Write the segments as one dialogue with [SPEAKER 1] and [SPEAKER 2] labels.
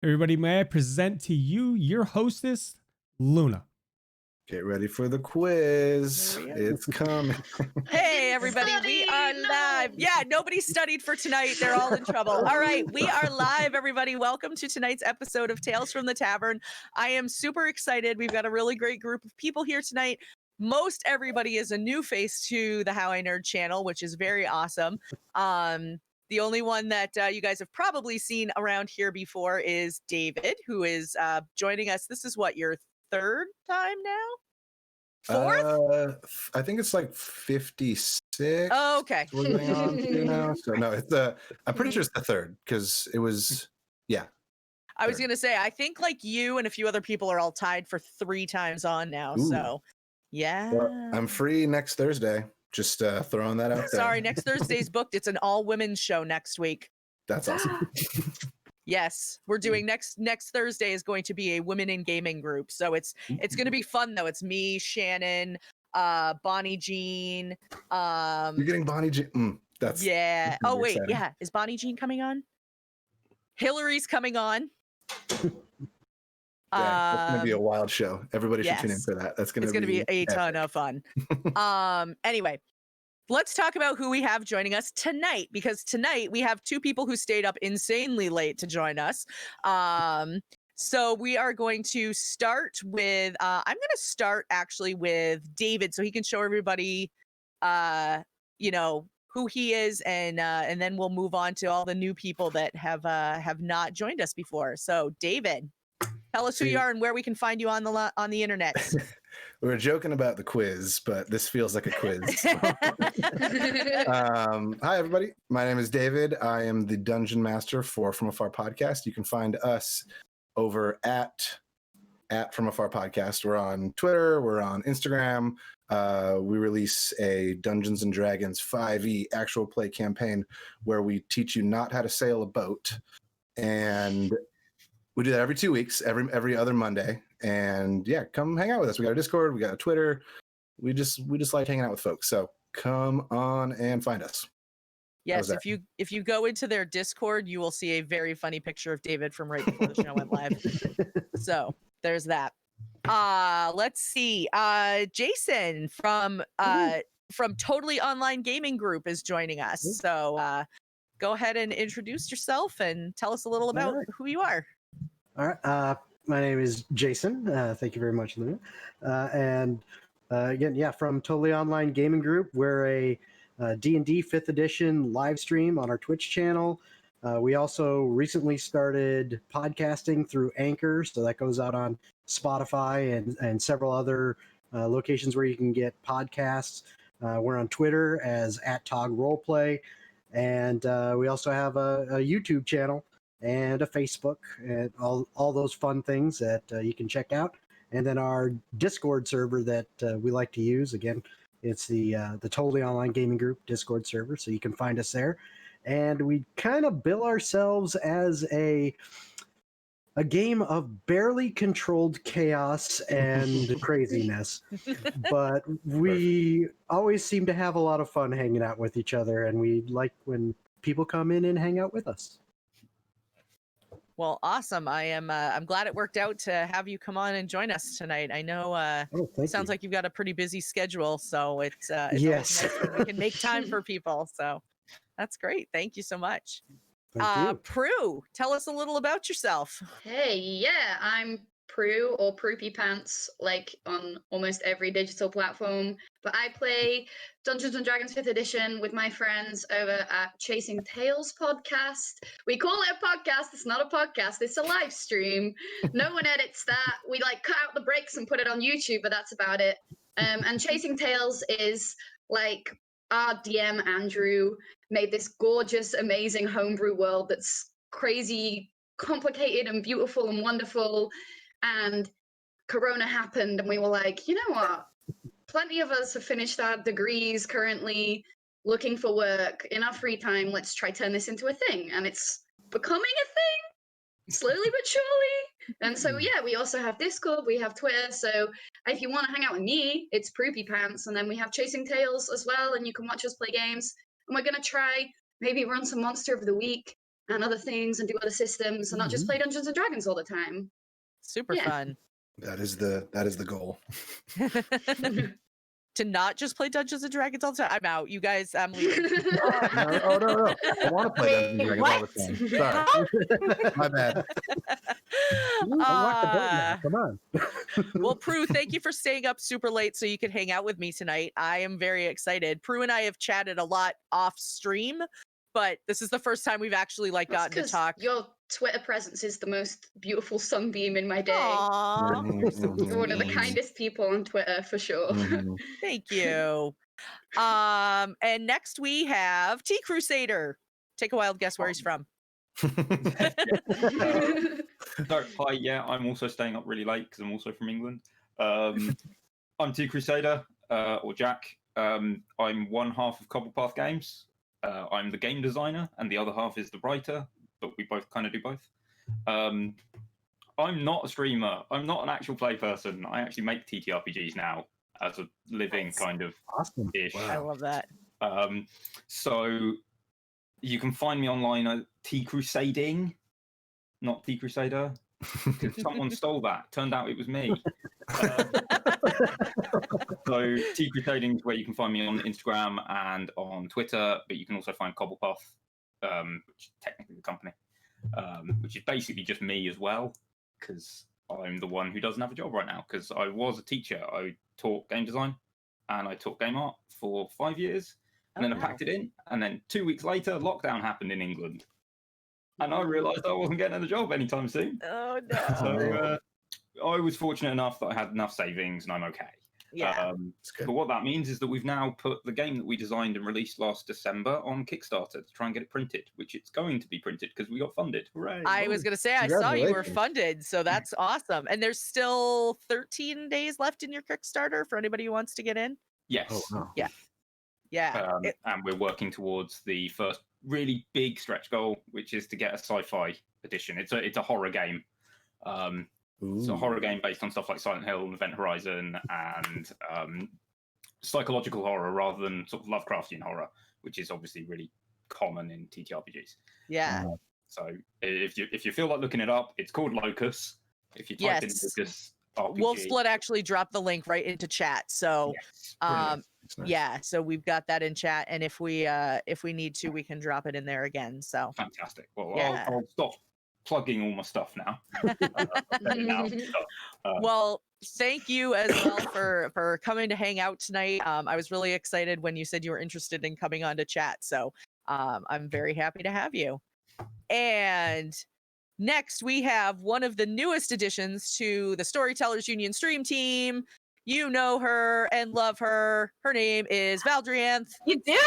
[SPEAKER 1] Everybody, may I present to you your hostess, Luna.
[SPEAKER 2] Get ready for the quiz. It's coming.
[SPEAKER 3] Hey, everybody, we are live. Yeah, nobody studied for tonight. They're all in trouble. All right, we are live, everybody. Welcome to tonight's episode of Tales from the Tavern. I am super excited. We've got a really great group of people here tonight. Most everybody is a new face to the HowINerd channel, which is very awesome. The only one that you guys have probably seen around here before is David, who is joining us. This is what, your third time now? Fourth?
[SPEAKER 2] I think it's like 56.
[SPEAKER 3] Oh, okay.
[SPEAKER 2] We're going on to now. So no, it's I'm pretty sure it's the third because it was, yeah.
[SPEAKER 3] I was going to say, I think like you and a few other people are all tied for 3 times on now.
[SPEAKER 2] Ooh.
[SPEAKER 3] So, yeah.
[SPEAKER 2] Well, I'm free next Thursday. Just throwing that out there.
[SPEAKER 3] Sorry, next Thursday's booked. It's an all-women's show next week.
[SPEAKER 2] That's awesome.
[SPEAKER 3] Yes, we're doing next Thursday is going to be a women in gaming group. So it's going to be fun though. It's me, Shannon, Bonnie Jean.
[SPEAKER 2] You're getting Bonnie Jean. That's
[SPEAKER 3] yeah.
[SPEAKER 2] That's
[SPEAKER 3] oh wait,
[SPEAKER 2] exciting.
[SPEAKER 3] yeah. Is Bonnie Jean coming on? Hillary's coming on.
[SPEAKER 2] Yeah, it's gonna be a wild show. Everybody should tune in
[SPEAKER 3] yes.
[SPEAKER 2] for that. It's
[SPEAKER 3] gonna be a ton of fun. Anyway, let's talk about who we have joining us tonight, because tonight we have 2 people who stayed up insanely late to join us. So we are going to start with I'm going to start actually with David, so he can show everybody you know, who he is, and then we'll move on to all the new people that have not joined us before. So David, tell us who you are and where we can find you on the internet.
[SPEAKER 2] We were joking about the quiz, but this feels like a quiz. Hi, everybody. My name is David. I am the Dungeon Master for From Afar Podcast. You can find us over at From Afar Podcast. We're on Twitter. We're on Instagram. We release a Dungeons & Dragons 5e actual play campaign where we teach you not how to sail a boat. And we do that every 2 weeks, every other Monday. And yeah, come hang out with us. We got a Discord, we got a Twitter. We just like hanging out with folks. So come on and find us.
[SPEAKER 3] Yes, if you go into their Discord, you will see a very funny picture of David from right before the show went live. So there's that. Let's see. Jason from Totally Online Gaming Group is joining us. So go ahead and introduce yourself and tell us a little about who you are.
[SPEAKER 4] All right. My name is Jason. Thank you very much, Luna. And again, yeah, from Totally Online Gaming Group. We're a D&D 5th edition live stream on our Twitch channel. We also recently started podcasting through Anchor, so that goes out on Spotify and several other locations where you can get podcasts. We're on Twitter as @TOGGroleplay, and we also have a YouTube channel and a Facebook, and all those fun things that you can check out. And then our Discord server that we like to use. Again, it's the Totally Online Gaming Group Discord server, so you can find us there. And we kind of bill ourselves as a game of barely controlled chaos and craziness. But we always seem to have a lot of fun hanging out with each other, and we like when people come in and hang out with us.
[SPEAKER 3] Well, awesome. I'm glad it worked out to have you come on and join us tonight. I know it sounds like you've got a pretty busy schedule, so it's
[SPEAKER 4] yes.
[SPEAKER 3] nice when we can make time for people. So that's great. Thank you so much.
[SPEAKER 4] Thank you.
[SPEAKER 3] Prue, tell us a little about yourself.
[SPEAKER 5] Hey, yeah, I'm Prue or Proopy Pants, like on almost every digital platform. But I play Dungeons & Dragons 5th edition with my friends over at ChasingTales podcast. We call it a podcast. It's not a podcast. It's a live stream. No one edits that. We like cut out the breaks and put it on YouTube, but that's about it. And ChasingTales is like our DM Andrew made this gorgeous, amazing homebrew world that's crazy, complicated and beautiful and wonderful. And Corona happened and we were like, you know what? Plenty of us have finished our degrees currently, looking for work. In our free time, let's try turn this into a thing. And it's becoming a thing, slowly but surely. And so, yeah, we also have Discord, we have Twitter. So if you want to hang out with me, it's Proopy Pants. And then we have ChasingTales as well, and you can watch us play games. And we're going to try maybe run some Monster of the Week and other things and do other systems and not just play Dungeons and Dragons all the time.
[SPEAKER 3] Super
[SPEAKER 5] Yeah.
[SPEAKER 3] fun.
[SPEAKER 2] That is the goal.
[SPEAKER 3] To not just play Dungeons and Dragons all the time. I'm out. You guys, I'm leaving.
[SPEAKER 2] No. I want to play Dungeons and Dragons all the time. Sorry. My bad.
[SPEAKER 4] Unlock the door now. Come on.
[SPEAKER 3] Well, Prue, thank you for staying up super late so you could hang out with me tonight. I am very excited. Prue and I have chatted a lot off stream, but this is the first time we've actually like
[SPEAKER 5] That's
[SPEAKER 3] gotten to
[SPEAKER 5] 'cause
[SPEAKER 3] talk.
[SPEAKER 5] Your Twitter presence is the most beautiful sunbeam in my day.
[SPEAKER 3] Aww,
[SPEAKER 5] You're one of the
[SPEAKER 3] sweet.
[SPEAKER 5] kindest people on Twitter for sure.
[SPEAKER 3] Thank you. And next we have TeaCrusader. Take a wild guess where he's from.
[SPEAKER 6] So, hi, yeah, I'm also staying up really late because I'm also from England. I'm TeaCrusader, or Jack. I'm one half of Cobblepath Games. I'm the game designer, and the other half is the writer, but we both kind of do both. I'm not a streamer. I'm not an actual play person. I actually make TTRPGs now as a living kind of
[SPEAKER 4] Awesome.
[SPEAKER 6] ish.
[SPEAKER 3] I love that.
[SPEAKER 6] So you can find me online at TeaCrusading, not TeaCrusader, because someone stole that. Turned out it was me. So TeaCrusading is where you can find me on Instagram and on Twitter, but you can also find Cobblepath, which is technically the company, which is basically just me as well, because I'm the one who doesn't have a job right now, because I was a teacher. I taught game design and I taught game art for 5 years, and then I packed it in, and then 2 weeks later, lockdown happened in England. And I realised I wasn't getting a job anytime soon.
[SPEAKER 3] Oh no.
[SPEAKER 6] So I was fortunate enough that I had enough savings and I'm okay.
[SPEAKER 3] Yeah.
[SPEAKER 6] But what that means is that we've now put the game that we designed and released last December on Kickstarter to try and get it printed, which it's going to be printed because we got funded. Hooray!
[SPEAKER 3] I was going to say, I saw you were
[SPEAKER 4] Congratulations.
[SPEAKER 3] funded, so that's awesome. And there's still 13 days left in your Kickstarter for anybody who wants to get in?
[SPEAKER 6] Yes.
[SPEAKER 4] Oh, wow.
[SPEAKER 3] Yeah.
[SPEAKER 6] And we're working towards the first really big stretch goal, which is to get a sci-fi edition. It's a horror game. It's a horror game based on stuff like Silent Hill and Event Horizon and psychological horror rather than sort of Lovecraftian horror, which is obviously really common in TTRPGs.
[SPEAKER 3] Yeah.
[SPEAKER 6] So if you feel like looking it up, it's called Locus. If you type in
[SPEAKER 3] Yes.
[SPEAKER 6] Locus RPG,
[SPEAKER 3] Wolfsblood actually dropped the link right into chat. So
[SPEAKER 6] yes, brilliant.
[SPEAKER 3] yeah, so we've got that in chat, and if we need to, we can drop it in there again. So
[SPEAKER 6] Fantastic. Well,
[SPEAKER 3] Yeah.
[SPEAKER 6] I'll stop plugging all my stuff now.
[SPEAKER 3] well, thank you as well for coming to hang out tonight. I was really excited when you said you were interested in coming on to chat, so I'm very happy to have you. And next we have one of the newest additions to the Storytellers Union stream team. You know her and love her. Her name is Valdrianth.
[SPEAKER 7] You do?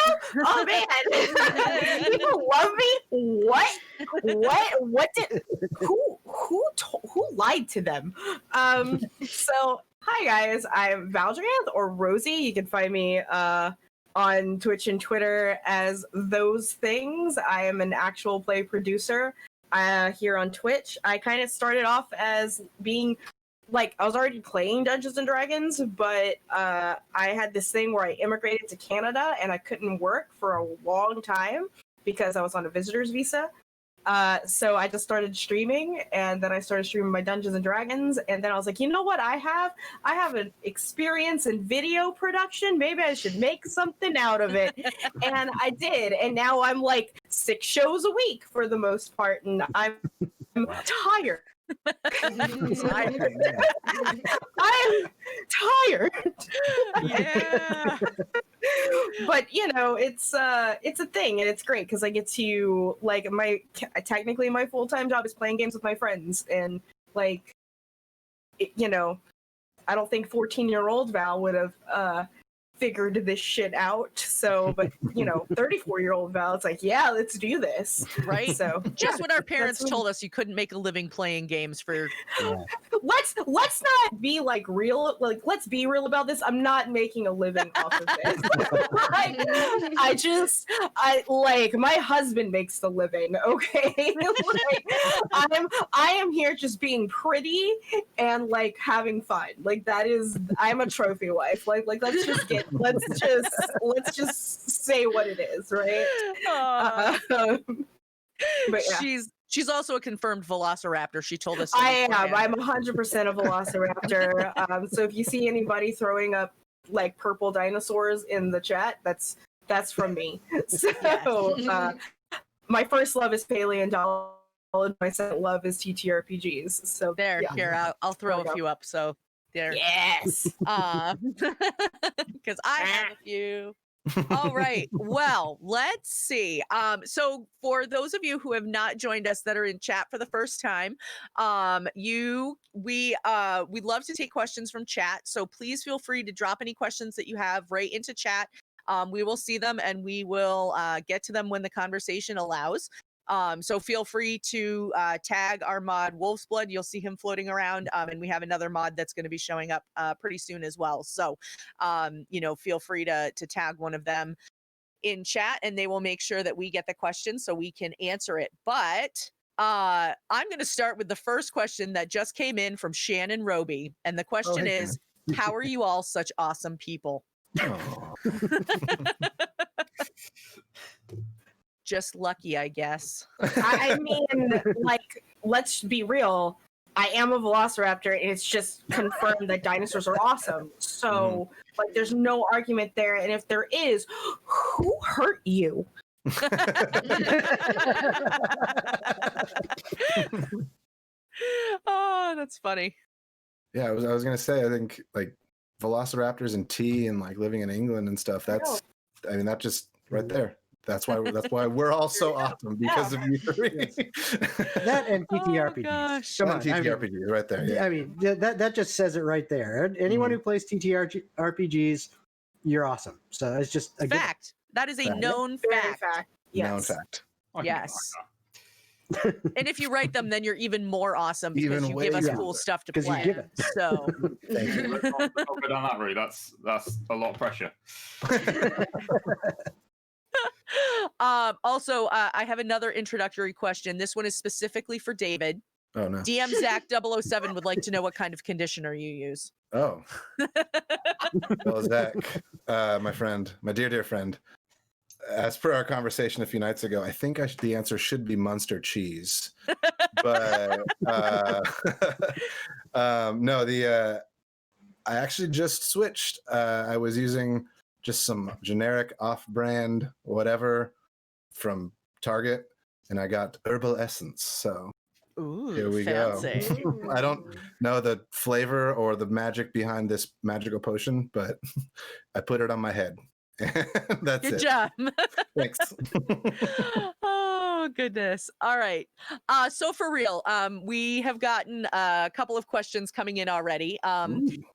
[SPEAKER 7] Oh man, people love me. What? What did? Who lied to them? So hi guys, I'm Valdrianth or Rosie. You can find me on Twitch and Twitter as those things. I am an actual play producer here on Twitch. I kind of started off as being like, I was already playing Dungeons and Dragons, but I had this thing where I immigrated to Canada and I couldn't work for a long time because I was on a visitor's visa. So I just started streaming, and then I started streaming my Dungeons and Dragons, and then I was like, you know what I have an experience in video production. Maybe I should make something out of it. And I did, and now I'm like 6 shows a week for the most part, and I'm tired. I'm tired.
[SPEAKER 3] Yeah.
[SPEAKER 7] But you know, it's a thing, and it's great because I get to like technically my full-time job is playing games with my friends, and like you know, I don't think 14-year-old Val would have figured this shit out. So, but you know, 34-year-old Val, it's like, yeah, let's do this,
[SPEAKER 3] Right?
[SPEAKER 7] So
[SPEAKER 3] Just
[SPEAKER 7] yeah,
[SPEAKER 3] when our parents
[SPEAKER 7] that's
[SPEAKER 3] told us you couldn't make a living playing games for
[SPEAKER 7] let's not be like real, like let's be real about this. I'm not making a living off of this. Like, I like my husband makes the living, okay? Like, I am here just being pretty and like having fun. Like that is, I'm a trophy wife. Like let's just say what it is, right? But yeah.
[SPEAKER 3] She's also a confirmed velociraptor. She told us.
[SPEAKER 7] I am. I'm 100% a velociraptor. So if you see anybody throwing up like purple dinosaurs in the chat, that's from me. So my first love is paleontology. My second love is TTRPGs. So
[SPEAKER 3] there,
[SPEAKER 7] yeah.
[SPEAKER 3] here I'll throw a few up. So there.
[SPEAKER 7] Yes.
[SPEAKER 3] Because I have a few. All right. Well, let's see. So for those of you who have not joined us that are in chat for the first time, we love to take questions from chat. So please feel free to drop any questions that you have right into chat. We will see them and we will get to them when the conversation allows. So feel free to tag our mod Wolfsblood. You'll see him floating around, and we have another mod that's going to be showing up pretty soon as well. So, feel free to tag one of them in chat, and they will make sure that we get the question so we can answer it. But I'm going to start with the first question that just came in from Shannon Roby, and the question is, "How are you all such awesome people?"
[SPEAKER 2] Oh.
[SPEAKER 3] Just lucky, I guess.
[SPEAKER 7] I mean, like, let's be real. I am a velociraptor, and it's just confirmed that dinosaurs are awesome. So, like, there's no argument there. And if there is, who hurt you?
[SPEAKER 3] Oh, that's funny.
[SPEAKER 2] Yeah, I was gonna say, I think like velociraptors and tea and like living in England and stuff. That just right there. That's why we're all so awesome, because of you three.
[SPEAKER 4] That and TTRPGs.
[SPEAKER 3] Oh, gosh.
[SPEAKER 4] Come on,
[SPEAKER 2] TTRPGs right there. Yeah.
[SPEAKER 4] I mean, that just says it right there. Anyone who plays TTRPGs, you're awesome. So it's just a
[SPEAKER 3] fact. That is a known
[SPEAKER 7] Very
[SPEAKER 3] fact.
[SPEAKER 7] Yes.
[SPEAKER 2] Known fact.
[SPEAKER 3] Yes. And if you write them, then you're even more awesome because
[SPEAKER 2] Even
[SPEAKER 3] you
[SPEAKER 2] way
[SPEAKER 3] give us
[SPEAKER 2] cooler.
[SPEAKER 3] cool stuff to
[SPEAKER 4] because you
[SPEAKER 3] play.
[SPEAKER 4] give it.
[SPEAKER 3] So
[SPEAKER 2] Thank you.
[SPEAKER 6] Let's not go down that route. That's a lot of pressure.
[SPEAKER 3] also, I have another introductory question. This one is specifically for David.
[SPEAKER 2] Oh no.
[SPEAKER 3] DM Zach007 would like to know what kind of conditioner you use.
[SPEAKER 2] Oh. Well, Zach, my friend, my dear friend, as per our conversation a few nights ago, I think the answer should be Munster cheese. But no, I actually just switched. I was using just some generic off-brand whatever from Target, and I got herbal essence. So
[SPEAKER 3] Ooh,
[SPEAKER 2] here we
[SPEAKER 3] fancy.
[SPEAKER 2] go. I don't know the flavor or the magic behind this magical potion, but I put it on my head. That's
[SPEAKER 3] Good
[SPEAKER 2] it.
[SPEAKER 3] job.
[SPEAKER 2] Thanks.
[SPEAKER 3] Oh goodness. All right. So for real, we have gotten a couple of questions coming in already.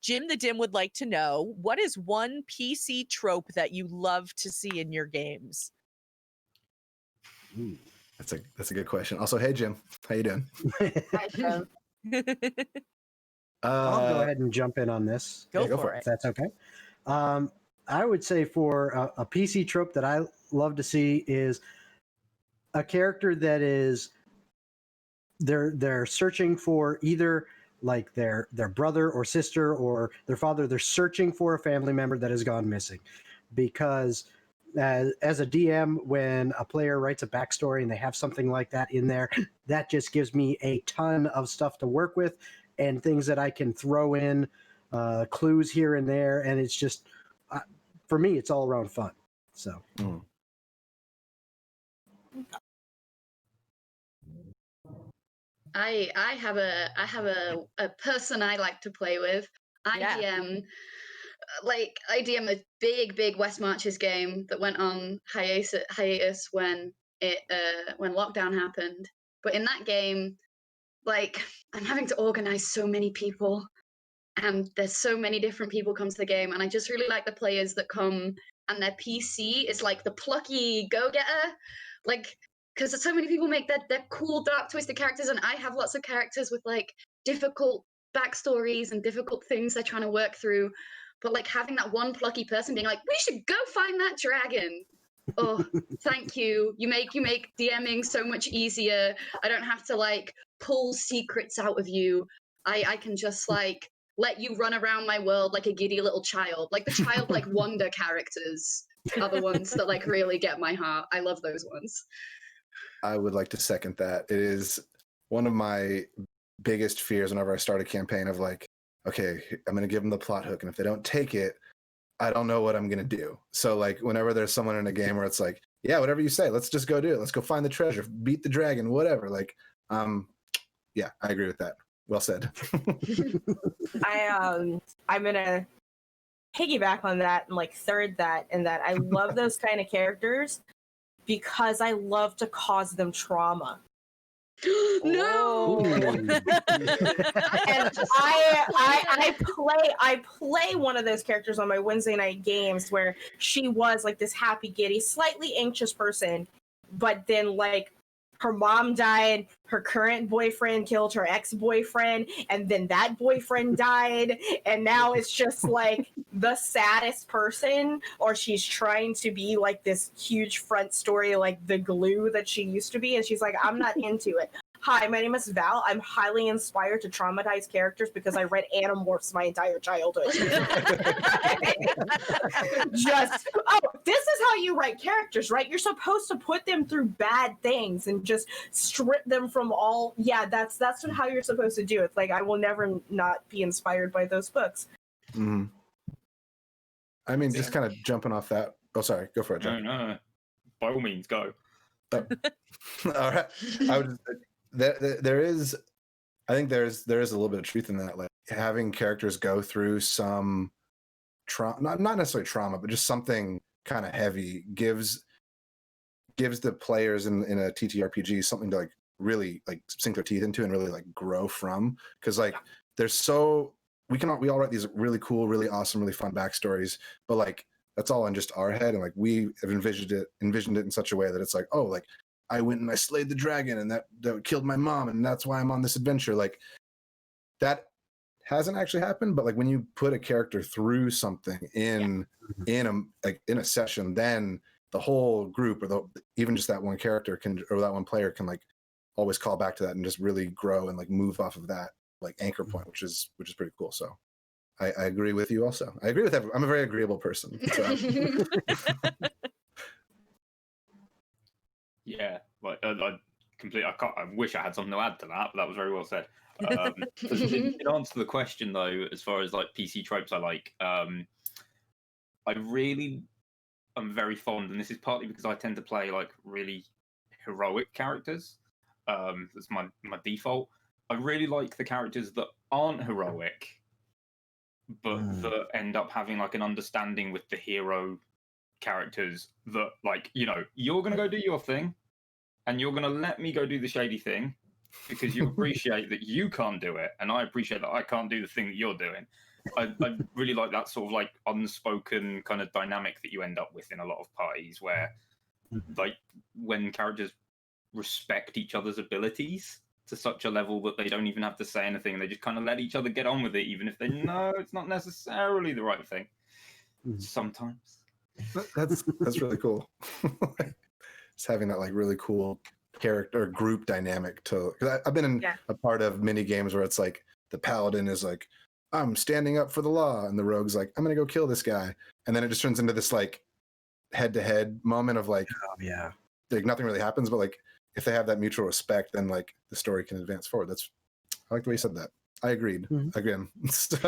[SPEAKER 3] Jim the Dim would like to know, what is one PC trope that you love to see in your games?
[SPEAKER 2] Ooh, that's a good question. Also, hey Jim, how you doing?
[SPEAKER 4] I'll go ahead and jump in on this.
[SPEAKER 3] Go
[SPEAKER 2] go
[SPEAKER 3] for
[SPEAKER 2] for
[SPEAKER 3] it.
[SPEAKER 4] If that's okay. I would say for a PC trope that I love to see is a character that is they're searching for either like their brother or sister or their father. They're searching for a family member that has gone missing, because as a DM, when a player writes a backstory and they have something like that in there, that just gives me a ton of stuff to work with and things that I can throw in, clues here and there, and it's just for me, it's all around fun. So.
[SPEAKER 5] I have a person I like to play with. I DM a big West Marches game that went on hiatus when lockdown happened. But in that game, like, I'm having to organize so many people, and there's so many different people come to the game, and I just really like the players that come and their PC is like the plucky go-getter, like, because so many people make their cool dark twisted characters, and I have lots of characters with like difficult backstories and difficult things they're trying to work through, but like having that one plucky person being like, we should go find that dragon. Oh, thank you. You make DMing so much easier. I don't have to like pull secrets out of you. I can just like let you run around my world like a giddy little child. Like the childlike wonder characters are the ones that like really get my heart. I love those ones.
[SPEAKER 2] I would like to second that. It is one of my biggest fears whenever I start a campaign of like, okay, I'm going to give them the plot hook, and if they don't take it, I don't know what I'm going to do. So like whenever there's someone in a game where it's like, yeah, whatever you say, let's just go do it. Let's go find the treasure, beat the dragon, whatever. Like, yeah, I agree with that. Well said.
[SPEAKER 7] I'm gonna piggyback on that and like third that, and that I love those kind of characters because I love to cause them trauma.
[SPEAKER 5] No.
[SPEAKER 7] And I play one of those characters on my Wednesday night games where she was like this happy, giddy, slightly anxious person, but then like her mom died, her current boyfriend killed her ex-boyfriend, and then that boyfriend died, and now it's just like the saddest person, or she's trying to be like this huge front story, like the glue that she used to be, and she's like, I'm not into it. Hi, my name is Val. I'm highly inspired to traumatize characters because I read Animorphs my entire childhood. Just, this is how you write characters, right? You're supposed to put them through bad things and just strip them from all. Yeah, that's how you're supposed to do it. Like, I will never not be inspired by those books.
[SPEAKER 2] Mm-hmm. I mean, just kind of jumping off that. Oh, sorry. Go for it, John.
[SPEAKER 6] No. By all means, go.
[SPEAKER 2] Oh. All right. I would. There is, I think there is a little bit of truth in that. Like having characters go through some trauma, not necessarily trauma, but just something kind of heavy gives the players in a TTRPG something to like really like sink their teeth into and really like grow from. Because like there's so we all write these really cool, really awesome, really fun backstories, but like that's all in just our head, and like we have envisioned it in such a way that it's like, oh, like I went and I slayed the dragon and that killed my mom and that's why I'm on this adventure. Like that hasn't actually happened, but like when you put a character through something in a session, then the whole group or even just that one character or that one player can like always call back to that and just really grow and like move off of that like anchor point, which is pretty cool. So I agree with you also. I agree with everyone. I'm a very agreeable person. So.
[SPEAKER 6] Yeah, like I wish I had something to add to that, but that was very well said. In answer to the question though, as far as like PC tropes I like, I'm very fond, and this is partly because I tend to play like really heroic characters. That's my default. I really like the characters that aren't heroic, but that end up having like an understanding with the hero characters that like, you know, you're gonna go do your thing and you're gonna let me go do the shady thing because you appreciate that you can't do it and I appreciate that I can't do the thing that you're doing. I really like that sort of like unspoken kind of dynamic that you end up with in a lot of parties where like when characters respect each other's abilities to such a level that they don't even have to say anything, they just kind of let each other get on with it even if they know it's not necessarily the right thing sometimes.
[SPEAKER 2] That's really cool. Just having that like really cool character group dynamic to, because I've been in a part of mini games where it's like the paladin is like, I'm standing up for the law, and the rogue's like, I'm gonna go kill this guy, and then it just turns into this like head-to-head moment of like, like nothing really happens, but like if they have that mutual respect, then like the story can advance forward. I like the way you said that. I agreed again. So.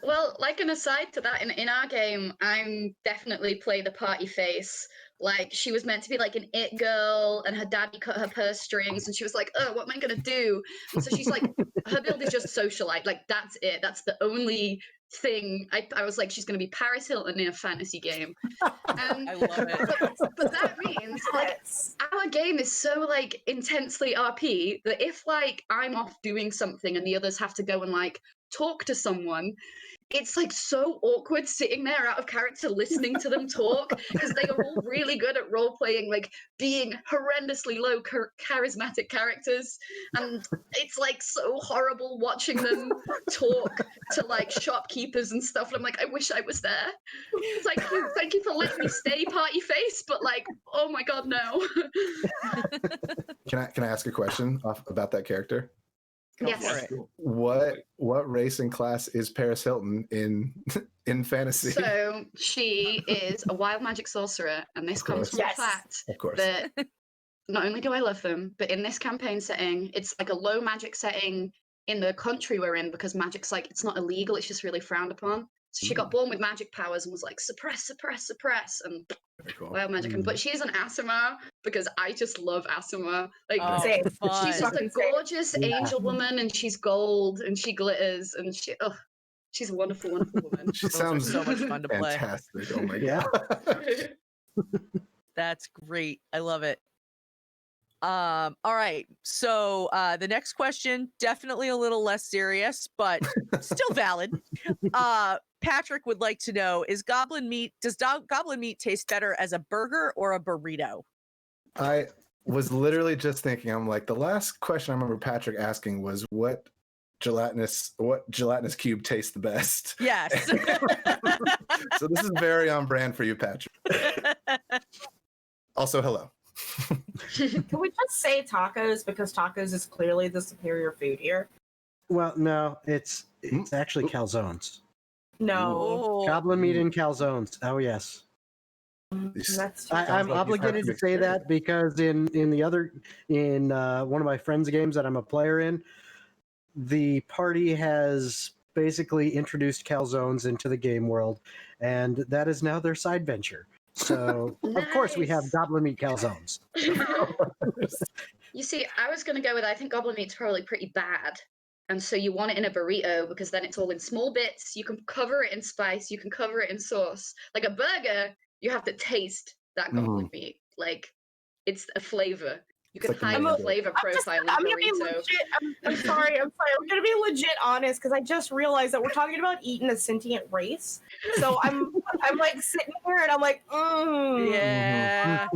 [SPEAKER 5] Well, like an aside to that, in our game, I'm definitely play the party face. Like she was meant to be like an it girl, and her daddy cut her purse strings, and she was like, "Oh, what am I gonna do?" And so she's like, her build is just socialite. Like that's it. That's the only thing. I was like, she's gonna be Paris Hilton in a fantasy game.
[SPEAKER 3] I love it.
[SPEAKER 5] But that means like our game is so like intensely RP that if like I'm off doing something and the others have to go and like talk to someone, it's like so awkward sitting there out of character listening to them talk because they are all really good at role playing, like being horrendously low charismatic characters, and it's like so horrible watching them talk to like shopkeepers and stuff. And I'm like, I wish I was there. It's like, thank you for letting me stay party face, but like, oh my god, no.
[SPEAKER 2] Can I ask a question about that character?
[SPEAKER 3] Go
[SPEAKER 5] Yes.
[SPEAKER 3] for it.
[SPEAKER 2] What race and class is Paris Hilton in fantasy?
[SPEAKER 5] So she is a wild magic sorcerer, and this
[SPEAKER 2] Of
[SPEAKER 5] comes
[SPEAKER 2] course.
[SPEAKER 5] from
[SPEAKER 7] Yes.
[SPEAKER 5] the fact
[SPEAKER 2] Of course.
[SPEAKER 5] that not only do I love them, but in this campaign setting, it's like a low magic setting in the country we're in because magic's like, it's not illegal, it's just really frowned upon. So she got born with magic powers and was like, suppress, suppress, suppress, and
[SPEAKER 2] Very cool.
[SPEAKER 5] wild magic. But she's an Asima because I just love Asima. Like,
[SPEAKER 3] Oh,
[SPEAKER 7] Same.
[SPEAKER 3] fun.
[SPEAKER 5] she's just a
[SPEAKER 7] Fucking same.
[SPEAKER 5] gorgeous angel woman, and she's gold, and she glitters, and she's a wonderful, wonderful woman.
[SPEAKER 2] She
[SPEAKER 3] Those are
[SPEAKER 2] sounds
[SPEAKER 3] so much fun to play.
[SPEAKER 2] fantastic. Oh my
[SPEAKER 4] Yeah.
[SPEAKER 2] god.
[SPEAKER 3] That's great. I love it. All right. So the next question, definitely a little less serious, but still valid. Patrick would like to know, does goblin meat taste better as a burger or a burrito?
[SPEAKER 2] I was literally just thinking, I'm like, the last question I remember Patrick asking was what gelatinous cube tastes the best?
[SPEAKER 3] Yes.
[SPEAKER 2] So this is very on brand for you, Patrick. Also, hello.
[SPEAKER 7] Can we just say tacos because tacos is clearly the superior food here?
[SPEAKER 4] Well, no, it's actually calzones.
[SPEAKER 7] No.
[SPEAKER 3] Oh,
[SPEAKER 4] Goblin meat and calzones. Oh yes.
[SPEAKER 7] That's
[SPEAKER 4] I'm
[SPEAKER 2] like
[SPEAKER 4] obligated
[SPEAKER 2] you've
[SPEAKER 4] to say that because in one of my friends' games that I'm a player in, the party has basically introduced calzones into the game world, and that is now their side venture. So of course we have
[SPEAKER 5] Nice.
[SPEAKER 4] goblin meat calzones.
[SPEAKER 5] You see, I was going to go with, I think goblin meat's probably pretty bad. And so you want it in a burrito because then it's all in small bits. You can cover it in spice. You can cover it in sauce. Like a burger, you have to taste that goblin meat. Like, it's a flavor. You can
[SPEAKER 2] like the
[SPEAKER 5] hide
[SPEAKER 2] main
[SPEAKER 5] the
[SPEAKER 2] dish.
[SPEAKER 5] flavor profile in
[SPEAKER 7] I'm gonna be
[SPEAKER 5] burrito.
[SPEAKER 7] legit. I'm sorry. I'm gonna be legit honest because I just realized that we're talking about eating a sentient race. So I'm like sitting here and I'm like,
[SPEAKER 3] yeah.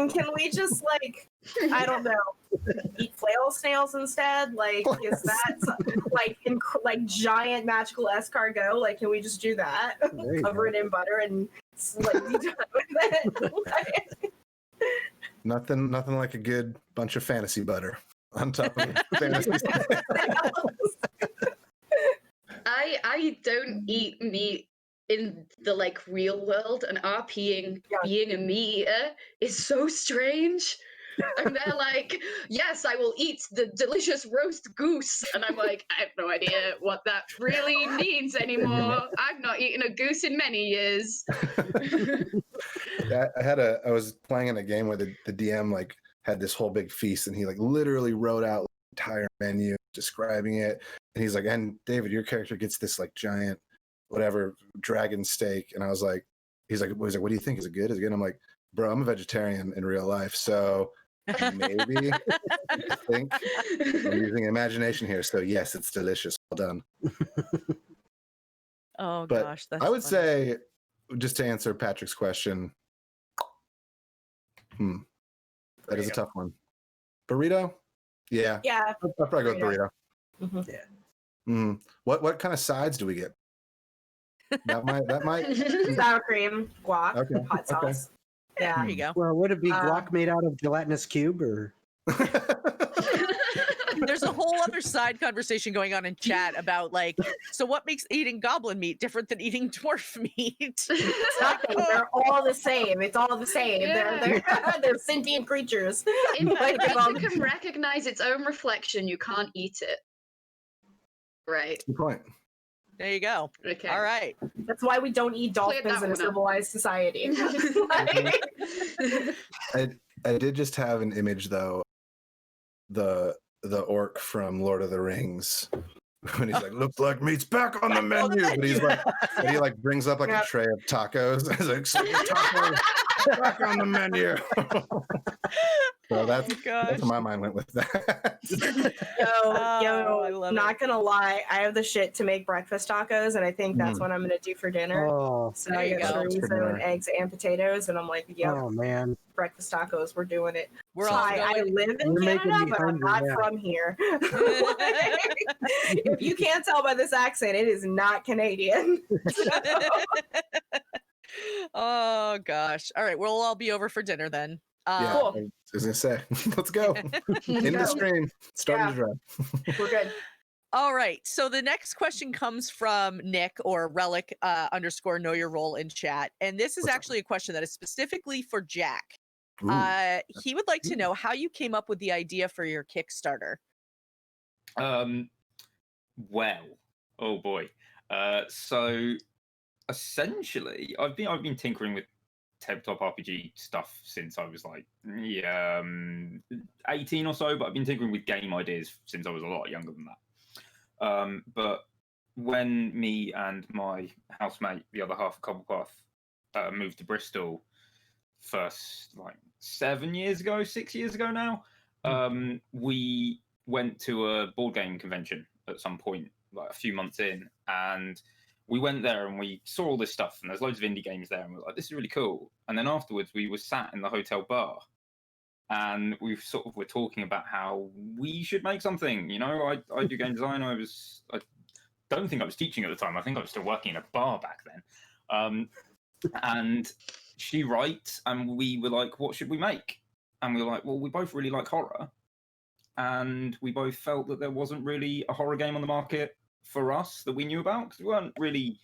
[SPEAKER 7] can we just like, I don't know, eat flail snails instead? Like, is that like giant magical escargot? Like, can we just do that?
[SPEAKER 4] There you
[SPEAKER 7] Cover
[SPEAKER 4] go.
[SPEAKER 7] it in butter and like be done with it.
[SPEAKER 2] Nothing like a good bunch of fantasy butter on top of fantasy.
[SPEAKER 5] I don't eat meat in the like real world, and RPing being a meat eater is so strange. And they're like, yes, I will eat the delicious roast goose. And I'm like, I have no idea what that really means anymore. I've not eaten a goose in many years.
[SPEAKER 2] Yeah, I was playing in a game where the DM like had this whole big feast, and he like literally wrote out the entire menu describing it. And he's like, and David, your character gets this like giant whatever dragon steak. And I was like, he's like, what do you think? Is it good? Is it good? And I'm like, bro, I'm a vegetarian in real life, so maybe I think I'm using imagination here. So yes, it's delicious. Well done.
[SPEAKER 3] Oh
[SPEAKER 2] But
[SPEAKER 3] gosh, that's
[SPEAKER 2] I would
[SPEAKER 3] funny.
[SPEAKER 2] say, just to answer Patrick's question, that is a tough one. Burrito? Yeah.
[SPEAKER 7] Yeah.
[SPEAKER 2] I'll probably go with burrito.
[SPEAKER 7] Mhm.
[SPEAKER 2] Yeah. What kind of sides do we get? That might.
[SPEAKER 7] Sour cream, guac,
[SPEAKER 2] Okay,
[SPEAKER 7] hot
[SPEAKER 2] okay.
[SPEAKER 7] sauce. Yeah.
[SPEAKER 3] There you go.
[SPEAKER 4] Well, would it be guac made out of gelatinous cube or?
[SPEAKER 3] There's a whole other side conversation going on in chat about like, so what makes eating goblin meat different than eating dwarf meat?
[SPEAKER 7] It's nothing. They're all the same. It's all the same.
[SPEAKER 5] Yeah.
[SPEAKER 7] They're sentient creatures.
[SPEAKER 5] If
[SPEAKER 7] Like,
[SPEAKER 5] burrito can recognize its own reflection, you can't eat it. Right.
[SPEAKER 2] Good point.
[SPEAKER 3] There you go.
[SPEAKER 5] Okay.
[SPEAKER 3] All right.
[SPEAKER 7] That's why we don't eat
[SPEAKER 5] Cleared
[SPEAKER 7] dolphins
[SPEAKER 5] that
[SPEAKER 7] in a
[SPEAKER 5] one up.
[SPEAKER 7] civilized society.
[SPEAKER 2] I did just have an image though. The orc from Lord of the Rings, when he's like, "Looks like meat's back on the menu," but he's like, and he like brings up like a tray of tacos. He's like, "Tacos back on the menu." So that's
[SPEAKER 3] gosh.
[SPEAKER 2] where my mind went with that.
[SPEAKER 3] I love
[SPEAKER 7] not
[SPEAKER 3] it.
[SPEAKER 7] gonna lie, I have the shit to make breakfast tacos, and I think that's what I'm gonna do for dinner.
[SPEAKER 4] Oh,
[SPEAKER 7] So
[SPEAKER 3] There
[SPEAKER 7] I
[SPEAKER 3] you
[SPEAKER 7] got
[SPEAKER 3] go.
[SPEAKER 2] For
[SPEAKER 7] chorizo
[SPEAKER 2] dinner.
[SPEAKER 7] and eggs and potatoes, and I'm like, yep,
[SPEAKER 4] oh man.
[SPEAKER 7] breakfast tacos, we're doing it.
[SPEAKER 3] We're all
[SPEAKER 7] Hi, I
[SPEAKER 3] going.
[SPEAKER 7] live in
[SPEAKER 4] You're making
[SPEAKER 7] Canada,
[SPEAKER 4] me
[SPEAKER 7] but I'm
[SPEAKER 4] hungry
[SPEAKER 7] not
[SPEAKER 4] now.
[SPEAKER 7] from here. If you can't tell by this accent, it is not Canadian.
[SPEAKER 3] Oh gosh. All right, we'll all be over for dinner then.
[SPEAKER 2] Yeah,
[SPEAKER 7] Cool.
[SPEAKER 2] I was gonna say, let's go. In the stream, starting to drive.
[SPEAKER 7] We're good.
[SPEAKER 3] All right. So the next question comes from Nick or Relic _ know your role in chat. And this is
[SPEAKER 2] What's up?
[SPEAKER 3] actually a question that is specifically for Jack.
[SPEAKER 2] Ooh.
[SPEAKER 3] He would like to know how you came up with the idea for your Kickstarter.
[SPEAKER 6] Well, oh boy. So essentially, I've been tinkering with tabletop RPG stuff since I was like 18 or so, but I've been tinkering with game ideas since I was a lot younger than that. But when me and my housemate, the other half of Cobblepath, moved to Bristol first like 6 years ago now, we went to a board game convention at some point, like a few months in, and we went there and we saw all this stuff, and there's loads of indie games there, and we were like, this is really cool. And then afterwards, we were sat in the hotel bar, and we sort of were talking about how we should make something. You know, I do game design. I don't think I was teaching at the time. I think I was still working in a bar back then. And she writes, and we were like, what should we make? And we were like, well, we both really like horror. And we both felt that there wasn't really a horror game on the market for us that we knew about, because we weren't really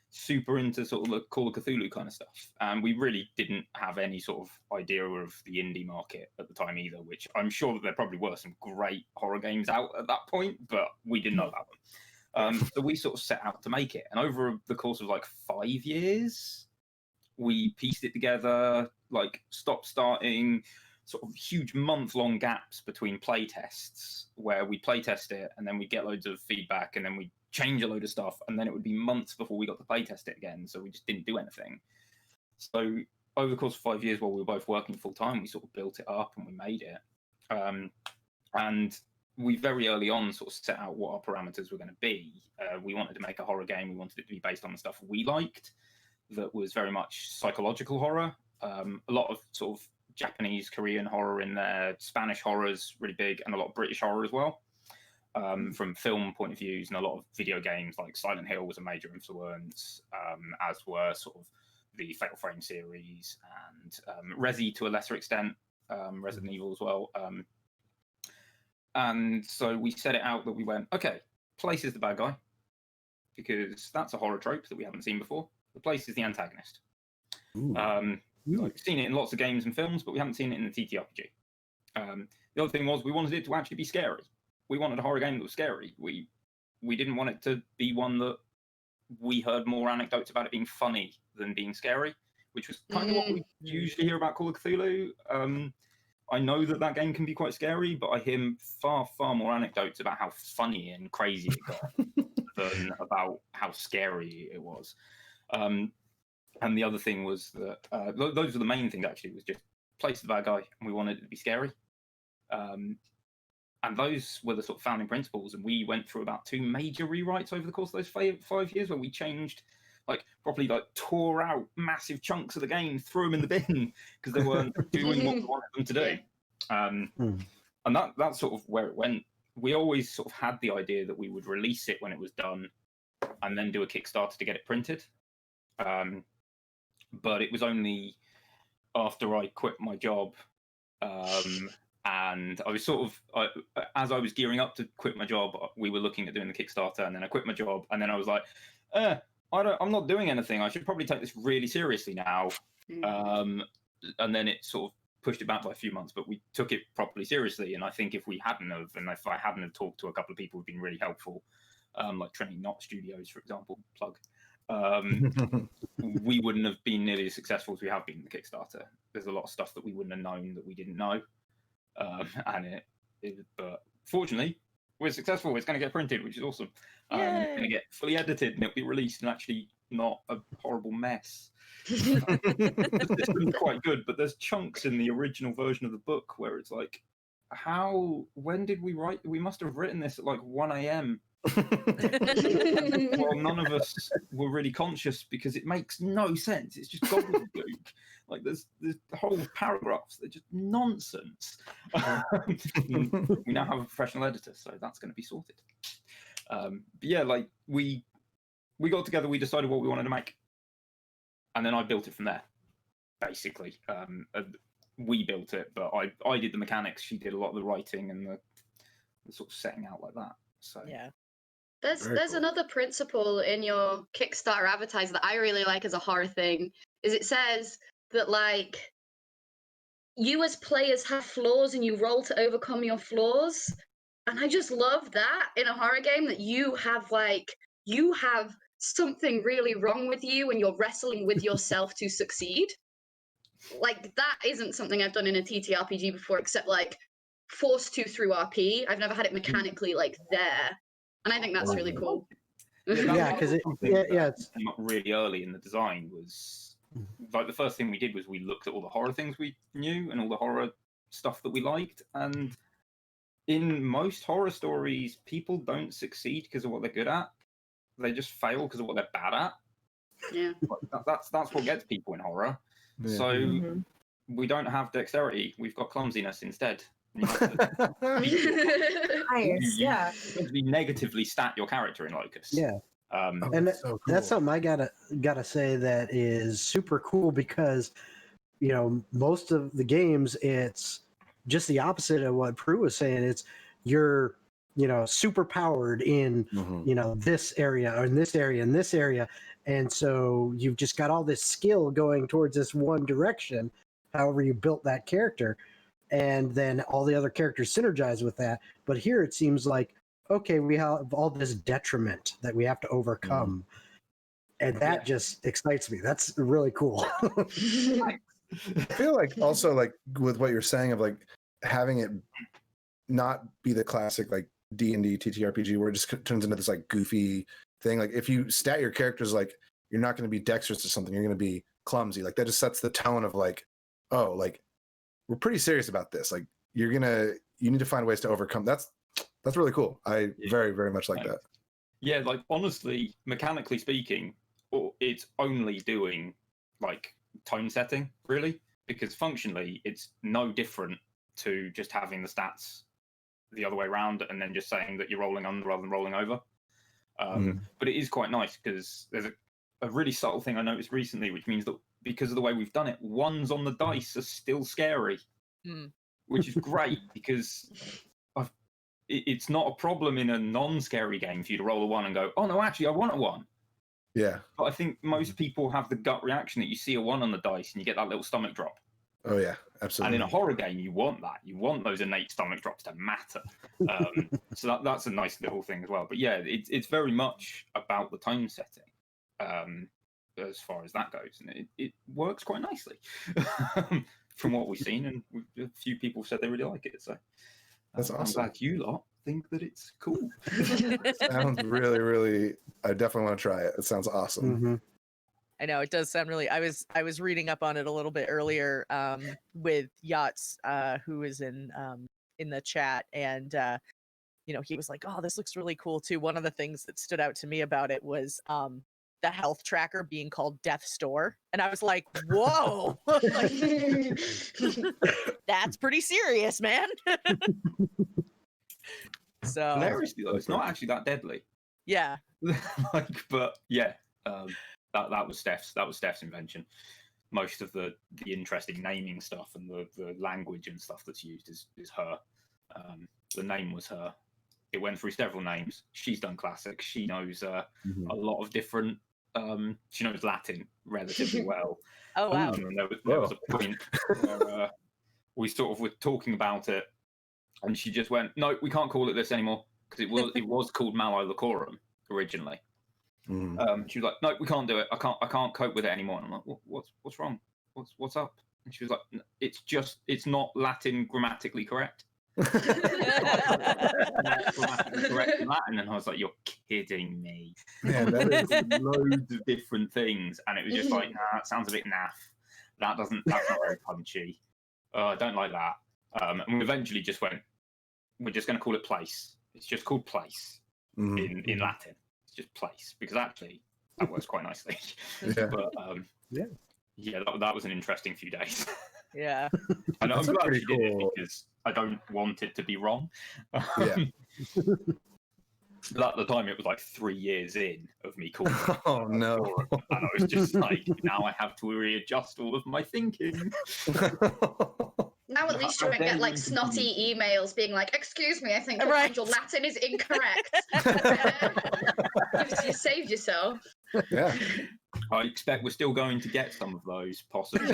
[SPEAKER 6] super into sort of the Call of Cthulhu kind of stuff. And we really didn't have any sort of idea of the indie market at the time either, which I'm sure that there probably were some great horror games out at that point, but we didn't know about them. So we sort of set out to make it. And over the course of like 5 years, we pieced it together, like starting sort of huge month-long gaps between play tests where we play test it and then we get loads of feedback and then we change a load of stuff, and then it would be months before we got to play test it again, so we just didn't do anything. So over the course of 5 years while we were both working full-time, we sort of built it up and we made it. And we very early on sort of set out what our parameters were going to be. We wanted to make a horror game. We wanted it to be based on the stuff we liked that was very much psychological horror. A lot of sort of Japanese, Korean horror in there, Spanish horror's really big, and a lot of British horror as well, from film point of views, and a lot of video games like Silent Hill was a major influence, as were sort of the Fatal Frame series and Resi to a lesser extent, Resident Evil as well. And so we set it out that we went, okay, Place is the bad guy, because that's a horror trope that we haven't seen before. The Place is the antagonist. We've seen it in lots of games and films, but we haven't seen it in the TTRPG. The other thing was we wanted it to actually be scary. We wanted a horror game that was scary. We didn't want it to be one that we heard more anecdotes about it being funny than being scary, which was kind of what we usually hear about Call of Cthulhu. I know that game can be quite scary, but I hear far, far more anecdotes about how funny and crazy it got than about how scary it was. And the other thing was that those were the main things, actually, was just Place the bad guy, and we wanted it to be scary. And those were the sort of founding principles. And we went through about 2 major rewrites over the course of those 5 years, where we changed, properly tore out massive chunks of the game, threw them in the bin because they weren't doing what we wanted them to do. And that's sort of where it went. We always sort of had the idea that we would release it when it was done and then do a Kickstarter to get it printed. But it was only after I quit my job, and I was sort of, as I was gearing up to quit my job, we were looking at doing the Kickstarter, and then I quit my job, and then I was like, I'm not doing anything. I should probably take this really seriously now. And then it sort of pushed it back by a few months, but we took it properly seriously. And I think if I hadn't have talked to a couple of people who've been really helpful, like Trinity Knot Studios, for example, plug, we wouldn't have been nearly as successful as we have been in the Kickstarter. There's a lot of stuff that we wouldn't have known that we didn't know. But fortunately, we're successful. It's going to get printed, which is awesome. It's going to get fully edited and it'll be released and actually not a horrible mess. It's been quite good, but there's chunks in the original version of the book where it's like, when did we write? We must have written this at 1 a.m. Well, none of us were really conscious because it makes no sense. It's just gobbledygook. There's whole paragraphs. They're just nonsense. We now have a professional editor, so that's going to be sorted. But yeah, we got together. We decided what we wanted to make, and then I built it from there. Basically, we built it, but I did the mechanics. She did a lot of the writing and the sort of setting out like that. So
[SPEAKER 3] Yeah.
[SPEAKER 5] There's
[SPEAKER 2] Very cool.
[SPEAKER 5] another principle in your Kickstarter advertise that I really like as a horror thing, is it says that like you as players have flaws and you roll to overcome your flaws. And I just love that in a horror game, that you have something really wrong with you and you're wrestling with yourself to succeed. Like that isn't something I've done in a TTRPG before, except like forced to through RP. I've never had it mechanically like there. And I think that's really cool.
[SPEAKER 4] Yeah, because it's
[SPEAKER 6] came up really early in the design. Was like the first thing we did was we looked at all the horror things we knew and all the horror stuff that we liked. And in most horror stories, people don't succeed because of what they're good at. They just fail because of what they're bad at.
[SPEAKER 5] Yeah,
[SPEAKER 6] that's what gets people in horror.
[SPEAKER 2] Yeah.
[SPEAKER 6] So we don't have dexterity; we've got clumsiness instead.
[SPEAKER 7] Nice, yeah.
[SPEAKER 6] You negatively stat your character in Locus.
[SPEAKER 4] yeah. And that's something I gotta say that is super cool, because most of the games it's just the opposite of what Prue was saying. It's you're super powered in this area or in this area and this area, and so you've just got all this skill going towards this one direction, however you built that character, and then all the other characters synergize with that. But here it seems like, okay, we have all this detriment that we have to overcome, and that just excites me. That's really cool.
[SPEAKER 2] I feel like also like with what you're saying of like having it not be the classic like D&D TTRPG where it just turns into this like goofy thing. Like if you stat your characters, like you're not going to be dexterous or something, you're going to be clumsy. Like that just sets the tone of like, oh, like we're pretty serious about this. Like you need to find ways to overcome. That's really cool. I very, very much like that.
[SPEAKER 6] Yeah, like honestly, mechanically speaking, it's only doing like tone setting, really, because functionally it's no different to just having the stats the other way around and then just saying that you're rolling under rather than rolling over. But it is quite nice because there's a really subtle thing I noticed recently, which means that because of the way we've done it, ones on the dice are still scary, which is great because it's not a problem in a non-scary game for you to roll a 1 and go, oh no, actually I want a 1.
[SPEAKER 2] Yeah.
[SPEAKER 6] But I think most people have the gut reaction that you see a 1 on the dice and you get that little stomach drop.
[SPEAKER 2] Oh yeah, absolutely.
[SPEAKER 6] And in a horror game, you want that. You want those innate stomach drops to matter. So that's a nice little thing as well. But yeah, it's very much about the tone setting as far as that goes. And it works quite nicely from what we've seen. And a few people said they really like it. So
[SPEAKER 2] that's awesome.
[SPEAKER 6] I'm glad you lot think that it's cool.
[SPEAKER 2] Sounds really, really, I definitely want to try it. It sounds awesome.
[SPEAKER 3] I know it does sound really. I was reading up on it a little bit earlier with Yachts, who is in the chat, and he was like, "Oh, this looks really cool too." One of the things that stood out to me about it was the health tracker being called Death's Door, and I was like, "Whoa, that's pretty serious, man." So
[SPEAKER 6] hilariously though, it's not actually that deadly.
[SPEAKER 3] Yeah.
[SPEAKER 6] But yeah. That was Steph's invention. Most of the interesting naming stuff and the language and stuff that's used is her. The name was her. It went through several names. She's done classics. She knows a lot of different. She knows Latin relatively well.
[SPEAKER 3] Oh wow!
[SPEAKER 6] And there was a point where we sort of were talking about it, and she just went, "No, we can't call it this anymore because it was called Malolocorum originally." She was like, "No, we can't do it. I can't cope with it anymore." And I'm like, "What's wrong? What's up?" And she was like, "It's not Latin grammatically correct." Grammatically correct in Latin, and I was like, "You're kidding me."
[SPEAKER 2] Man, that is
[SPEAKER 6] Loads of different things, and it was just like, "Nah, that sounds a bit naff. That's not very punchy. I don't like that." And we eventually just went, "We're just going to call it place. It's just called place in Latin. Just place, because actually that works quite nicely."
[SPEAKER 2] Yeah.
[SPEAKER 6] But that was an interesting few days.
[SPEAKER 3] Yeah.
[SPEAKER 6] And I'm glad
[SPEAKER 2] pretty
[SPEAKER 6] she did it
[SPEAKER 2] cool.
[SPEAKER 6] because I don't want it to be wrong.
[SPEAKER 2] Yeah.
[SPEAKER 6] But at the time, it was like 3 years in of me calling it.
[SPEAKER 2] Oh no.
[SPEAKER 6] And I was just like, now I have to readjust all of my thinking.
[SPEAKER 5] now at least you won't get like snotty emails being like, "Excuse me, I think your Latin is incorrect." You saved yourself.
[SPEAKER 2] Yeah.
[SPEAKER 6] I expect we're still going to get some of those, possibly.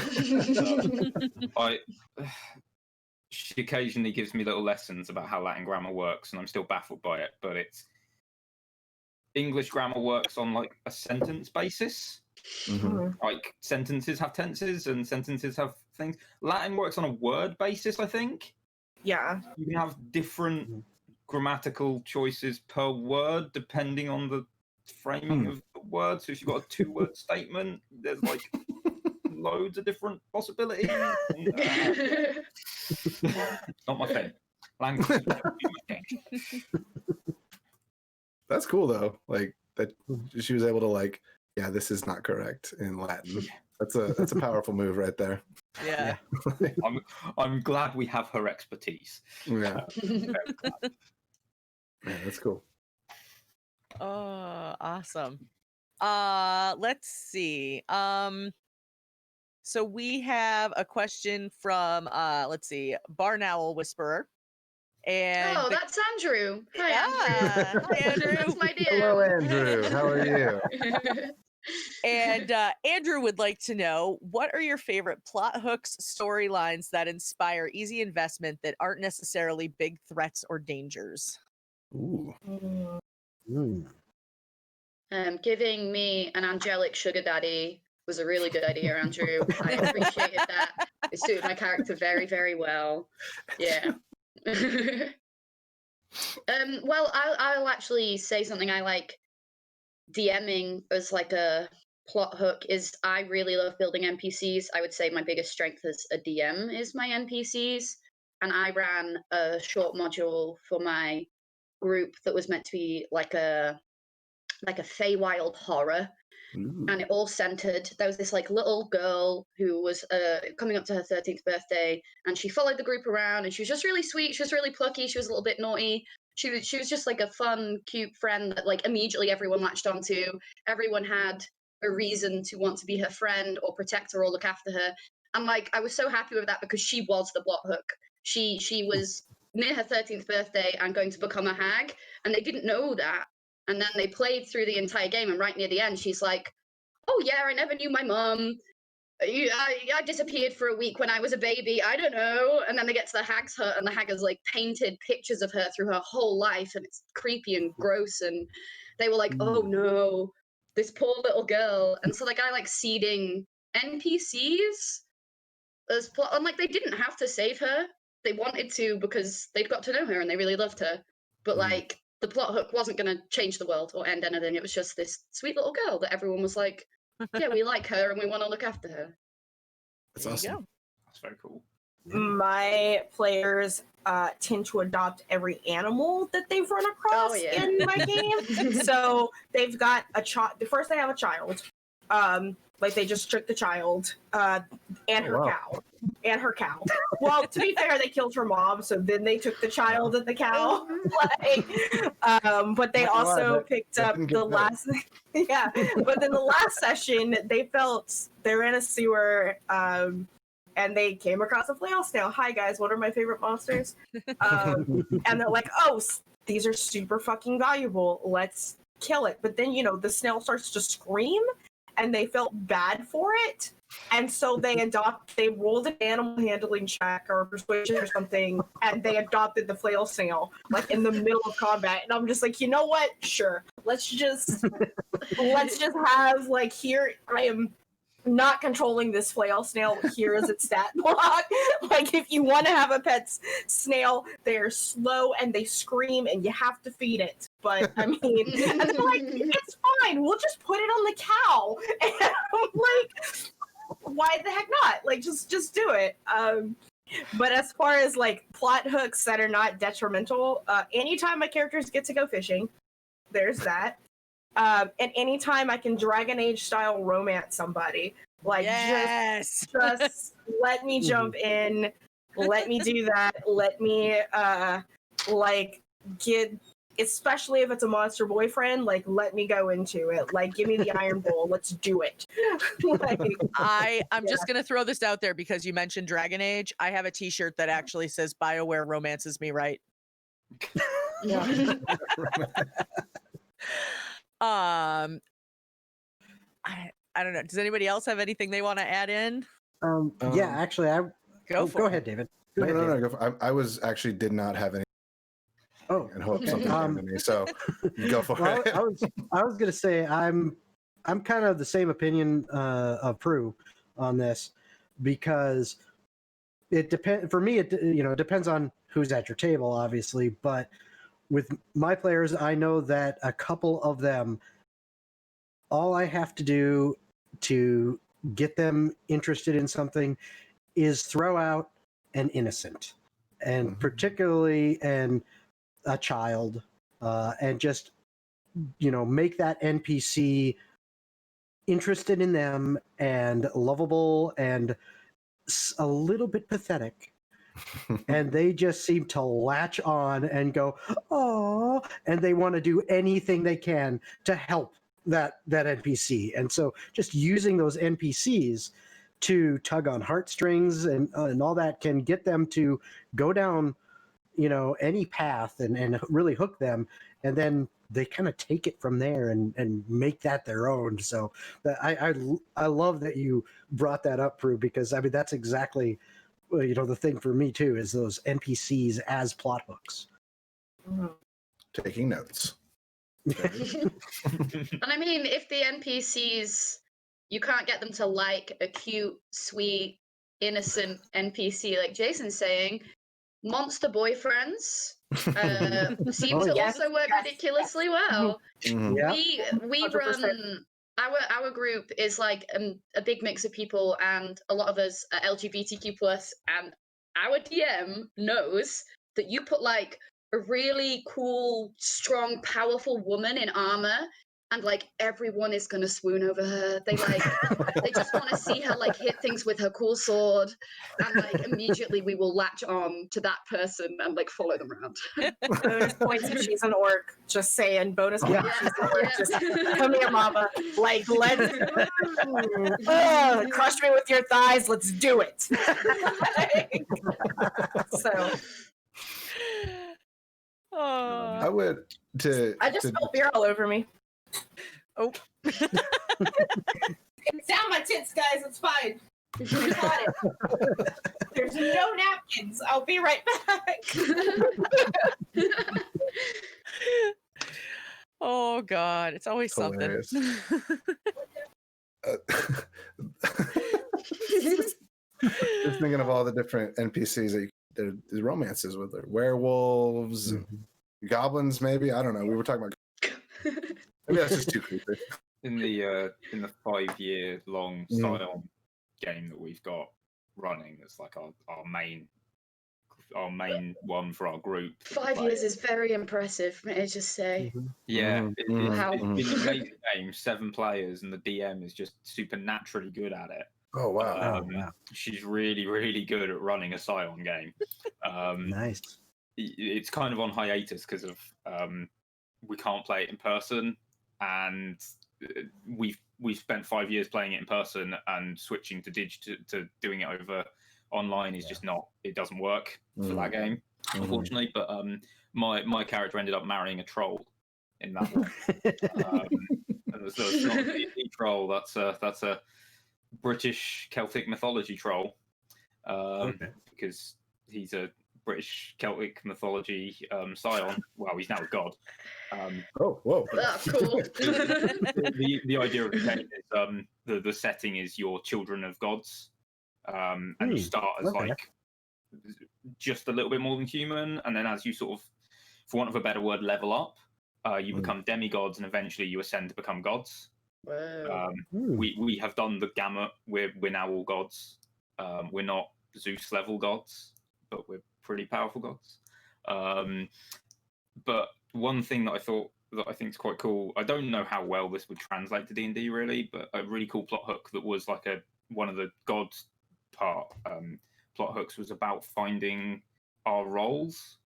[SPEAKER 6] She occasionally gives me little lessons about how Latin grammar works, and I'm still baffled by it. But it's English grammar works on like a sentence basis. Like sentences have tenses, and sentences have things. Latin works on a word basis, I think.
[SPEAKER 7] Yeah.
[SPEAKER 6] You can have different grammatical choices per word depending on the framing of the word. So if you've got a 2-word statement, there's like loads of different possibilities. Not my thing. Language is not my thing.
[SPEAKER 2] That's cool though. Like that she was able to like, yeah, this is not correct in Latin. That's a powerful move right there.
[SPEAKER 3] Yeah.
[SPEAKER 6] I'm glad we have her expertise.
[SPEAKER 2] Yeah. Yeah, that's cool.
[SPEAKER 3] Oh, awesome. Let's see. So we have a question from let's see, Barn Owl Whisperer. And
[SPEAKER 5] that's Andrew. Hi,
[SPEAKER 3] Andrew. Hi, Andrew.
[SPEAKER 5] That's my dear.
[SPEAKER 2] Hello, Andrew. How are you?
[SPEAKER 3] And Andrew would like to know, what are your favorite plot hooks, storylines that inspire easy investment that aren't necessarily big threats or dangers?
[SPEAKER 2] Ooh.
[SPEAKER 5] Giving me an angelic sugar daddy was a really good idea, Andrew. I appreciated that. It suited my character very, very well. Yeah. Well, I'll actually say something I like DMing as like a plot hook is I really love building NPCs. I would say my biggest strength as a DM is my NPCs. And I ran a short module for my group that was meant to be like a Feywild horror. And it all centered, there was this like little girl who was coming up to her 13th birthday, and she followed the group around, and she was just really sweet, she was really plucky, she was a little bit naughty, she was just like a fun, cute friend that like immediately everyone latched onto. Everyone had a reason to want to be her friend or protect her or look after her. And like I was so happy with that because she was the plot hook. She was near her 13th birthday and going to become a hag, and they didn't know that. And then they played through the entire game, and right near the end, she's like, "Oh yeah, I never knew my mum. I disappeared for a week when I was a baby. I don't know." And then they get to the hag's hut, and the hag has like painted pictures of her through her whole life, and it's creepy and gross. And they were like, "Oh no, this poor little girl." And so like I like seeding NPCs as plot, and like they didn't have to save her. They wanted to because they'd got to know her and they really loved her. But like the plot hook wasn't going to change the world or end anything. It was just this sweet little girl that everyone was like, yeah, we like her and we want to look after her.
[SPEAKER 2] That's awesome.
[SPEAKER 6] That's very cool.
[SPEAKER 7] My players tend to adopt every animal that they've run across in my game. So they've got a child. First, they have a child. Like they just took the child and her cow. And her cow. Well, to be fair, they killed her mom, so then they took the child and the cow. But they also picked up the last. Yeah, but then the last session, they felt they're in a sewer, and they came across a flail snail. Hi guys, what are my favorite monsters? And they're like, "Oh, these are super fucking valuable. Let's kill it." But then the snail starts to scream, and they felt bad for it. And so they rolled an animal handling check or persuasion or something, and they adopted the flail snail, like in the middle of combat. And I'm just like, you know what? Sure. Let's just have like, here, I am not controlling this flail snail. Here is its stat block. Like, if you want to have a pet snail, they're slow and they scream and you have to feed it. But I mean, and they're like, it's fine. We'll just put it on the cow. And I'm like, why the heck not? Like, just do it. But as far as like plot hooks that are not detrimental, anytime my characters get to go fishing, there's that. And anytime I can Dragon Age style romance somebody, like just let me jump in, let me do that, let me like get especially if it's a monster boyfriend, like let me go into it. Like give me the iron bowl, let's do it. Like,
[SPEAKER 3] I'm just gonna throw this out there because you mentioned Dragon Age. I have a T-shirt that actually says "BioWare romances me right."
[SPEAKER 7] yeah.
[SPEAKER 3] I don't know. Does anybody else have anything they want to add in?
[SPEAKER 4] Yeah, actually,
[SPEAKER 3] Go
[SPEAKER 4] go ahead, David. Go ahead, David.
[SPEAKER 2] Go for, I was actually did not have any.
[SPEAKER 4] Oh,
[SPEAKER 2] and hope something came to me. So go for
[SPEAKER 4] well,
[SPEAKER 2] it.
[SPEAKER 4] I was gonna say I'm kind of the same opinion of Prue on this, because it depends. For me, it depends on who's at your table, obviously. But with my players, I know that a couple of them, all I have to do to get them interested in something is throw out an innocent, and particularly a child, and just make that NPC interested in them and lovable and a little bit pathetic. And they just seem to latch on and go, oh, and they want to do anything they can to help that NPC. And so just using those NPCs to tug on heartstrings and all that can get them to go down any path and really hook them, and then they kind of take it from there and make that their own. So I love that you brought that up, Prue, because I mean that's exactly the thing for me too, is those NPCs as plot hooks.
[SPEAKER 2] Taking notes.
[SPEAKER 5] And I mean, if the NPCs, you can't get them to like a cute, sweet, innocent NPC like Jason's saying, monster boyfriends seem to also work ridiculously well.
[SPEAKER 4] Yeah.
[SPEAKER 5] We
[SPEAKER 7] 100%.
[SPEAKER 5] run our group is like a big mix of people, and a lot of us are LGBTQ plus, and our DM knows that you put like a really cool, strong, powerful woman in armor, and like everyone is gonna swoon over her. They just want to see her like hit things with her cool sword, and like immediately we will latch on to that person and like follow them around.
[SPEAKER 7] Bonus points if she's an orc. Just saying, bonus points if she's an orc.
[SPEAKER 5] Yeah.
[SPEAKER 7] Just come here, mama. Like, let's crush me with your thighs. Let's do it. So
[SPEAKER 2] I would
[SPEAKER 7] I just spilled beer all over me.
[SPEAKER 3] Oh.
[SPEAKER 7] It's down my tits, guys. It's fine. I got it. There's no napkins. I'll be right back.
[SPEAKER 3] Oh God, it's always something.
[SPEAKER 2] Just thinking of all the different NPCs that the romances with, like werewolves, and goblins. Maybe, I don't know. We were talking about. Maybe that's just too creepy.
[SPEAKER 6] In the 5-year long Scion game that we've got running, it's like our main one for our group.
[SPEAKER 5] 5 years is very impressive, may I just say.
[SPEAKER 6] Yeah,
[SPEAKER 5] Wow.
[SPEAKER 6] it's been an amazing game, 7 players, and the DM is just supernaturally good at it.
[SPEAKER 2] Oh wow!
[SPEAKER 6] She's really, really good at running a Scion game.
[SPEAKER 4] Nice.
[SPEAKER 6] It's kind of on hiatus because of we can't play it in person, and we've spent 5 years playing it in person, and switching to doing it over online is just not. It doesn't work for that game, unfortunately. But my character ended up marrying a troll in that one. And so it's not a D&D troll. That's a British Celtic mythology troll, because he's a British Celtic mythology scion. Well, he's now a god.
[SPEAKER 2] Oh, whoa!
[SPEAKER 5] That's cool.
[SPEAKER 6] The idea of the game is the setting is you're children of gods, and you start as like just a little bit more than human, and then as you sort of, for want of a better word, level up, you become demigods, and eventually you ascend to become gods.
[SPEAKER 5] Wow.
[SPEAKER 6] We have done the gamut. We're now all gods. We're not Zeus level gods, but we're pretty powerful gods. But one thing that I think is quite cool, I don't know how well this would translate to D&D really, but a really cool plot hook that was like one of the gods part plot hooks was about finding our roles.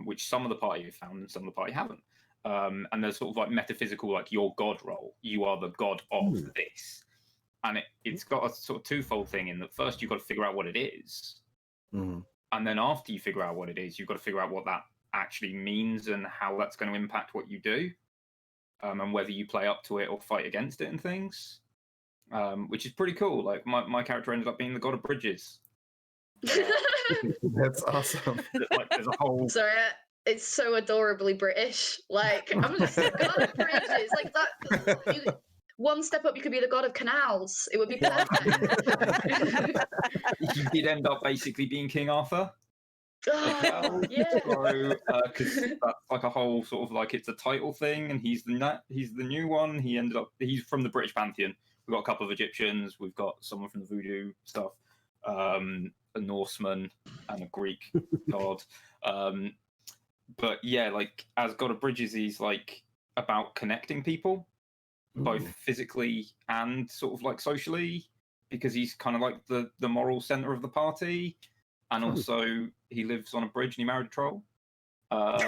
[SPEAKER 6] which some of the party have found and some of the party haven't. And there's sort of like metaphysical, like your god role. You are the god of this. And it's got a sort of twofold thing in that first you've got to figure out what it is. And then after you figure out what it is, you've got to figure out what that actually means and how that's going to impact what you do. And whether you play up to it or fight against it and things. Which is pretty cool. Like my character ended up being the god of bridges.
[SPEAKER 2] That's awesome.
[SPEAKER 6] Like there's a whole...
[SPEAKER 5] Sorry, it's so adorably British. Like, I'm just the god of bridges. Like that. One step up, you could be the god of canals. It would be perfect.
[SPEAKER 6] He did end up basically being King Arthur.
[SPEAKER 5] Oh, yeah.
[SPEAKER 6] So, because that's like a whole sort of like it's a title thing, and he's the new one. He's from the British pantheon. We've got a couple of Egyptians. We've got someone from the voodoo stuff, a Norseman, and a Greek god. But yeah, like as God of Bridges, he's like about connecting people, both physically and sort of like socially, because he's kind of like the moral center of the party, and also he lives on a bridge and he married a troll.
[SPEAKER 2] Okay.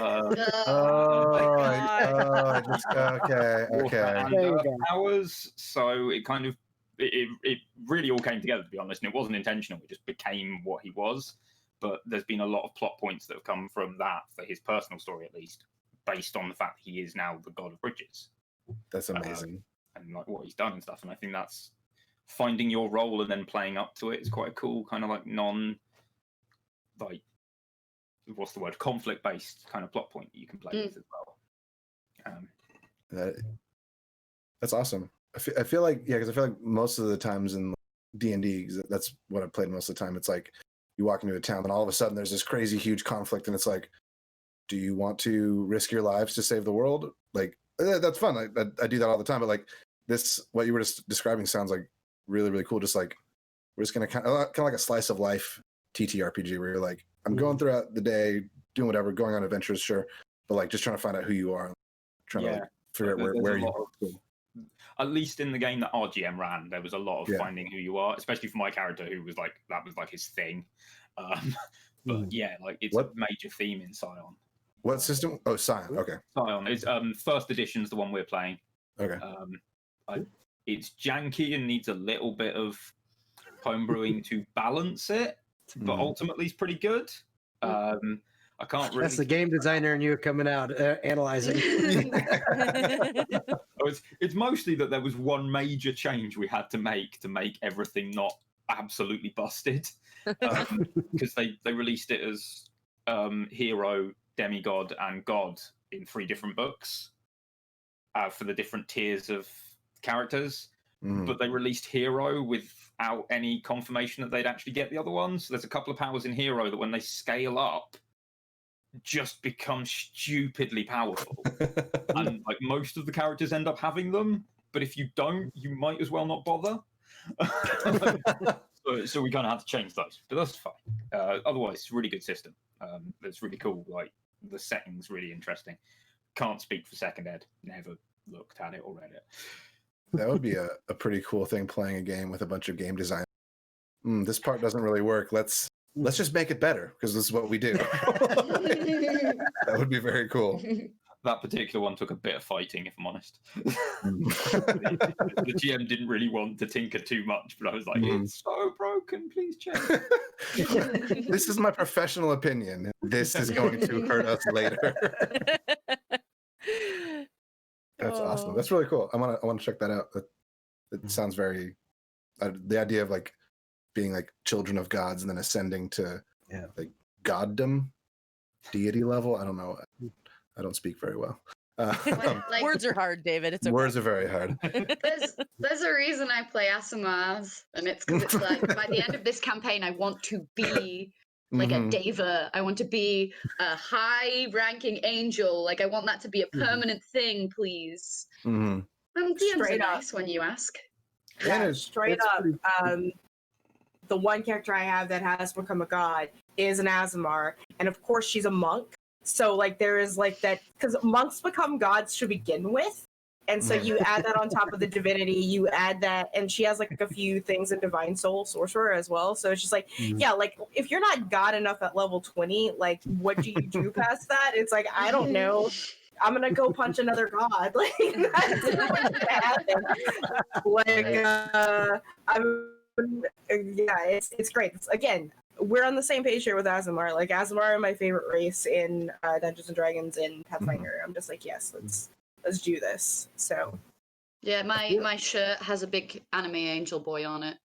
[SPEAKER 6] And powers, so it kind of it really all came together, to be honest, and it wasn't intentional. It just became what he was. But there's been a lot of plot points that have come from that, for his personal story at least, based on the fact that he is now the god of bridges.
[SPEAKER 2] That's amazing.
[SPEAKER 6] And like what he's done and stuff. And I think that's finding your role and then playing up to it is quite a cool kind of like conflict based kind of plot point that you can play with as well.
[SPEAKER 2] That's awesome. I feel like, because I feel like most of the times in D&D, that's what I've played most of the time. It's like you walk into a town and all of a sudden there's this crazy huge conflict, and it's like, do you want to risk your lives to save the world? Like, that's fun. I do that all the time. But like this, what you were just describing sounds like really, really cool. Just like we're just gonna kind of like a slice of life TTRPG where you're like, I'm going throughout the day doing whatever, going on adventures, sure, but like just trying to find out who you are, trying to like figure out where you are.
[SPEAKER 6] At least in the game that RGM ran, there was a lot of finding who you are, especially for my character, who was like, that was like his thing. But yeah, like it's a major theme in Scion.
[SPEAKER 2] What system? Oh, Scion. Okay.
[SPEAKER 6] Scion is first edition's the one we're playing. Okay. It's janky and needs a little bit of homebrewing to balance it, but ultimately it's pretty good. I can't really.
[SPEAKER 4] That's the game designer and you coming out analyzing.
[SPEAKER 6] It's mostly that there was one major change we had to make everything not absolutely busted, because they released it as hero, demigod, and god in 3 different books for the different tiers of characters. But they released hero without any confirmation that they'd actually get the other ones. So there's a couple of powers in hero that when they scale up just become stupidly powerful. And like most of the characters end up having them, but if you don't, you might as well not bother. So we kind of had to change those, but that's fine. Otherwise, it's a really good system. It's really cool. Like the setting's really interesting. Can't speak for second ed. Never looked at it or read it.
[SPEAKER 2] That would be a pretty cool thing, playing a game with a bunch of game design. This part doesn't really work. Let's just make it better, because this is what we do. That would be very cool.
[SPEAKER 6] That particular one took a bit of fighting, if I'm honest. The GM didn't really want to tinker too much, but I was like, it's so broken, please change.
[SPEAKER 2] This is my professional opinion. This is going to hurt us later. That's awesome. That's really cool. I want to check that out. It sounds very the idea of like being like children of gods and then ascending to like goddom, deity level. I don't know. I don't speak very well.
[SPEAKER 3] Like, words are hard, David. It's okay.
[SPEAKER 2] Words are very hard.
[SPEAKER 5] There's a reason I play Asimars, and it's because it's like by the end of this campaign, I want to be like a deva. I want to be a high-ranking angel. Like I want that to be a permanent thing, please. DMs are nice when you ask.
[SPEAKER 7] Yeah, straight up. The one character I have that has become a god is an Asimar, and of course she's a monk. So like there is like that, because monks become gods to begin with, And so you add that on top of the divinity, you add that, and she has like a few things in Divine Soul Sorcerer as well. So it's just like, yeah, like if you're not god enough at level 20, like what do you do past that? It's like, I don't know. I'm gonna go punch another god. Like that's what's gonna happen. Like it's great. Again, we're on the same page here with Aasimar. Like Aasimar are my favorite race in Dungeons and Dragons and Pathfinder. I'm just like, yes, let's do this. So
[SPEAKER 5] yeah, my shirt has a big anime angel boy on it.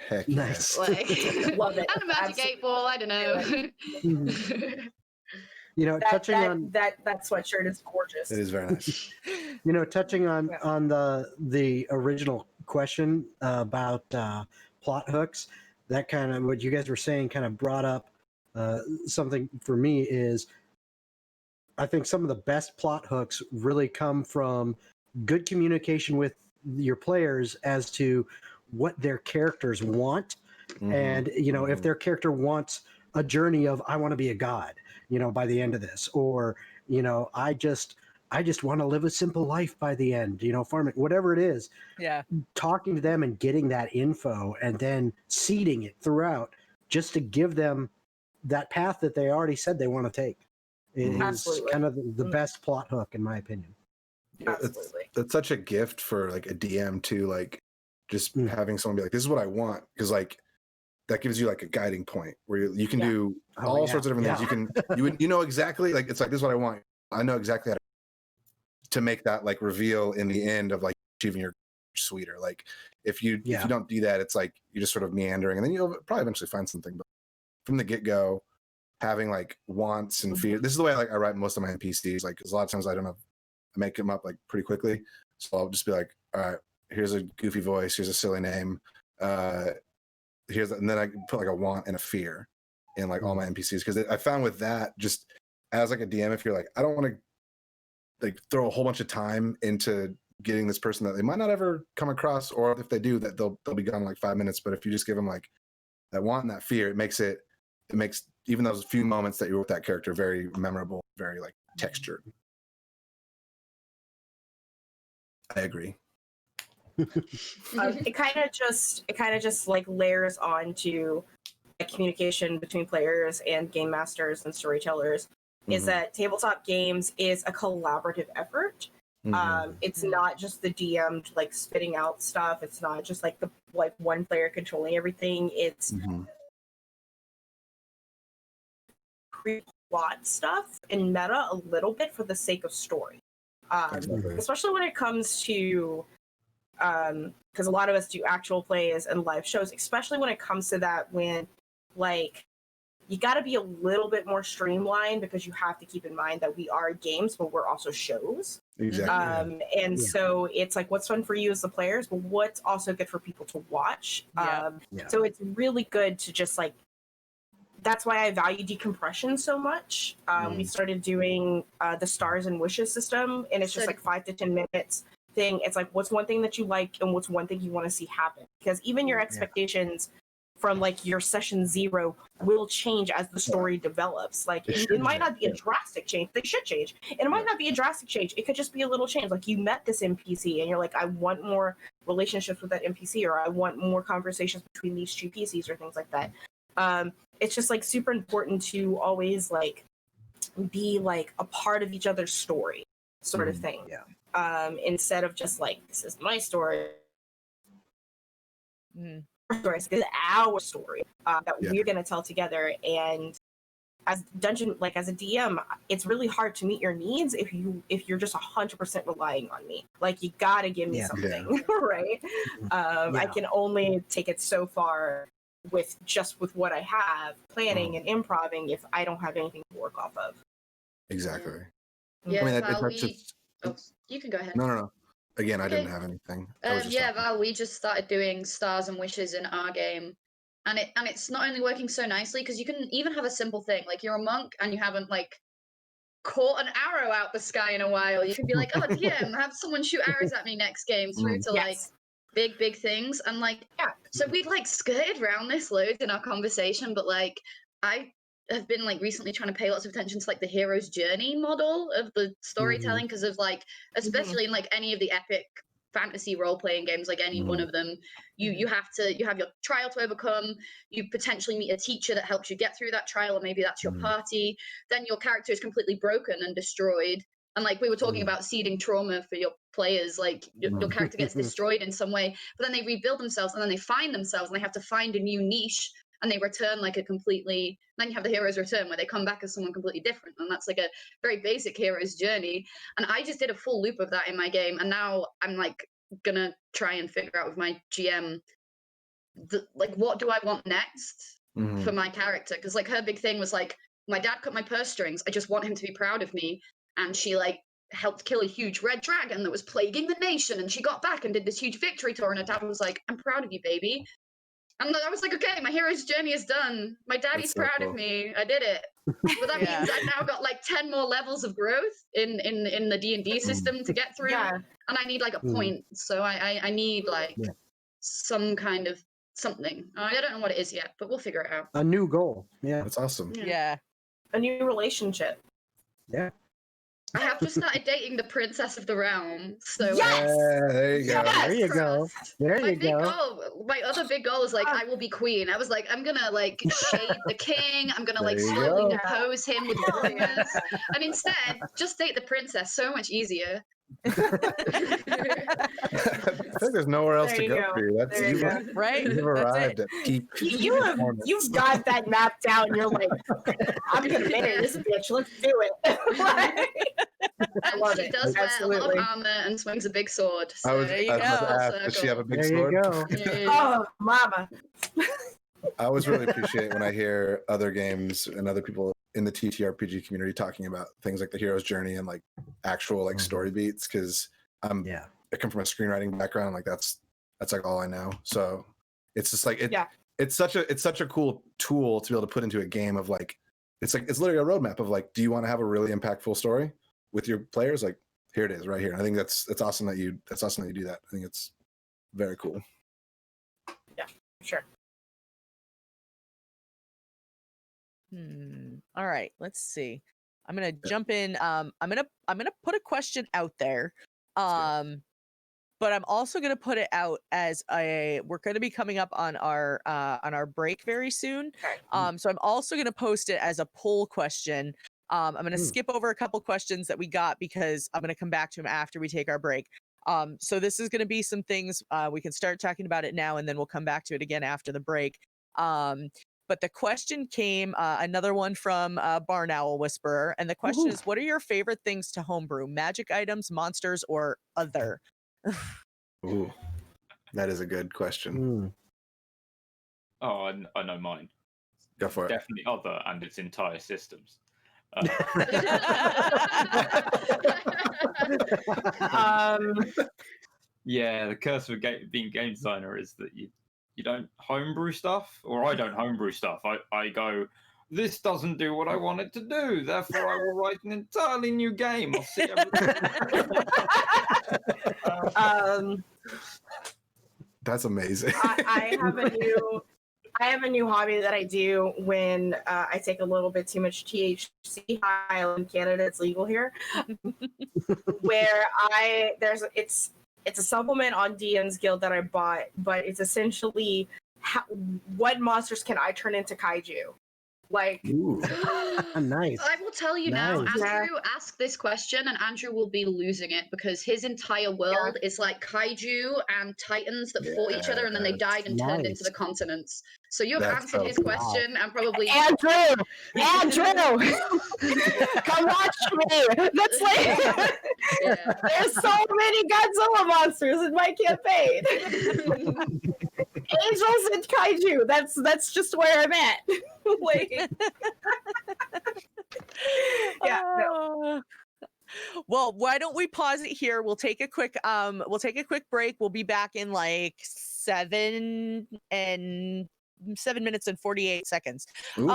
[SPEAKER 2] Heck
[SPEAKER 4] Nice.
[SPEAKER 5] Like
[SPEAKER 7] love it.
[SPEAKER 5] and a magic 8-ball, I don't know.
[SPEAKER 4] You know, touching on
[SPEAKER 7] that sweatshirt is gorgeous.
[SPEAKER 2] It is very nice.
[SPEAKER 4] You know, touching on the original question about plot hooks, that kind of what you guys were saying kind of brought up something for me is I think some of the best plot hooks really come from good communication with your players as to what their characters want. And, you know, if their character wants a journey of, I want to be a god, you know, by the end of this, or, you know, I just want to live a simple life by the end, you know, farming, whatever it is.
[SPEAKER 3] Yeah.
[SPEAKER 4] Talking to them and getting that info and then seeding it throughout just to give them that path that they already said they want to take. It is
[SPEAKER 7] Absolutely.
[SPEAKER 4] kind of the best plot hook, in my opinion.
[SPEAKER 7] Absolutely.
[SPEAKER 2] It's such a gift for like a DM to like just having someone be like, this is what I want. Because like that gives you like a guiding point where you can do all sorts of different things. You know exactly, like, it's like, this is what I want. I know exactly how to make that like reveal in the end of like achieving your sweeter. Like if you don't do that, it's like you're just sort of meandering, and then you'll probably eventually find something. But from the get-go, having like wants and fear. This is the way like I write most of my NPCs. Like, 'cause a lot of times I don't know, I make them up like pretty quickly. So I'll just be like, all right, here's a goofy voice, here's a silly name, and then I put like a want and a fear in like all my NPCs, because I found with that, just as like a DM, if you're like, I don't want to like throw a whole bunch of time into getting this person that they might not ever come across, or if they do, that they'll be gone in like 5 minutes. But if you just give them like that want and that fear, it makes even those few moments that you're with that character very memorable, very like textured. I agree.
[SPEAKER 7] It kind of just like layers onto like communication between players and game masters and storytellers. Is that tabletop games is a collaborative effort. It's not just the DM like spitting out stuff. It's not just like the one player controlling everything. It's pre-plot stuff and meta a little bit for the sake of story. Especially when it comes to because a lot of us do actual plays and live shows, especially when it comes to that, when like you got to be a little bit more streamlined, because you have to keep in mind that we are games, but we're also shows.
[SPEAKER 2] Exactly.
[SPEAKER 7] So it's like, what's fun for you as the players, but what's also good for people to watch. So it's really good to just like, that's why I value decompression so much. We started doing the stars and wishes system, and it's just like 5 to 10 minutes thing. It's like, what's one thing that you like and what's one thing you want to see happen? Because even your expectations from like your session 0 will change as the story develops. Like it might not be a drastic change. They should change. And it might not be a drastic change. It could just be a little change. Like you met this NPC and you're like, I want more relationships with that NPC, or I want more conversations between these two PCs, or things like that. It's just like super important to always like be like a part of each other's story, sort of thing. Instead of just like, this is my story. This is our story that we're going to tell together. And as as a DM, it's really hard to meet your needs if you're just 100% relying on me. Like, you got to give me something, right? I can only take it so far with what I have, planning and improving, if I don't have anything to work off of.
[SPEAKER 2] Exactly.
[SPEAKER 5] Yeah,
[SPEAKER 2] I mean,
[SPEAKER 5] you can go ahead.
[SPEAKER 2] No. Again, I didn't have anything.
[SPEAKER 5] Val, we just started doing stars and wishes in our game, and it's not only working so nicely, because you can even have a simple thing like, you're a monk and you haven't like caught an arrow out the sky in a while. You can be like, oh DM, have someone shoot arrows at me next game, through to like big things. And like, so we've like skirted around this loads in our conversation, but like, I have been like recently trying to pay lots of attention to like the hero's journey model of the storytelling because of like, especially in like any of the epic fantasy role-playing games, like any one of them, you have your trial to overcome. You potentially meet a teacher that helps you get through that trial, or maybe that's your party. Then your character is completely broken and destroyed. And like we were talking about seeding trauma for your players, like your character gets destroyed in some way, but then they rebuild themselves, and then they find themselves, and they have to find a new niche, and they return like a completely. Then you have the hero's return, where they come back as someone completely different, and that's like a very basic hero's journey. And I just did a full loop of that in my game, and now I'm like gonna try and figure out with my GM, like what do I want next for my character? Because like her big thing was like, my dad cut my purse strings. I just want him to be proud of me. And she like helped kill a huge red dragon that was plaguing the nation, and she got back and did this huge victory tour, and her dad was like, I'm proud of you, baby. And I was like, okay, my hero's journey is done. My daddy's proud of me. I did it. But that means I've now got like 10 more levels of growth in the D&D system to get through. And I need like a point. So I need like some kind of something. I don't know what it is yet, but we'll figure it out.
[SPEAKER 4] A new goal. Yeah.
[SPEAKER 2] That's awesome.
[SPEAKER 3] Yeah.
[SPEAKER 7] A new relationship.
[SPEAKER 4] Yeah.
[SPEAKER 5] I have just started dating the princess of the realm. So
[SPEAKER 7] Yes!
[SPEAKER 2] There you go.
[SPEAKER 4] There you go. There you go.
[SPEAKER 5] My other big goal is like, I will be queen. I was like, I'm gonna like shade the king. I'm gonna like slowly depose him with warriors. And instead, just date the princess. So much easier.
[SPEAKER 2] I think there's nowhere else to go for you. That's
[SPEAKER 3] right.
[SPEAKER 2] You've arrived at peak.
[SPEAKER 7] You've got that mapped out, and you're like, I'm gonna marry this bitch. Let's do it. I love
[SPEAKER 5] she
[SPEAKER 7] it.
[SPEAKER 5] does wear a lot
[SPEAKER 7] Absolutely.
[SPEAKER 5] of armor and swings a big sword. So
[SPEAKER 2] I was about to ask, does she have a big sword?
[SPEAKER 7] Oh, mama.
[SPEAKER 2] I always really appreciate when I hear other games and other people in the TTRPG community talking about things like the hero's journey and like actual like story beats, because I come from a screenwriting background. Like that's like all I know. So it's just like it's such a cool tool to be able to put into a game of like it's literally a roadmap of like, do you want to have a really impactful story with your players? Like here it is right here. And I think that's awesome that you do that. I think it's very cool.
[SPEAKER 7] Yeah, sure.
[SPEAKER 3] All right, let's see. I'm gonna jump in. I'm gonna put a question out there. But I'm also gonna put it out as we're gonna be coming up on our break very soon. So I'm also gonna post it as a poll question. I'm gonna skip over a couple questions that we got because I'm gonna come back to them after we take our break. So this is gonna be some things we can start talking about it now, and then we'll come back to it again after the break. But the question came, another one from Barn Owl Whisperer, and the question is, what are your favorite things to homebrew? Magic items, monsters, or other?
[SPEAKER 2] Ooh, that is a good question.
[SPEAKER 6] Oh, I know mine.
[SPEAKER 2] Go for it.
[SPEAKER 6] Definitely other and its entire systems. Yeah, the curse of being a game designer is that you don't homebrew stuff, or I don't homebrew stuff. I go, this doesn't do what I want it to do, therefore I will write an entirely new game. I'll see everything.
[SPEAKER 2] That's amazing.
[SPEAKER 7] I have a new hobby that I do when I take a little bit too much THC. Hi, in Canada, it's legal here. Where it's a supplement on DM's Guild that I bought, but it's essentially what monsters can I turn into kaiju? Like,
[SPEAKER 4] nice.
[SPEAKER 5] I will tell you now, Andrew asked this question, and Andrew will be losing it because his entire world is like kaiju and titans that fought each other, and then they died and turned into the continents. So you have answered his question, and probably
[SPEAKER 7] Andrew, come watch me. That's like there's so many Godzilla monsters in my campaign. Angels and kaiju. That's just where I'm at. Like,
[SPEAKER 3] Well, why don't we pause it here? We'll take a quick break. We'll be back in like 7 and 7 minutes and 48 seconds.
[SPEAKER 2] Ooh.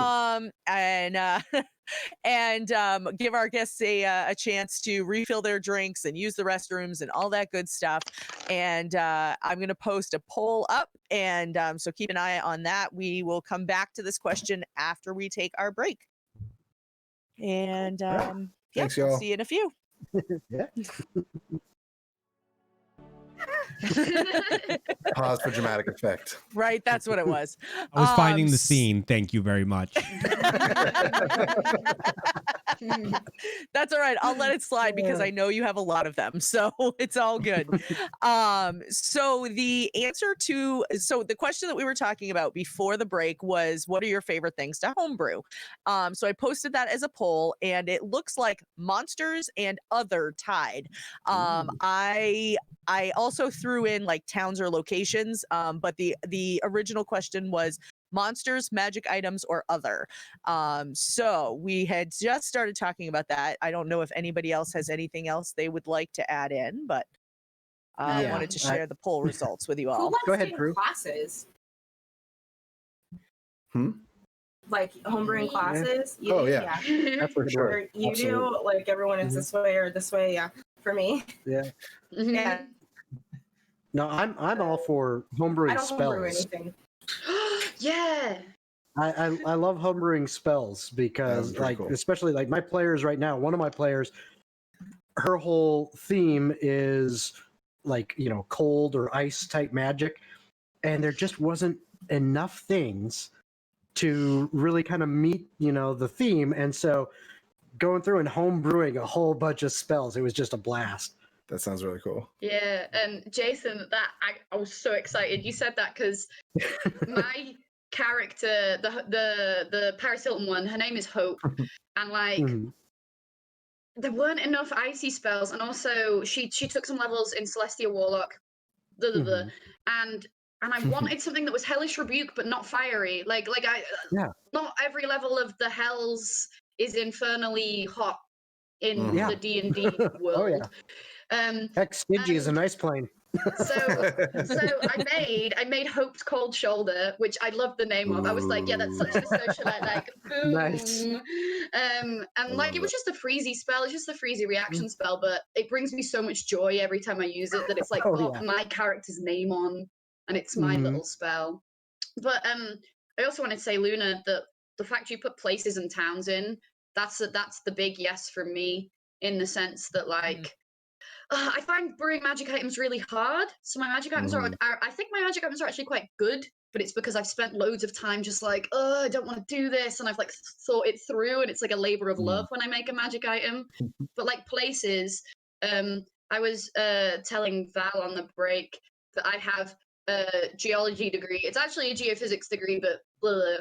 [SPEAKER 3] And give our guests a chance to refill their drinks and use the restrooms and all that good stuff. And I'm going to post a poll up, and so keep an eye on that. We will come back to this question after we take our break. And
[SPEAKER 2] Thanks, y'all.
[SPEAKER 3] see you in a few.
[SPEAKER 4] Yeah.
[SPEAKER 2] Pause for dramatic effect.
[SPEAKER 3] Right, that's what it was.
[SPEAKER 1] I was finding the scene. Thank you very much.
[SPEAKER 3] That's all right. I'll let it slide because I know you have a lot of them, so it's all good. So the answer to the question that we were talking about before the break was, what are your favorite things to homebrew? So I posted that as a poll, and it looks like monsters and other tied. I also threw in like towns or locations, but the original question was monsters, magic items, or other. So we had just started talking about that. I don't know if anybody else has anything else they would like to add in, but I wanted to share the poll results with you all.
[SPEAKER 7] Who
[SPEAKER 4] Go ahead,
[SPEAKER 7] doing
[SPEAKER 4] Drew.
[SPEAKER 7] classes?
[SPEAKER 2] Hmm?
[SPEAKER 7] Like homebrewing classes? You
[SPEAKER 2] Oh,
[SPEAKER 7] do?
[SPEAKER 2] yeah. That's for sure.
[SPEAKER 7] Or you
[SPEAKER 2] Absolutely.
[SPEAKER 7] do? Like everyone is this way or this way? Yeah. For me.
[SPEAKER 4] Yeah.
[SPEAKER 7] Yeah.
[SPEAKER 4] No, I'm all for
[SPEAKER 7] I
[SPEAKER 4] homebrewing
[SPEAKER 7] don't homebrew
[SPEAKER 4] spells.
[SPEAKER 7] anything.
[SPEAKER 5] Yeah.
[SPEAKER 4] I love homebrewing spells because,
[SPEAKER 2] pretty
[SPEAKER 4] like,
[SPEAKER 2] cool.
[SPEAKER 4] especially like my players right now. One of my players, her whole theme is like, you know, cold or ice type magic, and there just wasn't enough things to really kind of meet, you know, the theme. And so going through and homebrewing a whole bunch of spells, it was just a blast.
[SPEAKER 2] That sounds really cool.
[SPEAKER 5] Yeah, Jason, I was so excited you said that because my character, the Paris Hilton one, her name is Hope, and like
[SPEAKER 4] Mhm.
[SPEAKER 5] there weren't enough icy spells, and also she took some levels in Celestial Warlock,
[SPEAKER 4] Mhm.
[SPEAKER 5] and I wanted something that was Hellish Rebuke but not fiery.
[SPEAKER 4] Yeah.
[SPEAKER 5] Not every level of the Hells is infernally hot in
[SPEAKER 2] Yeah.
[SPEAKER 5] the D&D world.
[SPEAKER 4] Oh yeah. Heck, Stygia is a nice plane.
[SPEAKER 5] So I made Hope's Cold Shoulder, which I loved the name of. I was like, yeah, that's such a socialite, like boom.
[SPEAKER 4] Nice.
[SPEAKER 5] And like
[SPEAKER 2] love
[SPEAKER 5] it was just a freezy spell, it's just a freezy reaction spell, but it brings me so much joy every time I use it that it's like got my character's name on and it's my little spell. But I also wanted to say, Luna, that the fact you put places and towns in, that's the big yes from me, in the sense that like I find brewing magic items really hard. So my magic items are I think my magic items are actually quite good, but it's because I've spent loads of time just like, oh, I don't want to do this, and I've like thought it through, and it's like a labor of love when I make a magic item. But like places, I was telling Val on the break that I have a geology degree. It's actually a geophysics degree, but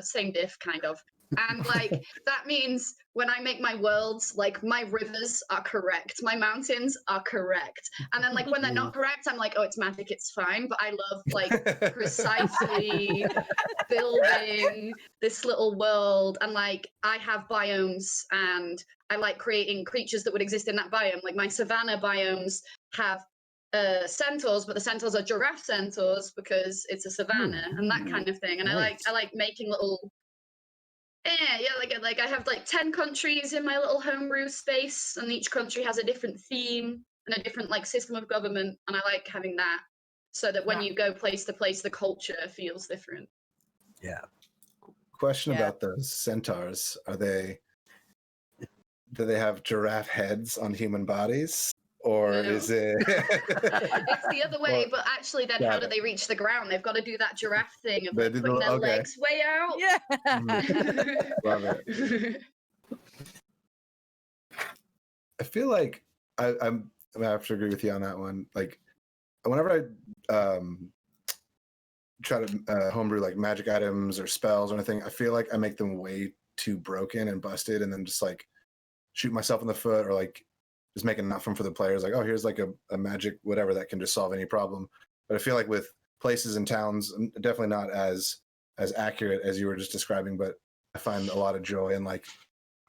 [SPEAKER 5] same diff kind of. And like that means when I make my worlds, like my rivers are correct, my mountains are correct, and then like when they're not correct, I'm like, oh, it's magic, it's fine. But I love like precisely building this little world, and like I have biomes, and I like creating creatures that would exist in that biome. Like my savanna biomes have centaurs, but the centaurs are giraffe centaurs because it's a savanna and that kind of thing. And I like making little. Like I have like 10 countries in my little homebrew space, and each country has a different theme and a different like system of government, and I like having that so that when you go place to place, the culture feels different.
[SPEAKER 4] Yeah.
[SPEAKER 2] Question about those centaurs: do they have giraffe heads on human bodies, or is it?
[SPEAKER 5] It's the other way, but actually, then how do they reach the ground? They've got to do that giraffe thing of like, putting their legs way out.
[SPEAKER 3] Yeah.
[SPEAKER 2] Love it. I feel like I'm gonna have to agree with you on that one. Like, whenever I try to homebrew like magic items or spells or anything, I feel like I make them way too broken and busted, and then just like shoot myself in the foot, or like just make enough of them for the players. Like, oh, here's like a magic whatever that can just solve any problem. But I feel like with places and towns, I'm definitely not as accurate as you were just describing, but I find a lot of joy in like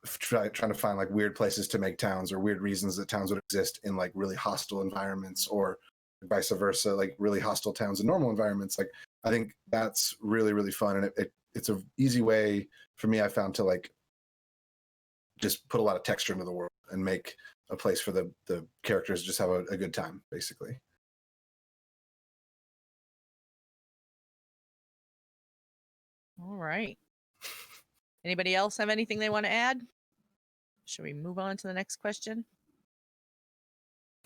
[SPEAKER 2] trying to find like weird places to make towns, or weird reasons that towns would exist in like really hostile environments, or vice versa, like really hostile towns in normal environments. Like I think that's really, really fun. And it's an easy way for me, I found, to like just put a lot of texture into the world and make a place for the characters to just have a good time, basically.
[SPEAKER 3] All right. Anybody else have anything they want to add? Should we move on to the next question?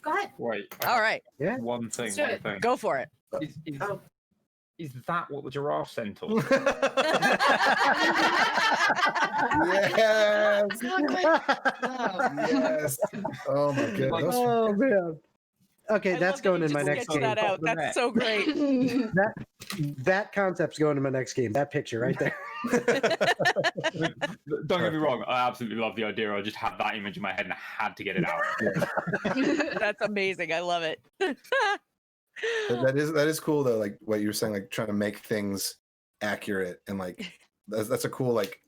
[SPEAKER 7] Go ahead.
[SPEAKER 6] Wait.
[SPEAKER 3] All right.
[SPEAKER 4] Yeah.
[SPEAKER 6] One thing.
[SPEAKER 7] Let's do it.
[SPEAKER 3] Go for it.
[SPEAKER 6] Is that what the giraffe sent us?
[SPEAKER 2] Yes.
[SPEAKER 5] Exactly. Wow.
[SPEAKER 2] Yes. Oh my goodness.
[SPEAKER 4] Oh man. Okay,
[SPEAKER 3] I
[SPEAKER 4] that's
[SPEAKER 3] love that
[SPEAKER 4] going
[SPEAKER 3] you
[SPEAKER 4] in my
[SPEAKER 3] just
[SPEAKER 4] next
[SPEAKER 3] sketched
[SPEAKER 4] game.
[SPEAKER 3] that out. That's so great.
[SPEAKER 4] That concept's going in my next game. That picture right there.
[SPEAKER 6] Don't get me wrong, I absolutely love the idea. I just had that image in my head and I had to get it out.
[SPEAKER 3] That's amazing. I love it.
[SPEAKER 2] That is cool though, like what you were saying, like trying to make things accurate, and like that's a cool like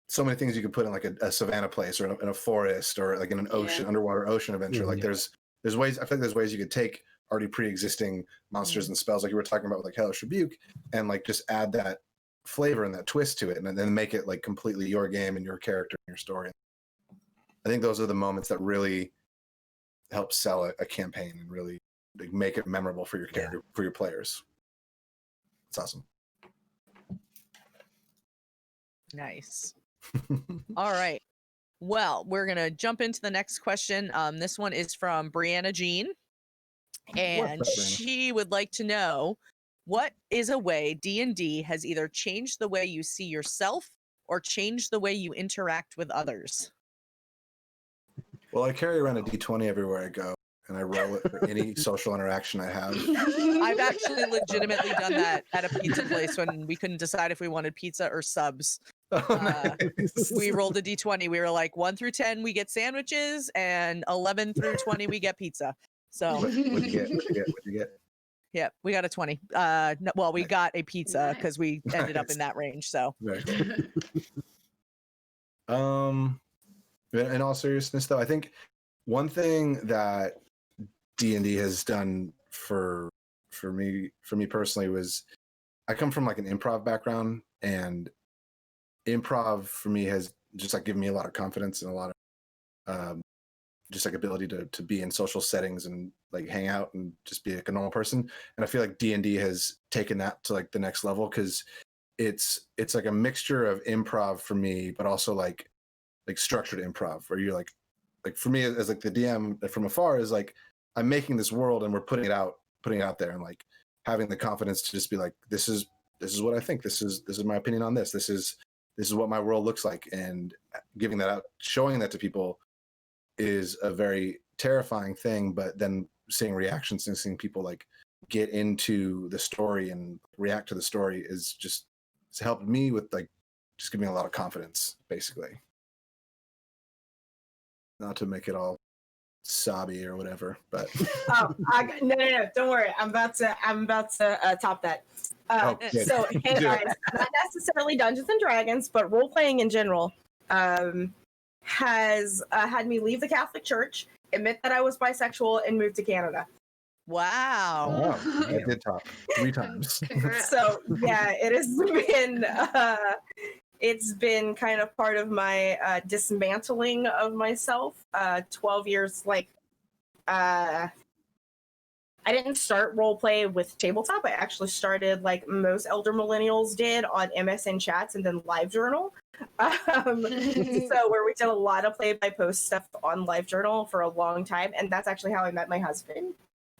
[SPEAKER 2] so many things you could put in like a savanna place, or in a forest, or like in an ocean, underwater ocean adventure. Like there's ways, I feel like there's ways you could take already pre-existing monsters and spells, like you were talking about with like Hellish Rebuke, and like just add that flavor and that twist to it, and then make it like completely your game and your character and your story. I think those are the moments that really help sell a campaign and really like, make it memorable for your character, for your players. It's awesome.
[SPEAKER 3] Nice. All right. Well, we're going to jump into the next question. This one is from Brianna Jean. And
[SPEAKER 2] What's up, Brianna?
[SPEAKER 3] she would like to know, what is a way D&D has either changed the way you see yourself or changed the way you interact with others?
[SPEAKER 2] Well, I carry around a D20 everywhere I go, and I roll it for any social interaction I have.
[SPEAKER 3] I've actually legitimately done that at a pizza place when we couldn't decide if we wanted pizza or subs. We rolled a D20. We were like 1 through 10, we get sandwiches, and 11 through 20, we get pizza. So
[SPEAKER 2] What'd you get? What'd you get?
[SPEAKER 3] yeah, we got a 20. No, well, we got a pizza because we ended up
[SPEAKER 2] Nice.
[SPEAKER 3] in that range. So
[SPEAKER 2] Very cool. In all seriousness, though, I think one thing that D&D has done for me personally was, I come from like an improv background, and improv for me has just like given me a lot of confidence and a lot of just like ability to be in social settings and like hang out and just be like a normal person. And I feel like D&D has taken that to like the next level, because it's like a mixture of improv for me, but also like structured improv, where you're like for me as like the DM from afar is like, I'm making this world and we're putting it out there, and like having the confidence to just be like, this is what I think, this is my opinion on this is what my world looks like, and giving that out, showing that to people is a very terrifying thing. But then seeing reactions and seeing people like get into the story and react to the story it's helped me with like just giving me a lot of confidence, basically. Not to make it all sobby or whatever, but
[SPEAKER 7] No, don't worry. I'm about to top that.
[SPEAKER 2] good.
[SPEAKER 7] So, hey guys, not necessarily Dungeons and Dragons, but role playing in general has had me leave the Catholic Church, admit that I was bisexual, and move to Canada.
[SPEAKER 3] wow.
[SPEAKER 2] Oh, I did talk 3 times.
[SPEAKER 5] Congrats.
[SPEAKER 7] So yeah, it has been it's been kind of part of my dismantling of myself. 12 years, like I didn't start roleplay with tabletop. I actually started like most elder millennials did on MSN chats and then LiveJournal. So where we did a lot of play-by-post stuff on LiveJournal for a long time, and that's actually how I met my husband.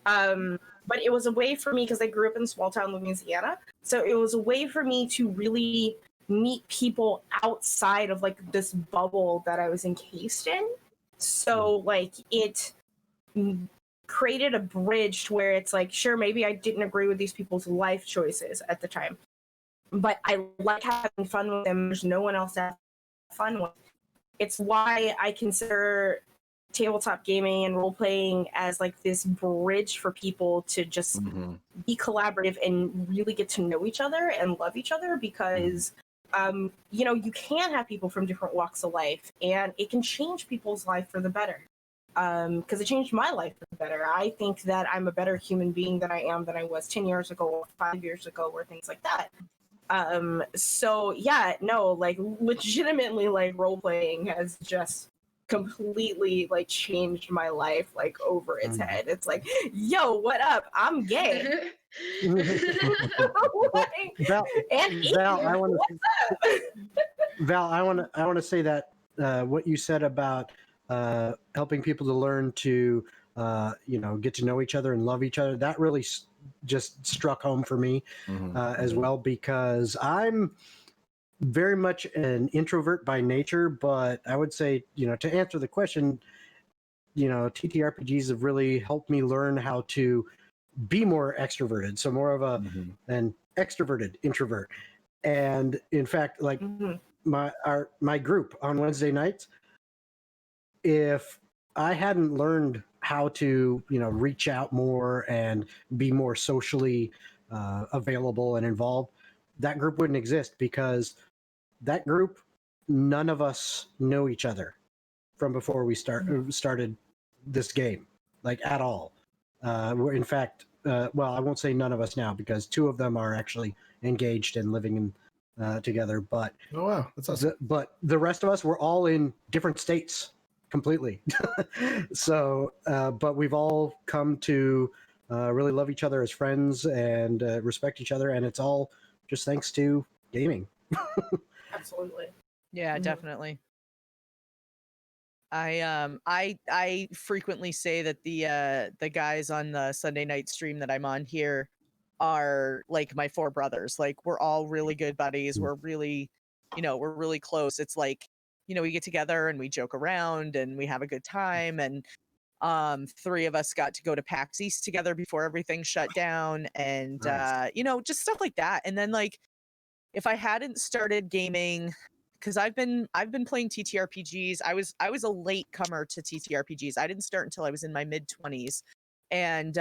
[SPEAKER 7] But it was a way for me, because I grew up in small town Louisiana, so it was a way for me to really meet people outside of like this bubble that I was encased in. So like it created a bridge to where it's like, sure, maybe I didn't agree with these people's life choices at the time, but I like having fun with them. There's no one else to have fun with. It's why I consider tabletop gaming and role playing as like this bridge for people to just be collaborative and really get to know each other and love each other, because you know, you can have people from different walks of life and it can change people's life for the better. because it changed my life for the better. I think that I'm a better human being than I was 10 years ago, or 5 years ago, or things like that. So yeah, no, like legitimately, like role playing has just completely like changed my life like over its head. It's like, yo, what up? I'm gay. Like,
[SPEAKER 4] Val,
[SPEAKER 7] and
[SPEAKER 4] Val, I want
[SPEAKER 7] what's up?
[SPEAKER 4] Val, I want to say that what you said about helping people to learn to get to know each other and love each other, that really just struck home for me as well, because I'm very much an introvert by nature, but I would say, to answer the question, TTRPGs have really helped me learn how to be more extroverted, so more of an extroverted introvert. And in fact, like my group on Wednesday nights, if I hadn't learned how to reach out more and be more socially available and involved, that group wouldn't exist, because that group, none of us know each other from before we started this game, like at all. We're in fact, well, I won't say none of us now, because 2 of them are actually engaged and living together. But
[SPEAKER 2] Oh wow, that's awesome.
[SPEAKER 4] But the rest of us were all in different states completely. So, but we've all come to really love each other as friends and respect each other, and it's all just thanks to gaming.
[SPEAKER 7] Absolutely.
[SPEAKER 3] Yeah,
[SPEAKER 7] Mhm.
[SPEAKER 3] definitely. I frequently say that the guys on the Sunday night stream that I'm on here are like my 4 brothers. Like, we're all really good buddies. We're really, we're really close. It's like, we get together and we joke around and we have a good time. And 3 of us got to go to PAX East together before everything shut down, and
[SPEAKER 2] Nice.
[SPEAKER 3] just stuff like that. And then, like, if I hadn't started gaming, because I've been playing TTRPGs. I was a late comer to TTRPGs. I didn't start until I was in my mid-20s. And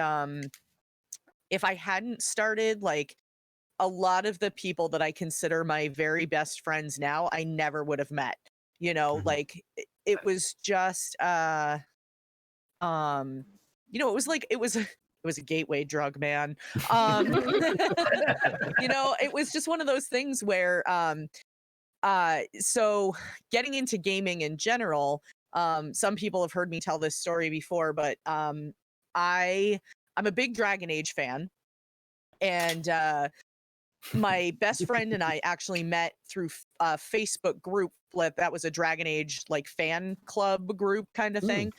[SPEAKER 3] if I hadn't started, like, a lot of the people that I consider my very best friends now, I never would have met. Like, it was just it was like it was a gateway drug, man. It was just one of those things where so getting into gaming in general, some people have heard me tell this story before, but I'm a big Dragon Age fan, and my best friend and I actually met through a Facebook group that was a Dragon Age like fan club group kind of thing.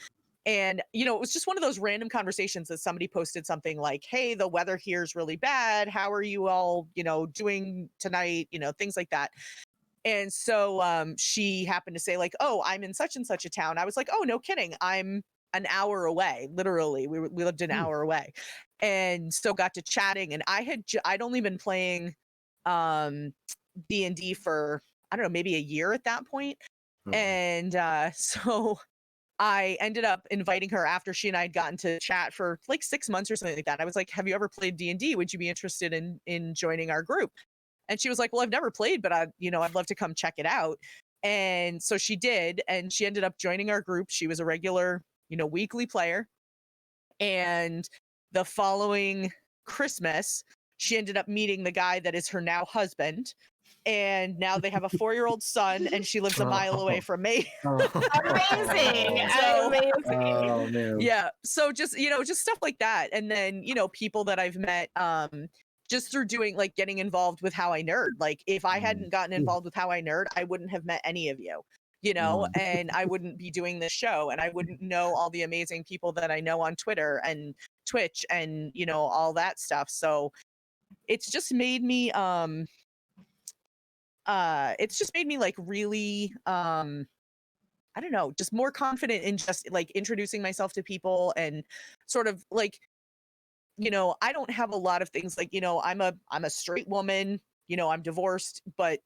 [SPEAKER 3] And, it was just one of those random conversations that somebody posted something like, hey, the weather here is really bad. How are you all, doing tonight? Things like that. And so she happened to say, like, oh, I'm in such and such a town. I was like, oh, no kidding. I'm an hour away. Literally, we lived an hour away. And so got to chatting, and I'd only been playing D&D for, I don't know, maybe a year at that point. And so I ended up inviting her after she and I had gotten to chat for like 6 months or something like that. I was like, have you ever played D&D? Would you be interested in joining our group? And she was like, well, I've never played, but I'd love to come check it out. And so she did, and she ended up joining our group. She was a regular, weekly player. And the following Christmas, she ended up meeting the guy that is her now husband. And now they have a 4-year-old son, and she lives a mile away from me.
[SPEAKER 7] Amazing.
[SPEAKER 2] Oh man.
[SPEAKER 3] Yeah. So just, just stuff like that. And then, people that I've met just through doing, like, getting involved with HowINerd. Like, if I hadn't gotten involved with HowINerd, I wouldn't have met any of you, and I wouldn't be doing this show, and I wouldn't know all the amazing people that I know on Twitter and Twitch and, all that stuff. So it's just made me like really I don't know, just more confident in just like introducing myself to people, and sort of like, I don't have a lot of things like, I'm a straight woman, I'm divorced, but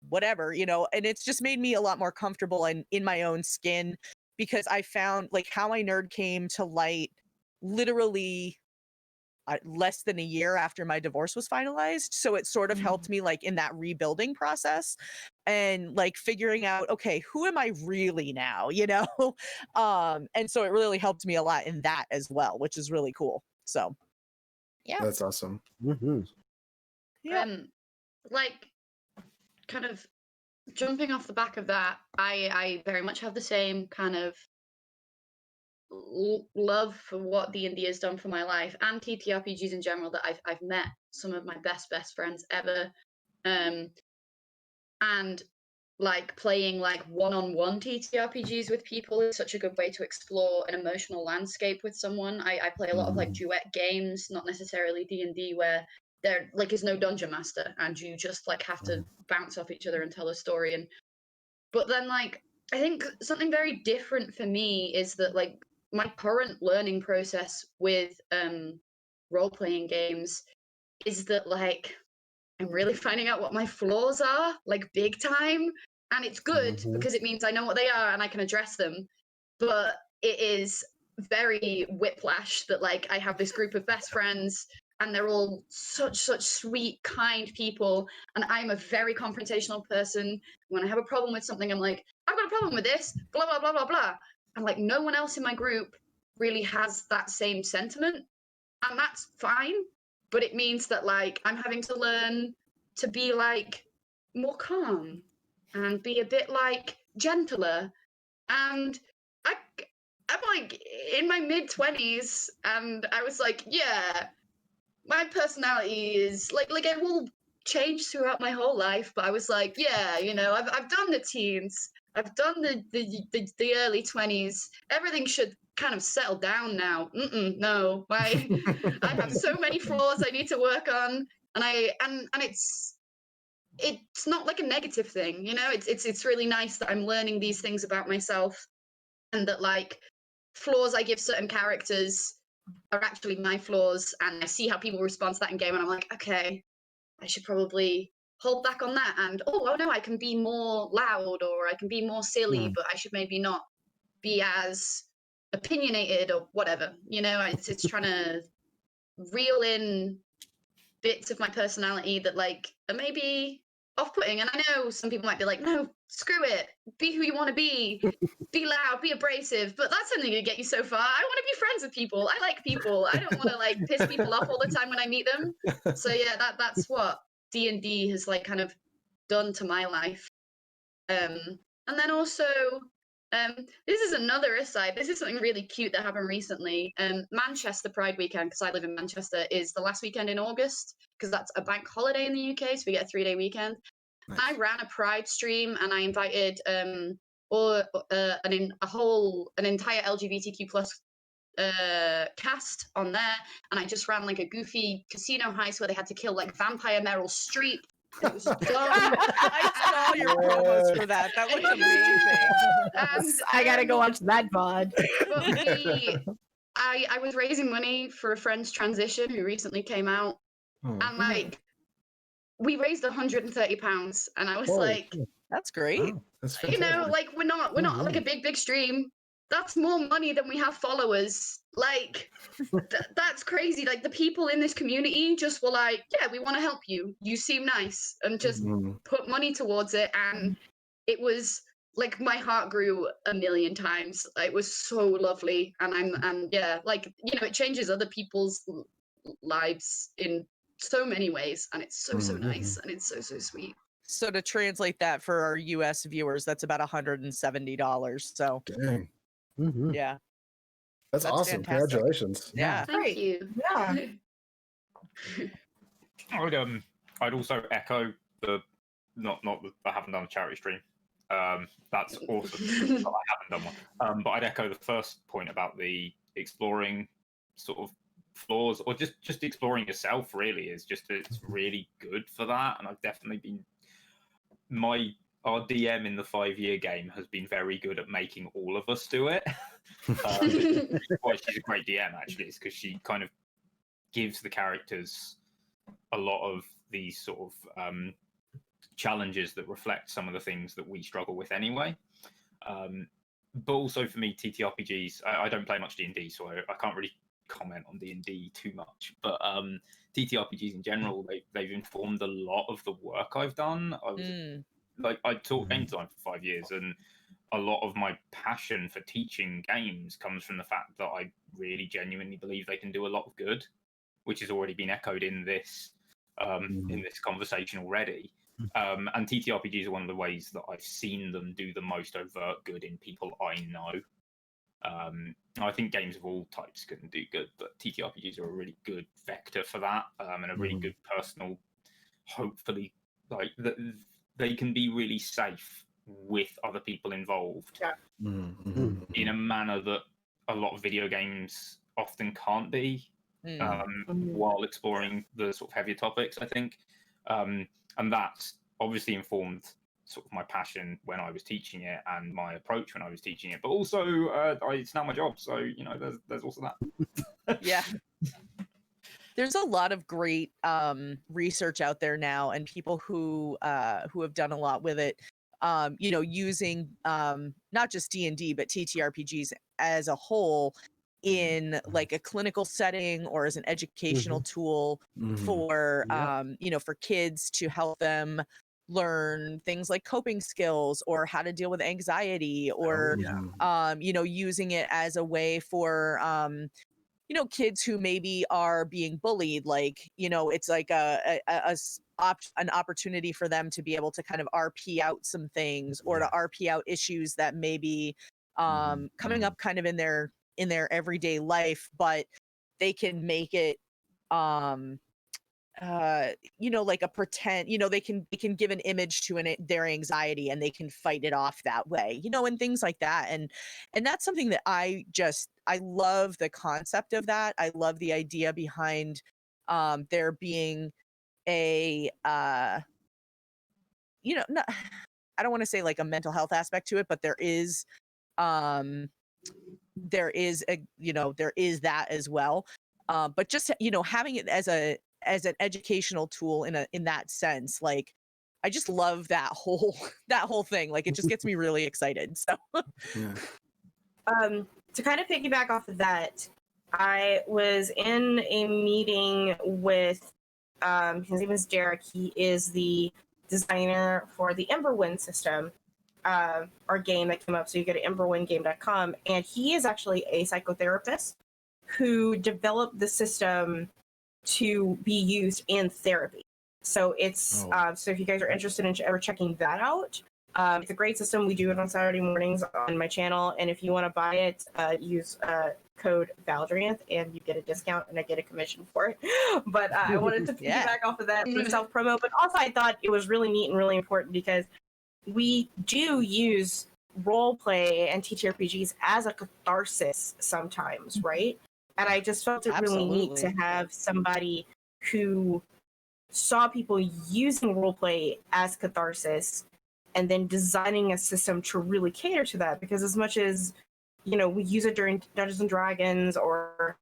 [SPEAKER 3] whatever, and it's just made me a lot more comfortable and in my own skin, because I found like HowINerd came to light literally less than a year after my divorce was finalized. So it sort of helped me like in that rebuilding process. and like figuring out, okay, who am I really now, you know? And so it really helped me a lot in that as well, which is really cool. So yeah.
[SPEAKER 2] That's awesome.
[SPEAKER 3] Yeah.
[SPEAKER 5] Like, kind of jumping off the back of that, I very much have the same kind of love for what D&D has done for my life and TTRPGs in general, that I've met some of my best friends ever, and like playing like one-on-one TTRPGs with people is such a good way to explore an emotional landscape with someone. I play a lot of like duet games, not necessarily D&D, where there like is no dungeon master and you just like have to bounce off each other and tell a story. But then like I think something very different for me is that like my current learning process with role-playing games is that like I'm really finding out what my flaws are, like big time. And it's good because it means I know what they are and I can address them. But it is very whiplash that like I have this group of best friends and they're all such sweet, kind people. And I'm a very confrontational person. When I have a problem with something, I'm like, I've got a problem with this, blah, blah, blah, blah, blah. And like no one else in my group really has that same sentiment. And that's fine. But it means that like I'm having to learn to be like more calm and be a bit like gentler. And I'm like in my mid-20s and I was like, yeah, my personality is like it will change throughout my whole life, but I was like, yeah, you know, I've done the teens, I've done the early 20s, everything should kind of settle down now. No, I have so many flaws I need to work on, and it's not like a negative thing, you know. It's really nice that I'm learning these things about myself, and that like flaws I give certain characters are actually my flaws, and I see how people respond to that in game, and I'm like, okay, I should probably hold back on that, and oh no, I can be more loud or I can be more silly, but I should maybe not be as opinionated or whatever, you know. It's trying to reel in bits of my personality that like are maybe off-putting. And I know some people might be like, no, screw it, be who you want to be loud, be abrasive, but that's only gonna get you so far. I want to be friends with people, I like people, I don't want to like piss people off all the time when I meet them. So yeah, that's what D&D has like kind of done to my life. And then also this is another aside. This is something really cute that happened recently. Manchester Pride weekend, because I live in Manchester, is the last weekend in August, because that's a bank holiday in the UK, so we get a 3-day weekend. Nice. I ran a Pride stream and I invited an entire LGBTQ plus cast on there, and I just ran like a goofy casino heist where they had to kill like vampire Meryl Streep. It was dumb.
[SPEAKER 3] I saw your promos for that. That looked amazing.
[SPEAKER 7] And I gotta go watch that VOD.
[SPEAKER 5] But I was raising money for a friend's transition who recently came out, and like we raised £130, and I was like,
[SPEAKER 3] that's great.
[SPEAKER 2] Wow, that's
[SPEAKER 5] you know, like we're not like a big stream. That's more money than we have followers. Like, that's crazy. Like, the people in this community just were like, yeah, we want to help you. You seem nice. And just put money towards it. And it was like, my heart grew a million times. It was so lovely. And yeah, like, you know, it changes other people's lives in so many ways. And it's so nice. And it's so sweet.
[SPEAKER 3] So to translate that for our US viewers, that's about $170. So
[SPEAKER 2] dang.
[SPEAKER 3] Yeah,
[SPEAKER 2] that's awesome. Fantastic. Congratulations.
[SPEAKER 3] Yeah,
[SPEAKER 5] thank you.
[SPEAKER 7] Yeah.
[SPEAKER 6] I'd also echo the not that I haven't done a charity stream. That's awesome. But I haven't done one. But I'd echo the first point about the exploring sort of flaws, or just exploring yourself. Really, is just it's really good for that. And I've definitely been our DM in the 5-year game has been very good at making all of us do it. Why she's a great DM, actually, is because she kind of gives the characters a lot of these sort of challenges that reflect some of the things that we struggle with anyway. But also for me, TTRPGs, I don't play much D&D, so I can't really comment on D&D too much. But TTRPGs in general, they've informed a lot of the work I've done. I was like I taught game design for 5 years, and a lot of my passion for teaching games comes from the fact that I really genuinely believe they can do a lot of good, which has already been echoed in this conversation already. And TTRPGs are one of the ways that I've seen them do the most overt good in people I know. I think games of all types can do good, but TTRPGs are a really good vector for that, and a really good personal. Hopefully, like they can be really safe with other people involved in a manner that a lot of video games often can't be, while exploring the sort of heavier topics, I think. And that's obviously informed sort of my passion when I was teaching it and my approach when I was teaching it, but also it's now my job, so there's also that.
[SPEAKER 3] Yeah. There's a lot of great research out there now, and people who have done a lot with it, using not just D&D but TTRPGs as a whole in like a clinical setting or as an educational tool for for kids to help them learn things like coping skills or how to deal with anxiety, or using it as a way for kids who maybe are being bullied, like it's like an opportunity for them to be able to kind of RP out some things, or to RP out issues that may be coming up kind of in their everyday life, but they can make it like a pretend, they can give an image to their anxiety, and they can fight it off that way, and things like that. And that's something that I love the concept of that. I love the idea behind there being a not, I don't want to say like a mental health aspect to it, but there is there is that as well. But just having it as an educational tool in that sense, like I just love that whole thing. Like it just gets me really excited. So
[SPEAKER 7] to kind of piggyback off of that, I was in a meeting with his name is Derek. He is the designer for the Emberwind system, our game that came up. So you go to emberwindgame.com, and he is actually a psychotherapist who developed the system to be used in therapy. So it's so if you guys are interested in ever checking that out, it's a great system. We do it on Saturday mornings on my channel, and if you want to buy it, use code Valdrianth and you get a discount, and I get a commission for it. But I wanted to piggyback off of that for self promo, but also I thought it was really neat and really important because we do use role play and TTRPGs as a catharsis sometimes, right? And I just felt it really neat to have somebody who saw people using roleplay as catharsis and then designing a system to really cater to that. Because as much as, we use it during Dungeons and Dragons or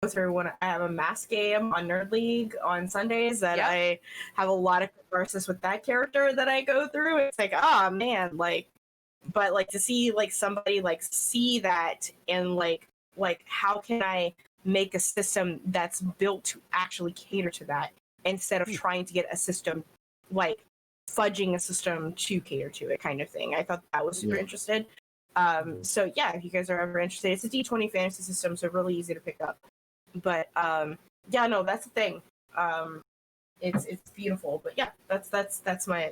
[SPEAKER 7] through when I have a mass game on Nerd League on Sundays that I have a lot of catharsis with that character that I go through. It's like, man, but to see somebody see that and like how can I make a system that's built to actually cater to that instead of trying to get a system fudging a system to cater to it kind of thing. I thought that was super interesting. So yeah, if you guys are ever interested, it's a D20 fantasy system, so really easy to pick up. But no, that's the thing. It's beautiful. But yeah, that's my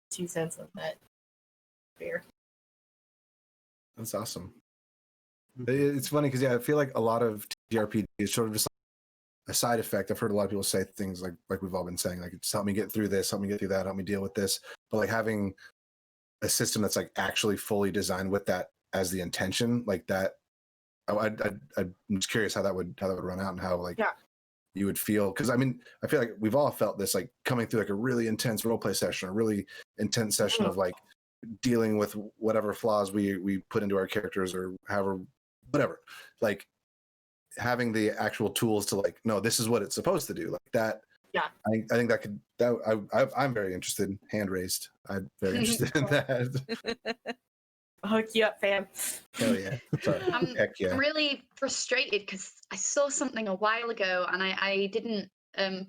[SPEAKER 7] 2 cents on that. Fair.
[SPEAKER 2] That's awesome. It's funny because I feel like a lot of TRPG is sort of just a side effect. I've heard a lot of people say things like we've all been saying, like, just help me get through this, help me get through that, help me deal with this. But having a system that's actually fully designed with that as the intention, like that, I'm just curious how that would run out and how you would feel. Because I feel like we've all felt this, coming through a really intense roleplay session, a really intense session of dealing with whatever flaws we put into our characters or however, whatever. Having the actual tools to no, this is what it's supposed to do. That. Yeah. I think that could. I'm very interested. Hand raised. I'm very interested in that.
[SPEAKER 7] I'll hook you up, fam.
[SPEAKER 2] Hell yeah. Heck yeah.
[SPEAKER 5] I'm really frustrated because I saw something a while ago and I didn't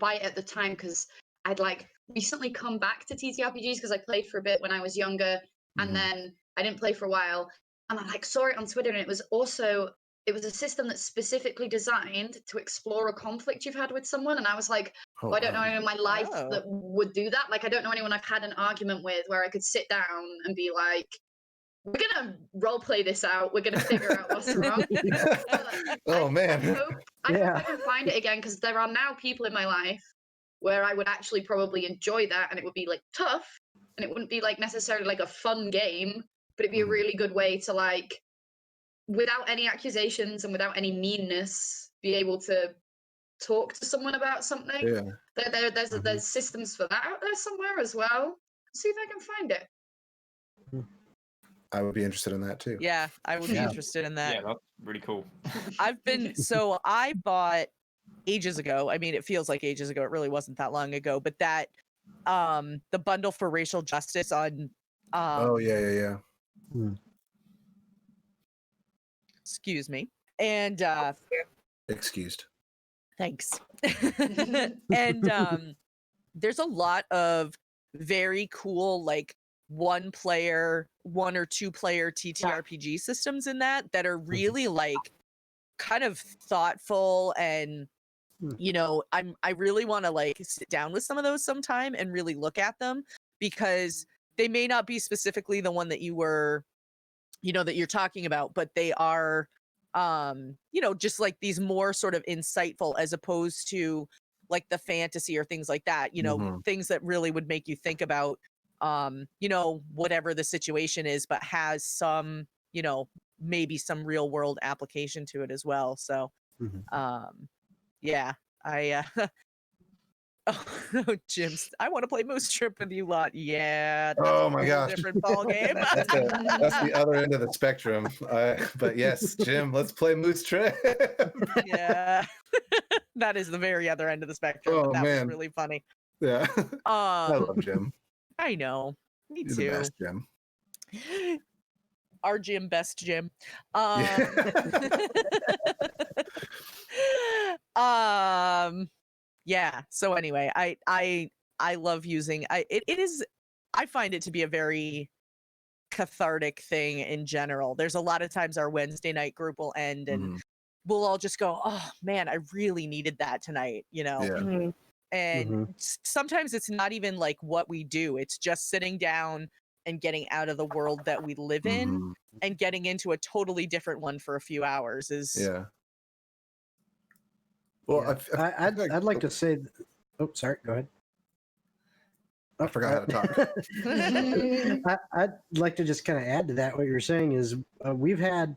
[SPEAKER 5] buy it at the time because I'd like recently come back to TTRPGs because I played for a bit when I was younger, and then I didn't play for a while, and I like saw it on Twitter, and it was a system that's specifically designed to explore a conflict you've had with someone, and I was like, I don't know anyone in my life that would do that. Like, I don't know anyone I've had an argument with where I could sit down and be like, we're gonna role play this out. We're gonna figure out what's wrong.
[SPEAKER 2] Man.
[SPEAKER 5] I hope I can find it again, because there are now people in my life where I would actually probably enjoy that, and it would be like tough, and it wouldn't be like necessarily like a fun game, but it'd be a really good way to like, without any accusations and without any meanness, be able to talk to someone about something. Yeah. There's systems for that out there somewhere as well. See if I can find it.
[SPEAKER 2] I would be interested in that too.
[SPEAKER 3] Yeah, I would be interested in that.
[SPEAKER 6] Yeah, that's really cool.
[SPEAKER 3] I bought ages ago. I mean, it feels like ages ago. It really wasn't that long ago, but that the bundle for racial justice on excuse me. And
[SPEAKER 2] excused.
[SPEAKER 3] Thanks. And there's a lot of very cool like one or two player TTRPG systems in that are really like kind of thoughtful, and you know, I really want to like sit down with some of those sometime and really look at them, because they may not be specifically the one that you were, you know, that you're talking about, but they are you know, just like these more sort of insightful, as opposed to like the fantasy or things like that, you know, things that really would make you think about you know, whatever the situation is, but has some, you know, maybe some real world application to it as well. So yeah, I oh, Jim, I want to play Moose Trip with you lot. Yeah. That's
[SPEAKER 2] oh my gosh.
[SPEAKER 3] Different ball game.
[SPEAKER 2] That's the other end of the spectrum. But yes, Jim, let's play Moose Trip.
[SPEAKER 3] Yeah. That is the very other end of the spectrum.
[SPEAKER 2] Oh,
[SPEAKER 3] but that
[SPEAKER 2] man.
[SPEAKER 3] was really funny.
[SPEAKER 2] Yeah. I love Jim.
[SPEAKER 3] I know. Me
[SPEAKER 2] You're
[SPEAKER 3] too.
[SPEAKER 2] the best, Jim.
[SPEAKER 3] Our Jim, best Jim. Yeah. So anyway, I love using it is, I find it to be a very cathartic thing in general. There's a lot of times our Wednesday night group will end and we'll all just go, oh man, I really needed that tonight, you know?
[SPEAKER 2] Yeah.
[SPEAKER 3] And sometimes it's not even like what we do. It's just sitting down and getting out of the world that we live in and getting into a totally different one for a few hours is.
[SPEAKER 2] Yeah. Well,
[SPEAKER 4] yeah. I'd like to say, oh, sorry, go ahead.
[SPEAKER 2] I forgot how to talk.
[SPEAKER 4] I'd like to just kind of add to that. What you're saying is we've had,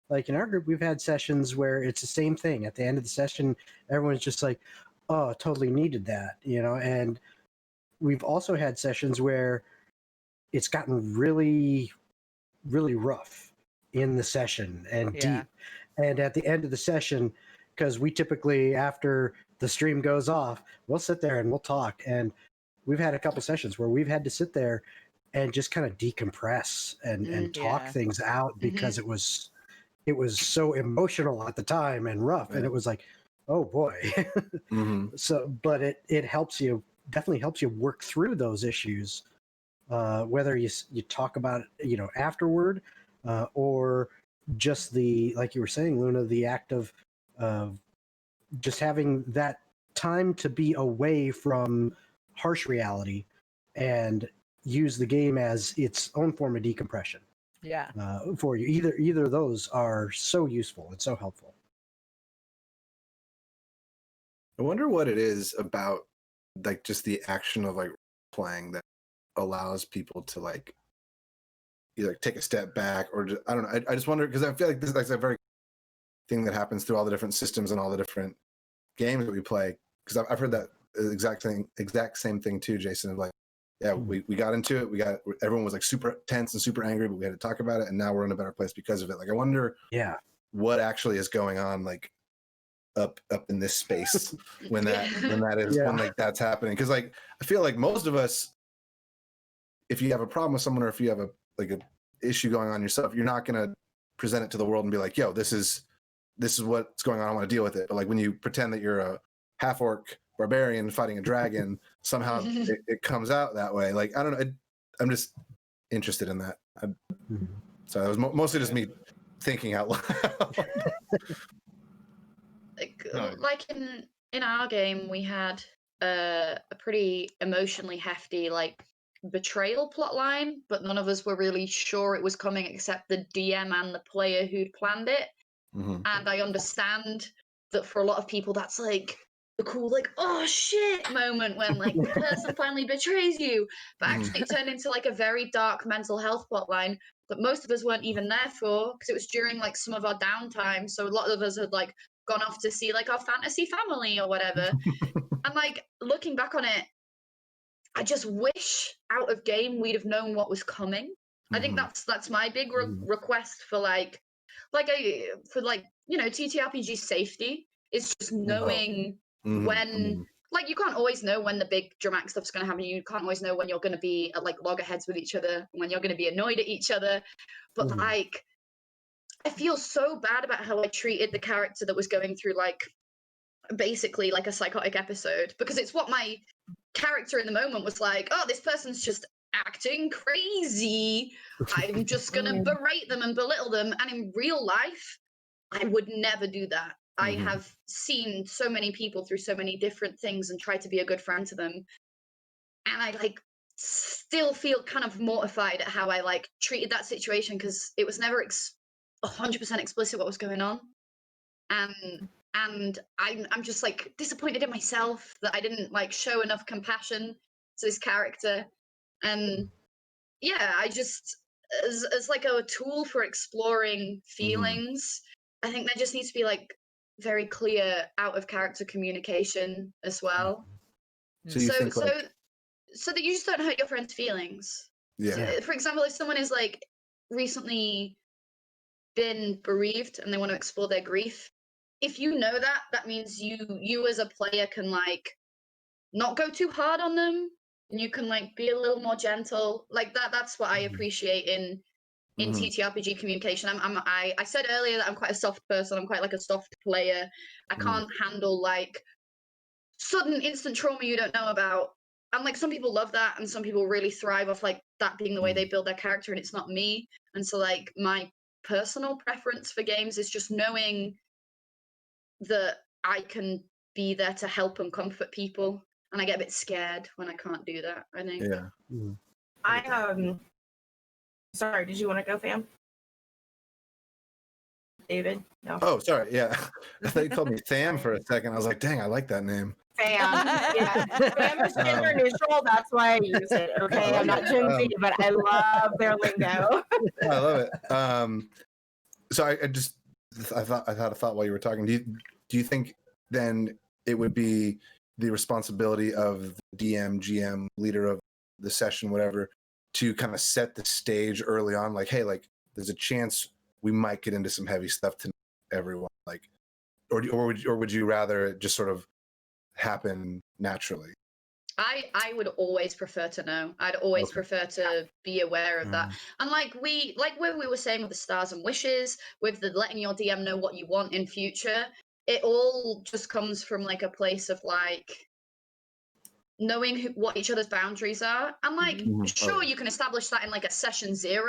[SPEAKER 4] like in our group, we've had sessions where it's the same thing. At the end of the session, everyone's just like, oh, totally needed that, you know? And we've also had sessions where it's gotten really, really rough in the session and deep. And at the end of the session, because we typically, after the stream goes off, we'll sit there and we'll talk. And we've had a couple sessions where we've had to sit there and just kind of decompress and talk things out because it was so emotional at the time and rough. And it was like, oh boy. So, but it helps you, definitely helps you work through those issues. Whether you talk about it, you know, afterward, or just the, like you were saying, Luna, the act of just having that time to be away from harsh reality and use the game as its own form of decompression.
[SPEAKER 3] Yeah.
[SPEAKER 4] For you, either of those are so useful and so helpful.
[SPEAKER 2] I wonder what it is about, like, just the action of like playing that allows people to like either take a step back or just, I don't know. I just wonder, because I feel like this is like a very thing that happens through all the different systems and all the different games that we play. Because I've heard that exact same thing too, Jason. Of like, yeah, we got into it. Everyone was like super tense and super angry, but we had to talk about it, and now we're in a better place because of it. Like, I wonder, what actually is going on, like up in this space when like that's happening. Because like I feel like most of us, if you have a problem with someone or if you have a issue going on yourself, you're not gonna present it to the world and be like, yo, this is what's going on, I want to deal with it. But like when you pretend that you're a half orc barbarian fighting a dragon, somehow it comes out that way. Like, I don't know. I'm just interested in that. So it was mostly just me thinking out loud.
[SPEAKER 5] Like in our game, we had a pretty emotionally hefty like betrayal plot line, but none of us were really sure it was coming except the DM and the player who'd planned it. And I understand that for a lot of people, that's like the cool, like, oh shit moment when like the person finally betrays you. But actually, it turned into like a very dark mental health plotline that most of us weren't even there for, because it was during like some of our downtime. So a lot of us had like gone off to see like our fantasy family or whatever. And like looking back on it, I just wish out of game we'd have known what was coming. I think that's my big request for like you know, TTRPG safety is just knowing when, like, you can't always know when the big dramatic stuff's going to happen. You can't always know when you're going to be at like loggerheads with each other, when you're going to be annoyed at each other. But like, I feel so bad about how I treated the character that was going through like basically like a psychotic episode, because it's what my character in the moment was like, oh, this person's just acting crazy. I'm just going to berate them and belittle them. And in real life, I would never do that. I have seen so many people through so many different things and tried to be a good friend to them. And I like still feel kind of mortified at how I like treated that situation, because it was never 100% explicit what was going on. And I'm just like disappointed in myself that I didn't like show enough compassion to this character. And yeah, I just, as like a tool for exploring feelings, I think there just needs to be like very clear out of character communication as well.
[SPEAKER 2] So you think like,
[SPEAKER 5] so that you just don't hurt your friends' feelings.
[SPEAKER 2] yeah.
[SPEAKER 5] For example, if someone is like recently been bereaved and they want to explore their grief, if you know that, that means you as a player can like not go too hard on them, and you can like be a little more gentle. Like that's what I appreciate in TTRPG communication. I said earlier that I'm quite a soft person. I'm quite like a soft player. I can't handle like sudden instant trauma you don't know about. And like some people love that, and some people really thrive off like that being the way they build their character, and it's not me. And so like my personal preference for games is just knowing that I can be there to help and comfort people. And I get a bit scared when I can't do that, I think.
[SPEAKER 7] Yeah. Sorry, did you want to go, Fam? David? No.
[SPEAKER 2] Oh, sorry. Yeah. I thought you called me Tham for a second. I was like, dang, I like that name.
[SPEAKER 7] Fam. Yeah. Fam is gender neutral. That's why I use it. Okay. I'm not Gen Z, but I love their lingo.
[SPEAKER 2] I love it. So I thought a thought while you were talking. Do you think then it would be the responsibility of the DM, GM, leader of the session, whatever, to kind of set the stage early on, like, hey, like there's a chance we might get into some heavy stuff to everyone, like, or would you rather it just sort of happen naturally?
[SPEAKER 5] I would always prefer to know. I'd always prefer to be aware of that. And like when we were saying with the stars and wishes, with the letting your DM know what you want in future, it all just comes from like a place of like knowing what each other's boundaries are. And like, sure, you can establish that in like a session 0,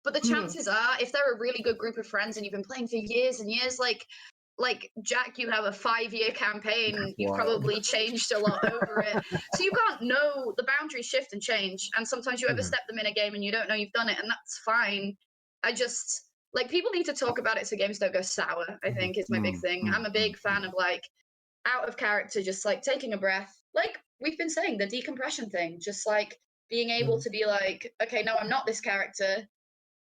[SPEAKER 5] but the chances are, if they're a really good group of friends and you've been playing for years and years, like Jack, you have a 5-year campaign, you've probably changed a lot over it. So you can't know, the boundaries shift and change. And sometimes you overstep them in a game and you don't know you've done it, and that's fine. I just, like, people need to talk about it so games don't go sour, I think is my big thing. I'm a big fan of like out of character, just like taking a breath. Like we've been saying, the decompression thing, just like being able to be like, okay, no, I'm not this character.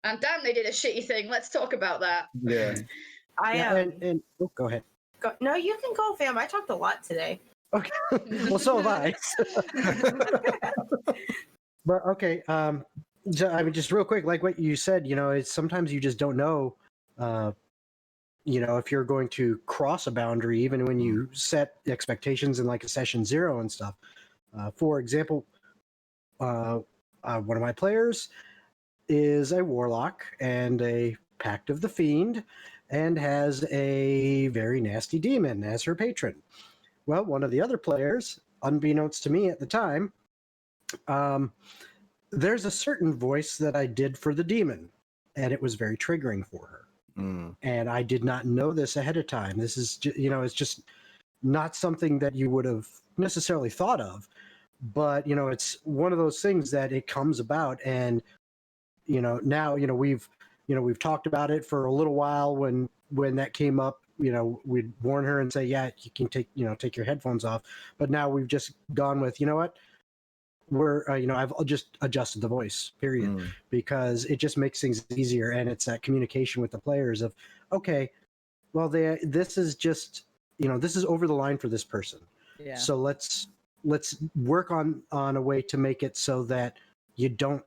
[SPEAKER 5] And damn, they did a shitty thing. Let's talk about that.
[SPEAKER 2] Yeah.
[SPEAKER 4] Go ahead.
[SPEAKER 7] No, you can go, Fam. I talked a lot today.
[SPEAKER 4] Okay. Well, so have I. But okay. I mean, just real quick, like what you said, you know, it's sometimes you just don't know, you know, if you're going to cross a boundary, even when you set expectations in like a session 0 and stuff. For example, one of my players is a warlock and a Pact of the Fiend, and has a very nasty demon as her patron. Well, one of the other players, unbeknownst to me at the time, there's a certain voice that I did for the demon, and it was very triggering for her. And I did not know this ahead of time. This is, it's just not something that you would have necessarily thought of, but it's one of those things that it comes about. And now we've talked about it for a little while. When that came up, we'd warn her and say, yeah, you can take your headphones off. But now we've just gone with, what, we're I've just adjusted the voice, period, because it just makes things easier. And it's that communication with the players of, okay, well, this is just, this is over the line for this person.
[SPEAKER 3] Yeah.
[SPEAKER 4] So let's work on a way to make it so that you don't,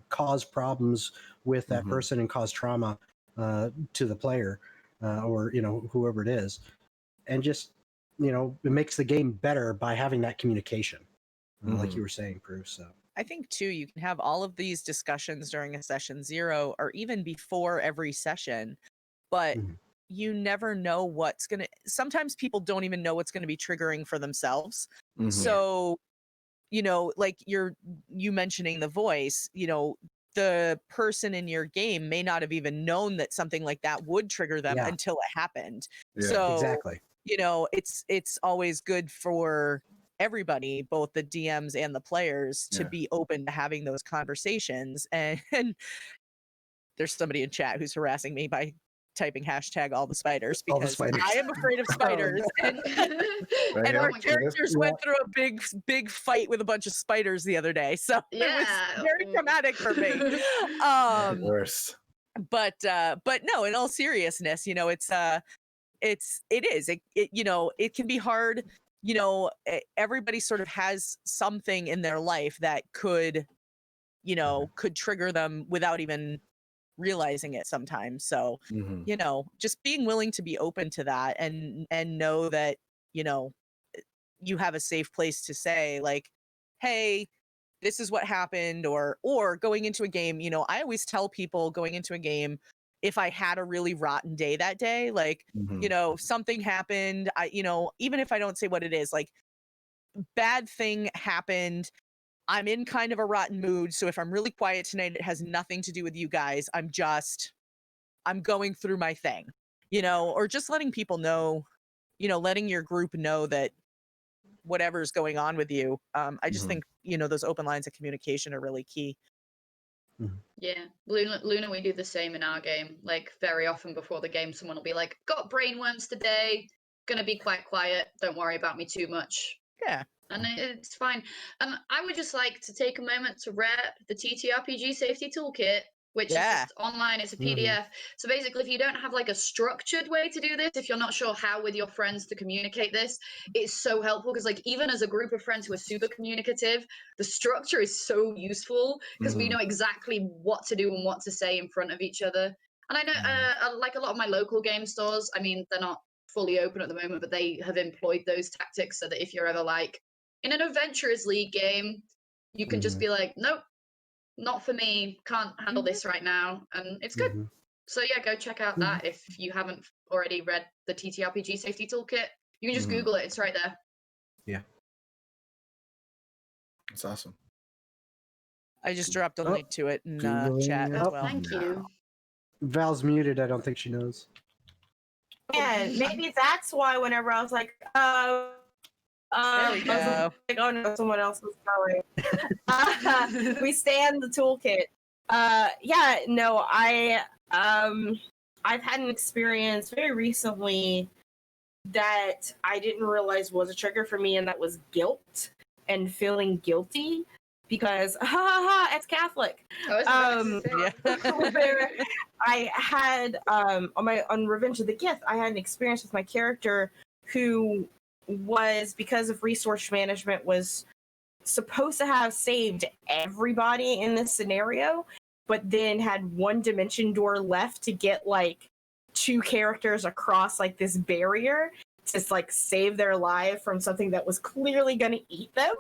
[SPEAKER 4] cause problems with that person and cause trauma to the player or, whoever it is. And just, it makes the game better by having that communication, like you were saying, Bruce. So
[SPEAKER 3] I think too, you can have all of these discussions during a session 0 or even before every session, but you never know sometimes people don't even know what's going to be triggering for themselves. So, like you mentioning the voice, the person in your game may not have even known that something like that would trigger them until it happened.
[SPEAKER 2] Yeah.
[SPEAKER 3] So
[SPEAKER 4] exactly.
[SPEAKER 3] It's always good for everybody, both the DMs and the players, to be open to having those conversations. And there's somebody in chat who's harassing me by typing hashtag all the spiders, because I am afraid of spiders. And our characters went through a big fight with a bunch of spiders the other day, so it was very traumatic for me.
[SPEAKER 2] Worst.
[SPEAKER 3] But no, in all seriousness, it can be hard. Everybody sort of has something in their life that could trigger them without even realizing it sometimes. So, just being willing to be open to that and know that, you have a safe place to say, like, hey, this is what happened, or going into a game, I always tell people going into a game, if I had a really rotten day that day, like, something happened, even if I don't say what it is, like, bad thing happened, I'm in kind of a rotten mood. So if I'm really quiet tonight, it has nothing to do with you guys. I'm going through my thing, or just letting people know, letting your group know that whatever's going on with you. I just think, those open lines of communication are really key.
[SPEAKER 5] Yeah, Luna, we do the same in our game. Like, very often before the game, someone will be like, got brainworms today, gonna be quite quiet, don't worry about me too much.
[SPEAKER 3] Yeah.
[SPEAKER 5] And it's fine. I would just like to take a moment to rep the TTRPG Safety Toolkit, which is just online. It's a PDF. So basically, if you don't have like a structured way to do this, if you're not sure how with your friends to communicate this, it's so helpful, because like even as a group of friends who are super communicative, the structure is so useful because we know exactly what to do and what to say in front of each other. And I know like a lot of my local game stores, I mean, they're not fully open at the moment, but they have employed those tactics so that if you're ever like in an Adventurers League game, you can just be like, nope, not for me, can't handle this right now, and it's good. So yeah, go check out that if you haven't already read the TTRPG Safety Toolkit. You can just Google it, it's right there.
[SPEAKER 2] Yeah. That's awesome.
[SPEAKER 3] I just dropped a link to it in chat as well.
[SPEAKER 5] Thank you.
[SPEAKER 4] Val's muted, I don't think she knows.
[SPEAKER 7] Yeah, maybe that's why whenever I was like,
[SPEAKER 3] there we go.
[SPEAKER 7] Like, oh no, someone else was going. We stand the toolkit. I've had an experience very recently that I didn't realize was a trigger for me, and that was guilt and feeling guilty because it's Catholic. I had on Revenge of the Gift, I had an experience with my character who was, because of resource management, was supposed to have saved everybody in this scenario, but then had one dimension door left to get like 2 characters across like this barrier to like save their life from something that was clearly going to eat them.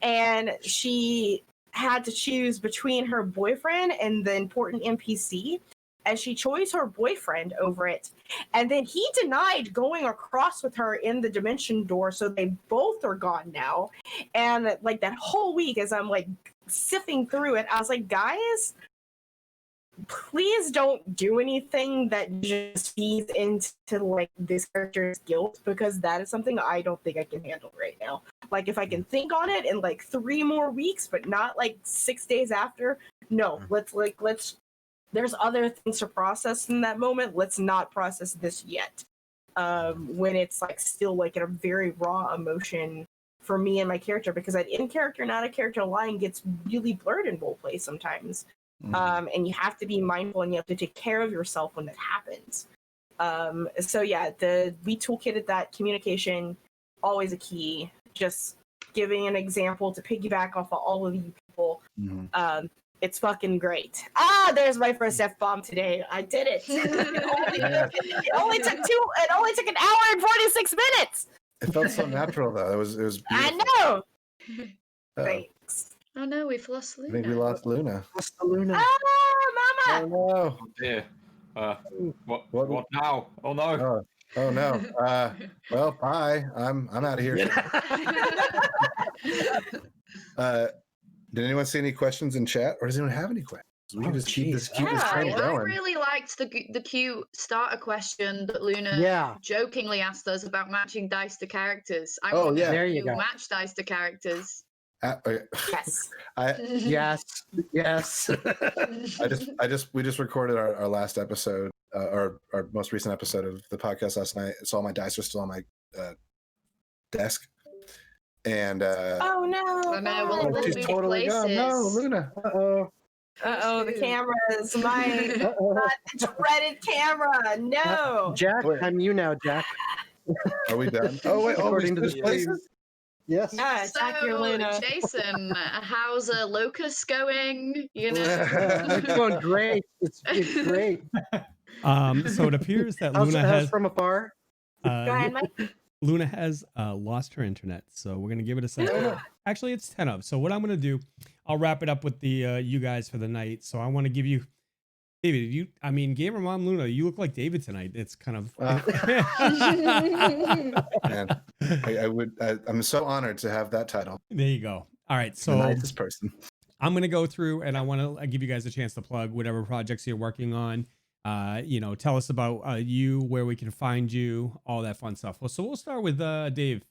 [SPEAKER 7] And she had to choose between her boyfriend and the important NPC. and she chose her boyfriend over it. And then he denied going across with her in the dimension door, so they both are gone now. And like that whole week, as I'm like sifting through it, I was like, guys, please don't do anything that just feeds into like this character's guilt, because that is something I don't think I can handle right now. Like if I can think on it in like 3 more weeks, but not like 6 days after, no, let's there's other things to process in that moment. Let's not process this yet. When it's like still like a very raw emotion for me and my character, because that in character, not a character line gets really blurred in roleplay sometimes. And you have to be mindful and you have to take care of yourself when that happens. So yeah, we toolkitted that communication, always a key. Just giving an example to piggyback off of all of you people. It's fucking great. There's my first F-bomb today. I did it. It only took an hour and 46 minutes.
[SPEAKER 2] It felt so natural though. It was beautiful.
[SPEAKER 7] I know. Thanks.
[SPEAKER 5] Oh no, we've lost Luna.
[SPEAKER 2] I think we lost Luna.
[SPEAKER 4] Luna.
[SPEAKER 7] Mama.
[SPEAKER 2] Oh no.
[SPEAKER 6] Oh dear. What now? Oh no.
[SPEAKER 2] Oh no. Well, bye. I'm out of here. Did anyone see any questions in chat, or does anyone have any questions? We can just keep this train
[SPEAKER 5] I
[SPEAKER 2] going.
[SPEAKER 5] really liked the cute starter question that Luna jokingly asked us about matching dice to characters. I want to
[SPEAKER 4] there you go.
[SPEAKER 5] match dice to characters.
[SPEAKER 7] Yes.
[SPEAKER 4] Yes.
[SPEAKER 2] We just recorded our last episode, our most recent episode of the podcast last night. So all my dice are still on my desk. And
[SPEAKER 5] oh no,
[SPEAKER 2] she's totally gone. No, Luna.
[SPEAKER 7] The cameras. My dreaded camera. No.
[SPEAKER 4] Jack, I'm you now, Jack.
[SPEAKER 2] Are we done? Oh wait,
[SPEAKER 4] according to the
[SPEAKER 2] places.
[SPEAKER 4] Yes.
[SPEAKER 7] Yeah, Jack, your Luna.
[SPEAKER 5] Jason, how's a locust going? You know,
[SPEAKER 4] it's going great. It's great.
[SPEAKER 1] So it appears that Luna has
[SPEAKER 4] from afar.
[SPEAKER 7] Go ahead, Mike.
[SPEAKER 1] Luna has lost her internet, so we're gonna give it a second. Actually, it's 10 of. So what I'm gonna do, I'll wrap it up with the you guys for the night. So I want to give you, David. Gamer Mom Luna, you look like David tonight. It's kind of.
[SPEAKER 2] Man, I'm so honored to have that title.
[SPEAKER 1] There you go. All right, so
[SPEAKER 2] the nicest person.
[SPEAKER 1] I'm gonna go through, and I want to give you guys a chance to plug whatever projects you're working on. Tell us about you, where we can find you, all that fun stuff. Well, so we'll start with Dave.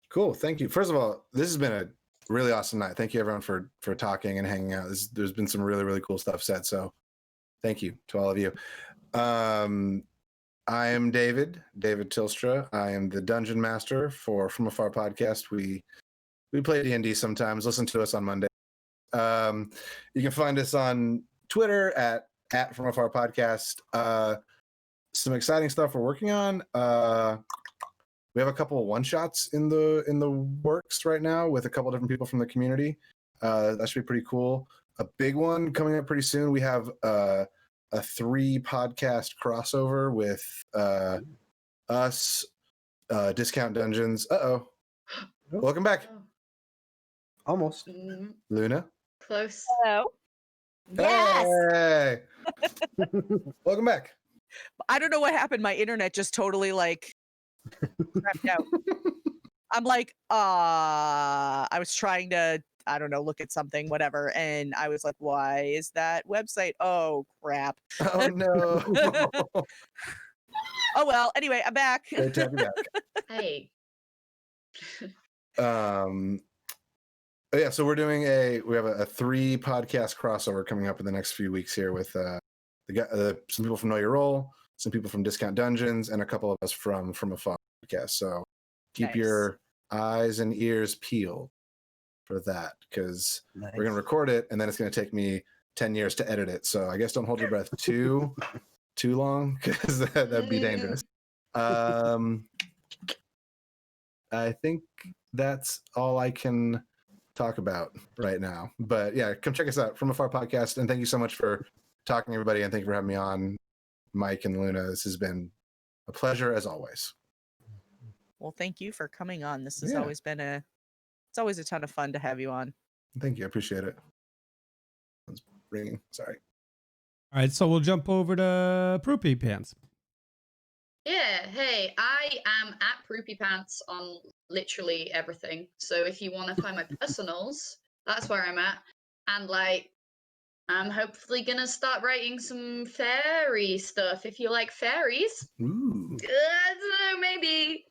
[SPEAKER 2] Cool, thank you. First of all, this has been a really awesome night. Thank you everyone for talking and hanging out. There's been some really, really cool stuff said. So thank you to all of you. I am David Tilstra. I am the Dungeon Master for From Afar Podcast. We play D&D sometimes. Listen to us on Monday. You can find us on Twitter at From Afar Podcast. Some exciting stuff we're working on. We have a couple of one-shots in the works right now with a couple of different people from the community. That should be pretty cool. A big one coming up pretty soon. We have a 3-podcast crossover with us, Discount Dungeons. Welcome back.
[SPEAKER 4] Almost.
[SPEAKER 2] Luna.
[SPEAKER 5] Close.
[SPEAKER 3] Hello.
[SPEAKER 7] Yes.
[SPEAKER 2] Hey. Welcome back.
[SPEAKER 3] I don't know what happened. My internet just totally like crapped out. I'm like, I was trying to, I don't know, look at something, whatever. And I was like, why is that website? Oh, crap.
[SPEAKER 2] Oh, no.
[SPEAKER 3] Oh, well, anyway, I'm back.
[SPEAKER 2] Great to have you back.
[SPEAKER 5] Hey.
[SPEAKER 2] Yeah, so we have a 3-podcast crossover coming up in the next few weeks here with some people from Know Your Role, some people from Discount Dungeons, and a couple of us from Afar Podcast. So keep your eyes and ears peeled for that, because we're going to record it, and then it's going to take me 10 years to edit it. So I guess don't hold your breath too long, because that'd be dangerous. I think that's all I can talk about right now. But yeah, come check us out, From Afar Podcast, and thank you so much for talking, everybody, and thank you for having me on, Mike and Luna. This has been a pleasure as always.
[SPEAKER 3] Well, thank you for coming on. This has always been it's always a ton of fun to have you on.
[SPEAKER 2] Thank you. I appreciate it. It's ringing. Sorry.
[SPEAKER 1] All right, so we'll jump over to Proopy Pants.
[SPEAKER 5] Yeah, hey, I am at Proopy Pants on literally everything. So if you want to find my personals, that's where I'm at. And like, I'm hopefully gonna start writing some fairy stuff. If you like fairies,
[SPEAKER 2] Ooh.
[SPEAKER 5] I don't know, maybe.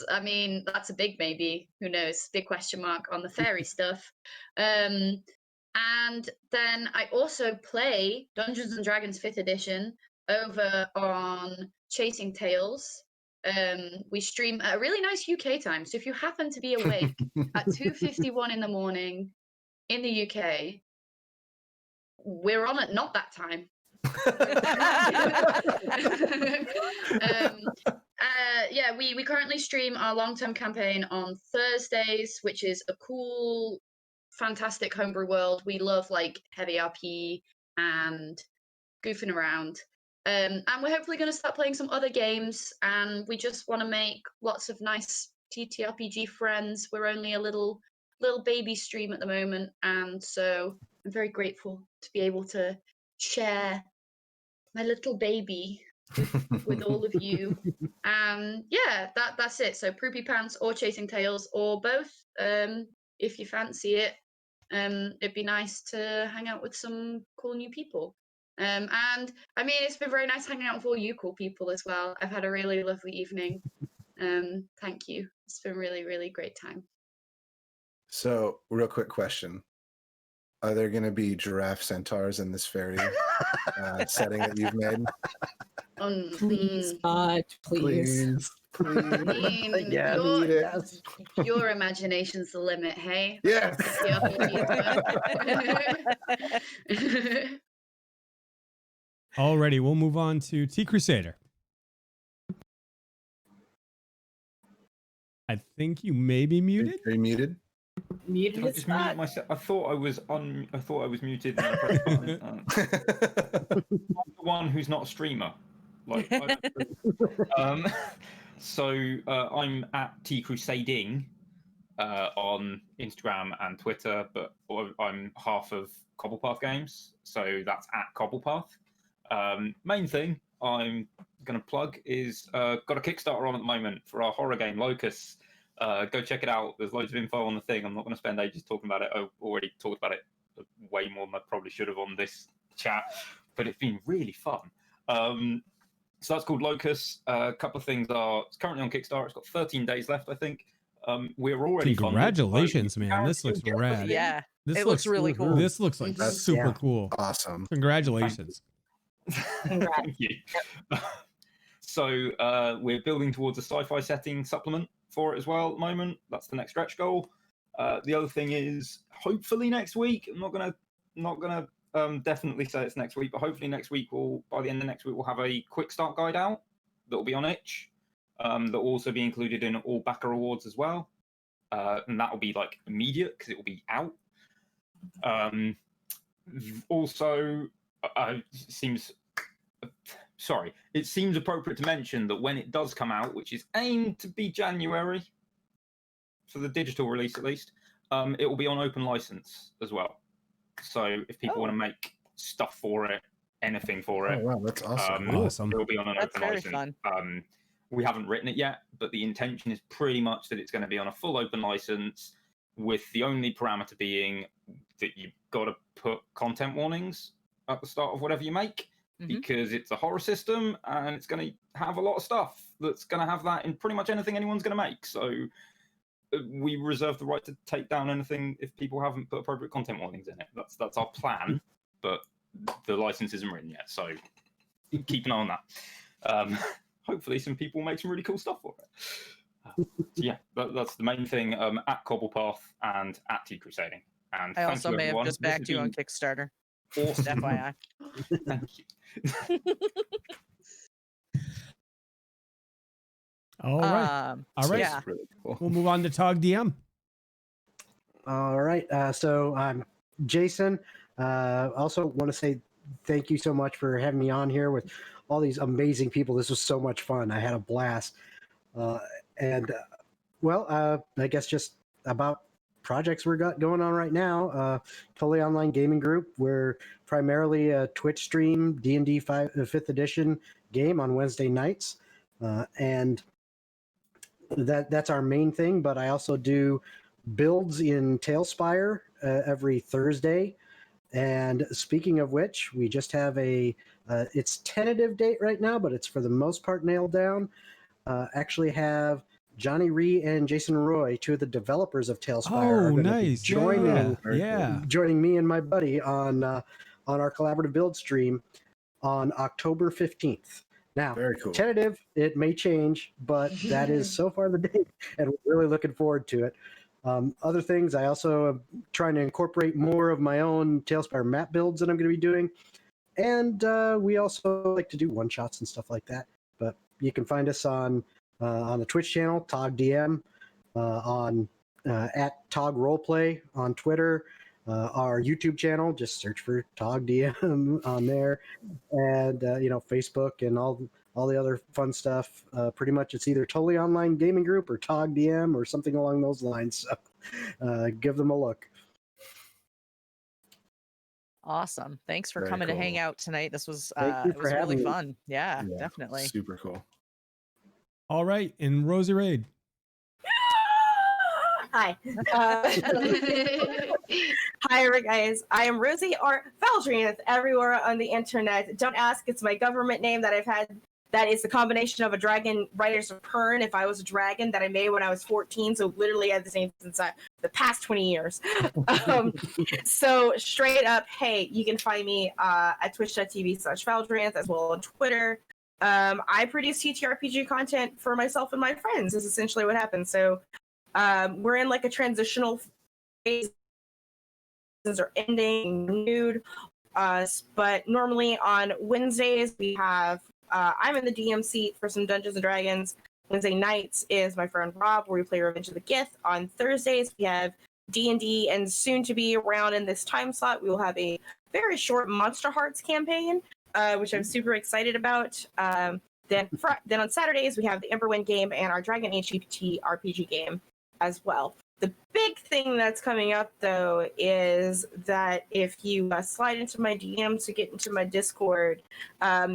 [SPEAKER 5] I mean, that's a big maybe. Who knows? Big question mark on the fairy stuff. And then I also play Dungeons and Dragons 5th edition over on ChasingTales. We stream at a really nice UK time. So if you happen to be awake at 2:51 in the morning in the UK, we're on at not that time. Yeah, we currently stream our long-term campaign on Thursdays, which is a cool, fantastic homebrew world. We love like heavy RP and goofing around. And we're hopefully going to start playing some other games, and we just want to make lots of nice TTRPG friends. We're only a little baby stream at the moment, and so I'm very grateful to be able to share my little baby with all of you. Yeah, that's it. So Proopy Pants or Chasing Tales or both, if you fancy it. It'd be nice to hang out with some cool new people. And I mean, it's been very nice hanging out with all you cool people as well. I've had a really lovely evening. Thank you. It's been really, really great time.
[SPEAKER 2] So, real quick question. Are there going to be giraffe centaurs in this fairy setting that you've made?
[SPEAKER 7] Please, God, please.
[SPEAKER 2] Yes.
[SPEAKER 5] Your imagination's the limit, hey?
[SPEAKER 2] Yes.
[SPEAKER 1] Alrighty, we'll move on to TeaCrusader. I think you may be muted.
[SPEAKER 2] Are you muted?
[SPEAKER 7] Muted
[SPEAKER 6] Can I
[SPEAKER 7] his
[SPEAKER 6] just mute
[SPEAKER 7] spot.
[SPEAKER 6] myself? I thought I was muted. And I pressed the button. I'm the one who's not a streamer. Like, so I'm at TeaCrusading on Instagram and Twitter, but I'm half of Cobblepath Games, so that's at Cobblepath. Main thing I'm going to plug is got a Kickstarter on at the moment for our horror game Locus. Go check it out. There's loads of info on the thing. I'm not going to spend ages talking about it. I've already talked about it way more than I probably should have on this chat, but it's been really fun. So that's called Locus. A couple of things are, it's currently on Kickstarter. It's got 13 days left, I think. We're already
[SPEAKER 1] Congratulations, man. This looks rad.
[SPEAKER 3] Yeah,
[SPEAKER 1] This
[SPEAKER 3] it looks really cool.
[SPEAKER 1] This looks like
[SPEAKER 2] That's-
[SPEAKER 1] super
[SPEAKER 4] yeah.
[SPEAKER 1] cool.
[SPEAKER 2] Awesome.
[SPEAKER 1] Congratulations.
[SPEAKER 6] Thank you. So we're building towards a sci-fi setting supplement for it as well at the moment. That's the next stretch goal. The other thing is hopefully next week. I'm not gonna definitely say it's next week, but hopefully next week by the end of next week we'll have a quick start guide out that will be on itch. That will also be included in all backer awards as well, and that will be like immediate because it will be out. Also, it seems appropriate to mention that when it does come out, which is aimed to be January for the digital release at least, it will be on open license as well. So if people want to make stuff for it, anything for it,
[SPEAKER 2] Oh, wow, that's awesome.
[SPEAKER 1] Awesome.
[SPEAKER 6] it will be on an
[SPEAKER 3] That's
[SPEAKER 6] open
[SPEAKER 3] very
[SPEAKER 6] license.
[SPEAKER 3] fun.
[SPEAKER 6] We haven't written it yet, but the intention is pretty much that it's going to be on a full open license, with the only parameter being that you've got to put content warnings at the start of whatever you make, because it's a horror system and it's going to have a lot of stuff that's going to have that in pretty much anything anyone's going to make. So we reserve the right to take down anything if people haven't put appropriate content warnings in it. That's our plan, but the license isn't written yet, so keep an eye on that. Hopefully some people make some really cool stuff for it. So yeah, that's the main thing. At Cobblepath and at TeaCrusading. And
[SPEAKER 3] I
[SPEAKER 6] thank
[SPEAKER 3] also
[SPEAKER 6] you,
[SPEAKER 3] may have
[SPEAKER 6] everyone.
[SPEAKER 3] just
[SPEAKER 6] This
[SPEAKER 3] backed
[SPEAKER 6] has
[SPEAKER 3] you on
[SPEAKER 6] been
[SPEAKER 3] Kickstarter.
[SPEAKER 6] awesome.
[SPEAKER 3] FYI.
[SPEAKER 6] Thank you.
[SPEAKER 1] All right. All right.
[SPEAKER 3] Yeah.
[SPEAKER 6] Really cool.
[SPEAKER 1] We'll move on to Tog DM.
[SPEAKER 4] All right. So I'm Jason. Also want to say thank you so much for having me on here with all these amazing people. This was so much fun. I had a blast. I guess just about projects we got going on right now. Totally Online Gaming Group. We're primarily a Twitch stream D&D 5th edition game on Wednesday nights, and that's our main thing. But I also do builds in Tailspire every Thursday. And speaking of which, we just have it's tentative date right now, but it's for the most part nailed down. Actually have Johnny Ree and Jason Roy, two of the developers of Tailspire, are going to be joining me and my buddy on our collaborative build stream on October 15th. Now,
[SPEAKER 2] Very cool.
[SPEAKER 4] Tentative, it may change, but that is so far the date, and we're really looking forward to it. Other things, I also am trying to incorporate more of my own Tailspire map builds that I'm going to be doing, and we also like to do one-shots and stuff like that. But you can find us on the Twitch channel, TOGDM, on at TOGGroleplay on Twitter, our YouTube channel, just search for TOGDM on there, and Facebook and all the other fun stuff. Pretty much it's either Totally Online Gaming Group or TOGDM or something along those lines. So give them a look.
[SPEAKER 3] Awesome. Thanks for
[SPEAKER 2] Very
[SPEAKER 3] coming to hang
[SPEAKER 2] cool.
[SPEAKER 3] out tonight. This was
[SPEAKER 4] Thank you
[SPEAKER 3] it
[SPEAKER 4] for
[SPEAKER 3] was really
[SPEAKER 4] having me.
[SPEAKER 3] fun. Yeah,
[SPEAKER 2] Yeah,
[SPEAKER 3] definitely.
[SPEAKER 2] Super cool.
[SPEAKER 1] All right, and Rosie Raid.
[SPEAKER 7] Hi. Hi, guys. I am Rosie, or Valdrianth, everywhere on the internet. Don't ask. It's my government name that I've had. That is the combination of a dragon writer's pern, if I was a dragon, that I made when I was 14. So literally I had the same since the past 20 years. So straight up, hey, you can find me at twitch.tv/Valdrianth, as well on Twitter. I produce TTRPG content for myself and my friends, is essentially what happens. So we're in like a transitional phase. Are ending nude, but normally on Wednesdays we have I'm in the DM seat for some Dungeons and Dragons. Wednesday nights is my friend Rob, where we play Revenge of the Gith. On Thursdays we have D&D, and soon to be around in this time slot we will have a very short Monster Hearts campaign, which I'm super excited about. Then on Saturdays we have the Emberwind game and our Dragon Age RPG game as well. The big thing that's coming up, though, is that if you slide into my DMs to get into my Discord,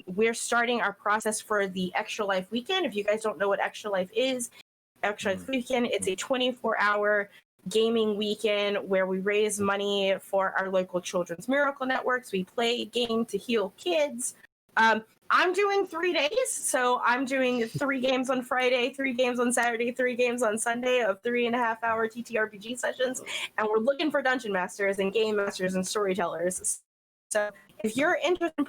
[SPEAKER 7] we're starting our process for the Extra Life Weekend. If you guys don't know what Extra Life is, Extra Life Weekend, it's a 24-hour gaming weekend where we raise money for our local children's miracle networks. We play a game to heal kids. I'm doing 3 days, so I'm doing 3 games on Friday, 3 games on Saturday, 3 games on Sunday of 3.5-hour TTRPG sessions, and we're looking for dungeon masters and game masters and storytellers. So if you're interested in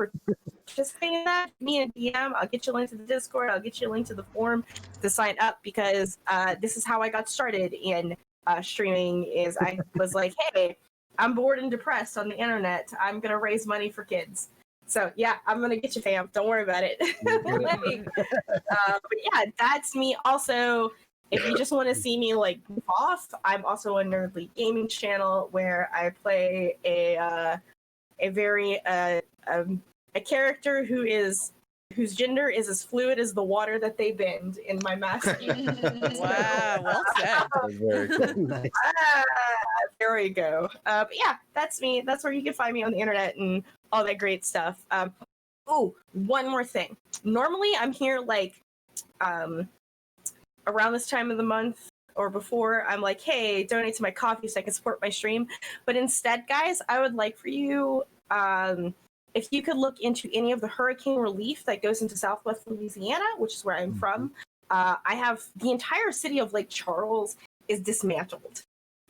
[SPEAKER 7] participating in that, me and DM, I'll get you a link to the Discord, I'll get you a link to the forum to sign up, because this is how I got started in streaming. Is I was like, hey, I'm bored and depressed on the internet. I'm going to raise money for kids. So yeah, I'm gonna get you, fam. Don't worry about it. But yeah, that's me. Also, if you just want to see me like goof off, I'm also a Nerdly Gaming channel where I play a character whose gender is as fluid as the water that they bend in my master.
[SPEAKER 3] Wow, well said.
[SPEAKER 2] Very cool.
[SPEAKER 4] Nice.
[SPEAKER 7] There we go. But yeah, that's me. That's where you can find me on the internet and all that great stuff. One more thing. Normally I'm here like around this time of the month or before. I'm like, hey, donate to my coffee so I can support my stream. But instead, guys, I would like for you, if you could look into any of the hurricane relief that goes into Southwest Louisiana, which is where I'm from. I have the entire city of Lake Charles is dismantled.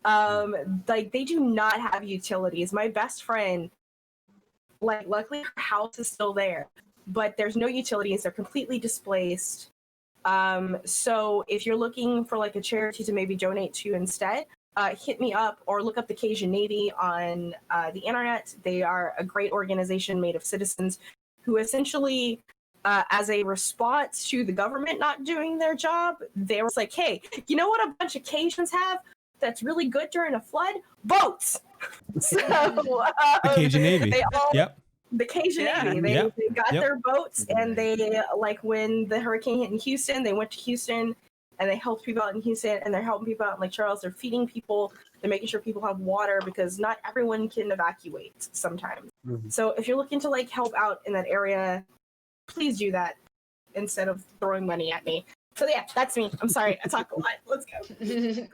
[SPEAKER 7] Like they do not have utilities. My best friend, like, luckily her house is still there, but there's no utilities. They're completely displaced. So if you're looking for like a charity to maybe donate to instead, hit me up or look up the Cajun Navy on the internet. They are a great organization made of citizens who essentially, as a response to the government not doing their job, they were like, hey, you know what a bunch of Cajuns have that's really good during a flood? Boats! So,
[SPEAKER 1] The Cajun Navy. Yep.
[SPEAKER 7] The Cajun Navy. They got their boats, and they, like, when the hurricane hit in Houston, they went to Houston and they help people out in Houston, and they're helping people out in Lake Charles. They're feeding people. They're making sure people have water because not everyone can evacuate sometimes.
[SPEAKER 4] Mhm.
[SPEAKER 7] So if you're looking to like help out in that area, please do that instead of throwing money at me. So yeah, that's me. I'm sorry, I talk a lot. Let's go.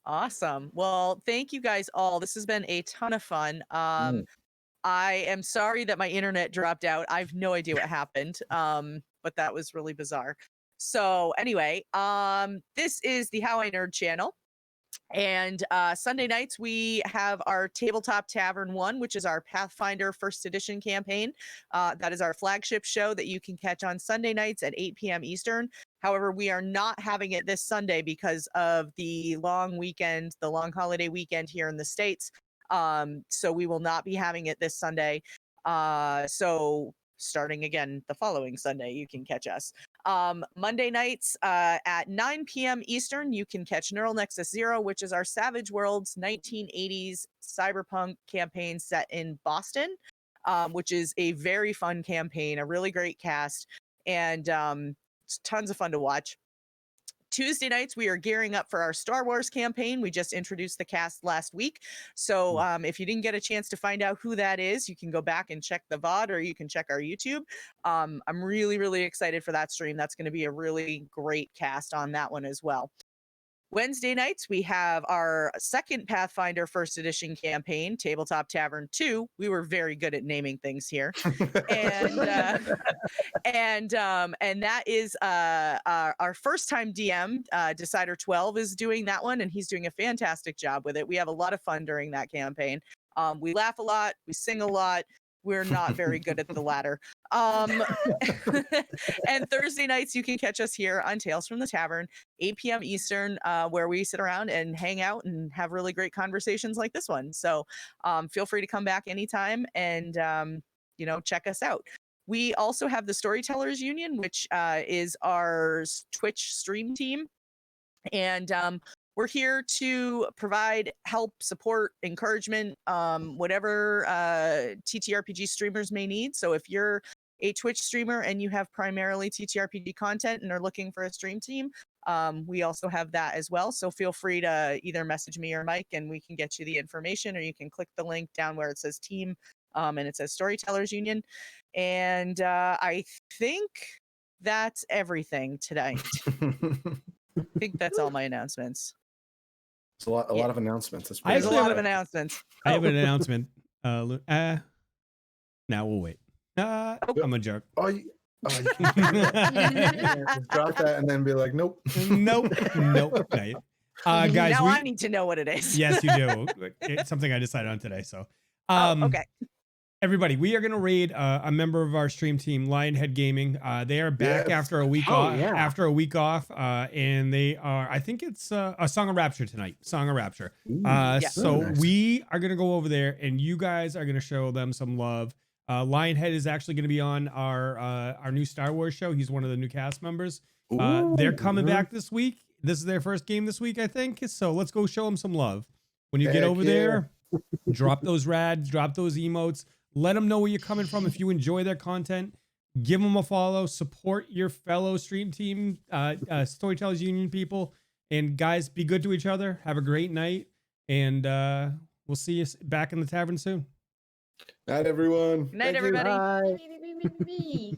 [SPEAKER 3] Awesome. Well, thank you guys all. This has been a ton of fun. I am sorry that my internet dropped out. I have no idea what happened. But that was really bizarre. So anyway, this is the How I Nerd channel. And Sunday nights we have our Tabletop Tavern 1, which is our Pathfinder First Edition campaign. That is our flagship show that you can catch on Sunday nights at 8 p.m. Eastern. However, we are not having it this Sunday because of the long weekend, the long holiday weekend here in the States. So we will not be having it this Sunday. So starting again the following Sunday, you can catch us. Monday nights at 9 p.m. Eastern, you can catch Neural Nexus Zero, which is our Savage Worlds 1980s cyberpunk campaign set in Boston, which is a very fun campaign, a really great cast, and it's tons of fun to watch. Tuesday nights, we are gearing up for our Star Wars campaign. We just introduced the cast last week. So if you didn't get a chance to find out who that is, you can go back and check the VOD or you can check our YouTube. I'm really, really excited for that stream. That's going to be a really great cast on that one as well. Wednesday nights, we have our second Pathfinder First Edition campaign, Tabletop Tavern 2. We were very good at naming things here. And that is our first time DM, Decider 12 is doing that one, and he's doing a fantastic job with it. We have a lot of fun during that campaign. We laugh a lot, we sing a lot. We're not very good at the latter. And Thursday nights, you can catch us here on Tales from the Tavern, 8 p.m. Eastern, where we sit around and hang out and have really great conversations like this one. So feel free to come back anytime and, check us out. We also have the Storytellers Union, which is our Twitch stream team. And we're here to provide help, support, encouragement, whatever TTRPG streamers may need. So if you're a Twitch streamer and you have primarily TTRPG content and are looking for a stream team, we also have that as well. So feel free to either message me or Mike and we can get you the information, or you can click the link down where it says team and it says Storytellers Union. And I think that's everything tonight. I think that's all my announcements.
[SPEAKER 2] It's a lot of announcements. That's
[SPEAKER 3] There's a
[SPEAKER 2] pretty
[SPEAKER 3] lot
[SPEAKER 2] good.
[SPEAKER 3] of announcements.
[SPEAKER 1] I have an announcement. Now we'll wait. I'm a jerk.
[SPEAKER 2] You just drop that and then be like, nope.
[SPEAKER 1] Nope. Right. Guys,
[SPEAKER 3] now I need to know what it is.
[SPEAKER 1] Yes, you do. It's something I decided on today. So,
[SPEAKER 3] okay.
[SPEAKER 1] Everybody, we are going to raid a member of our stream team, Lionhead Gaming. They are back after a week off.
[SPEAKER 4] yeah.
[SPEAKER 1] After a week off, and they are. I think it's a Song of Rapture tonight. Song of Rapture. So
[SPEAKER 2] nice.
[SPEAKER 1] we are going to go over there, and you guys are going to show them some love. Lionhead is actually going to be on our new Star Wars show. He's one of the new cast members. They're coming back this week. This is their first game this week, I think. So let's go show them some love. When you get over there, drop those rads, drop those emotes. Let them know where you're coming from. If you enjoy their content, give them a follow. Support your fellow stream team, Storytellers Union people. And guys, be good to each other. Have a great night. And we'll see you back in the tavern soon.
[SPEAKER 2] Night, everyone.
[SPEAKER 3] Good night,
[SPEAKER 2] Thank you.
[SPEAKER 3] everybody.
[SPEAKER 4] Bye.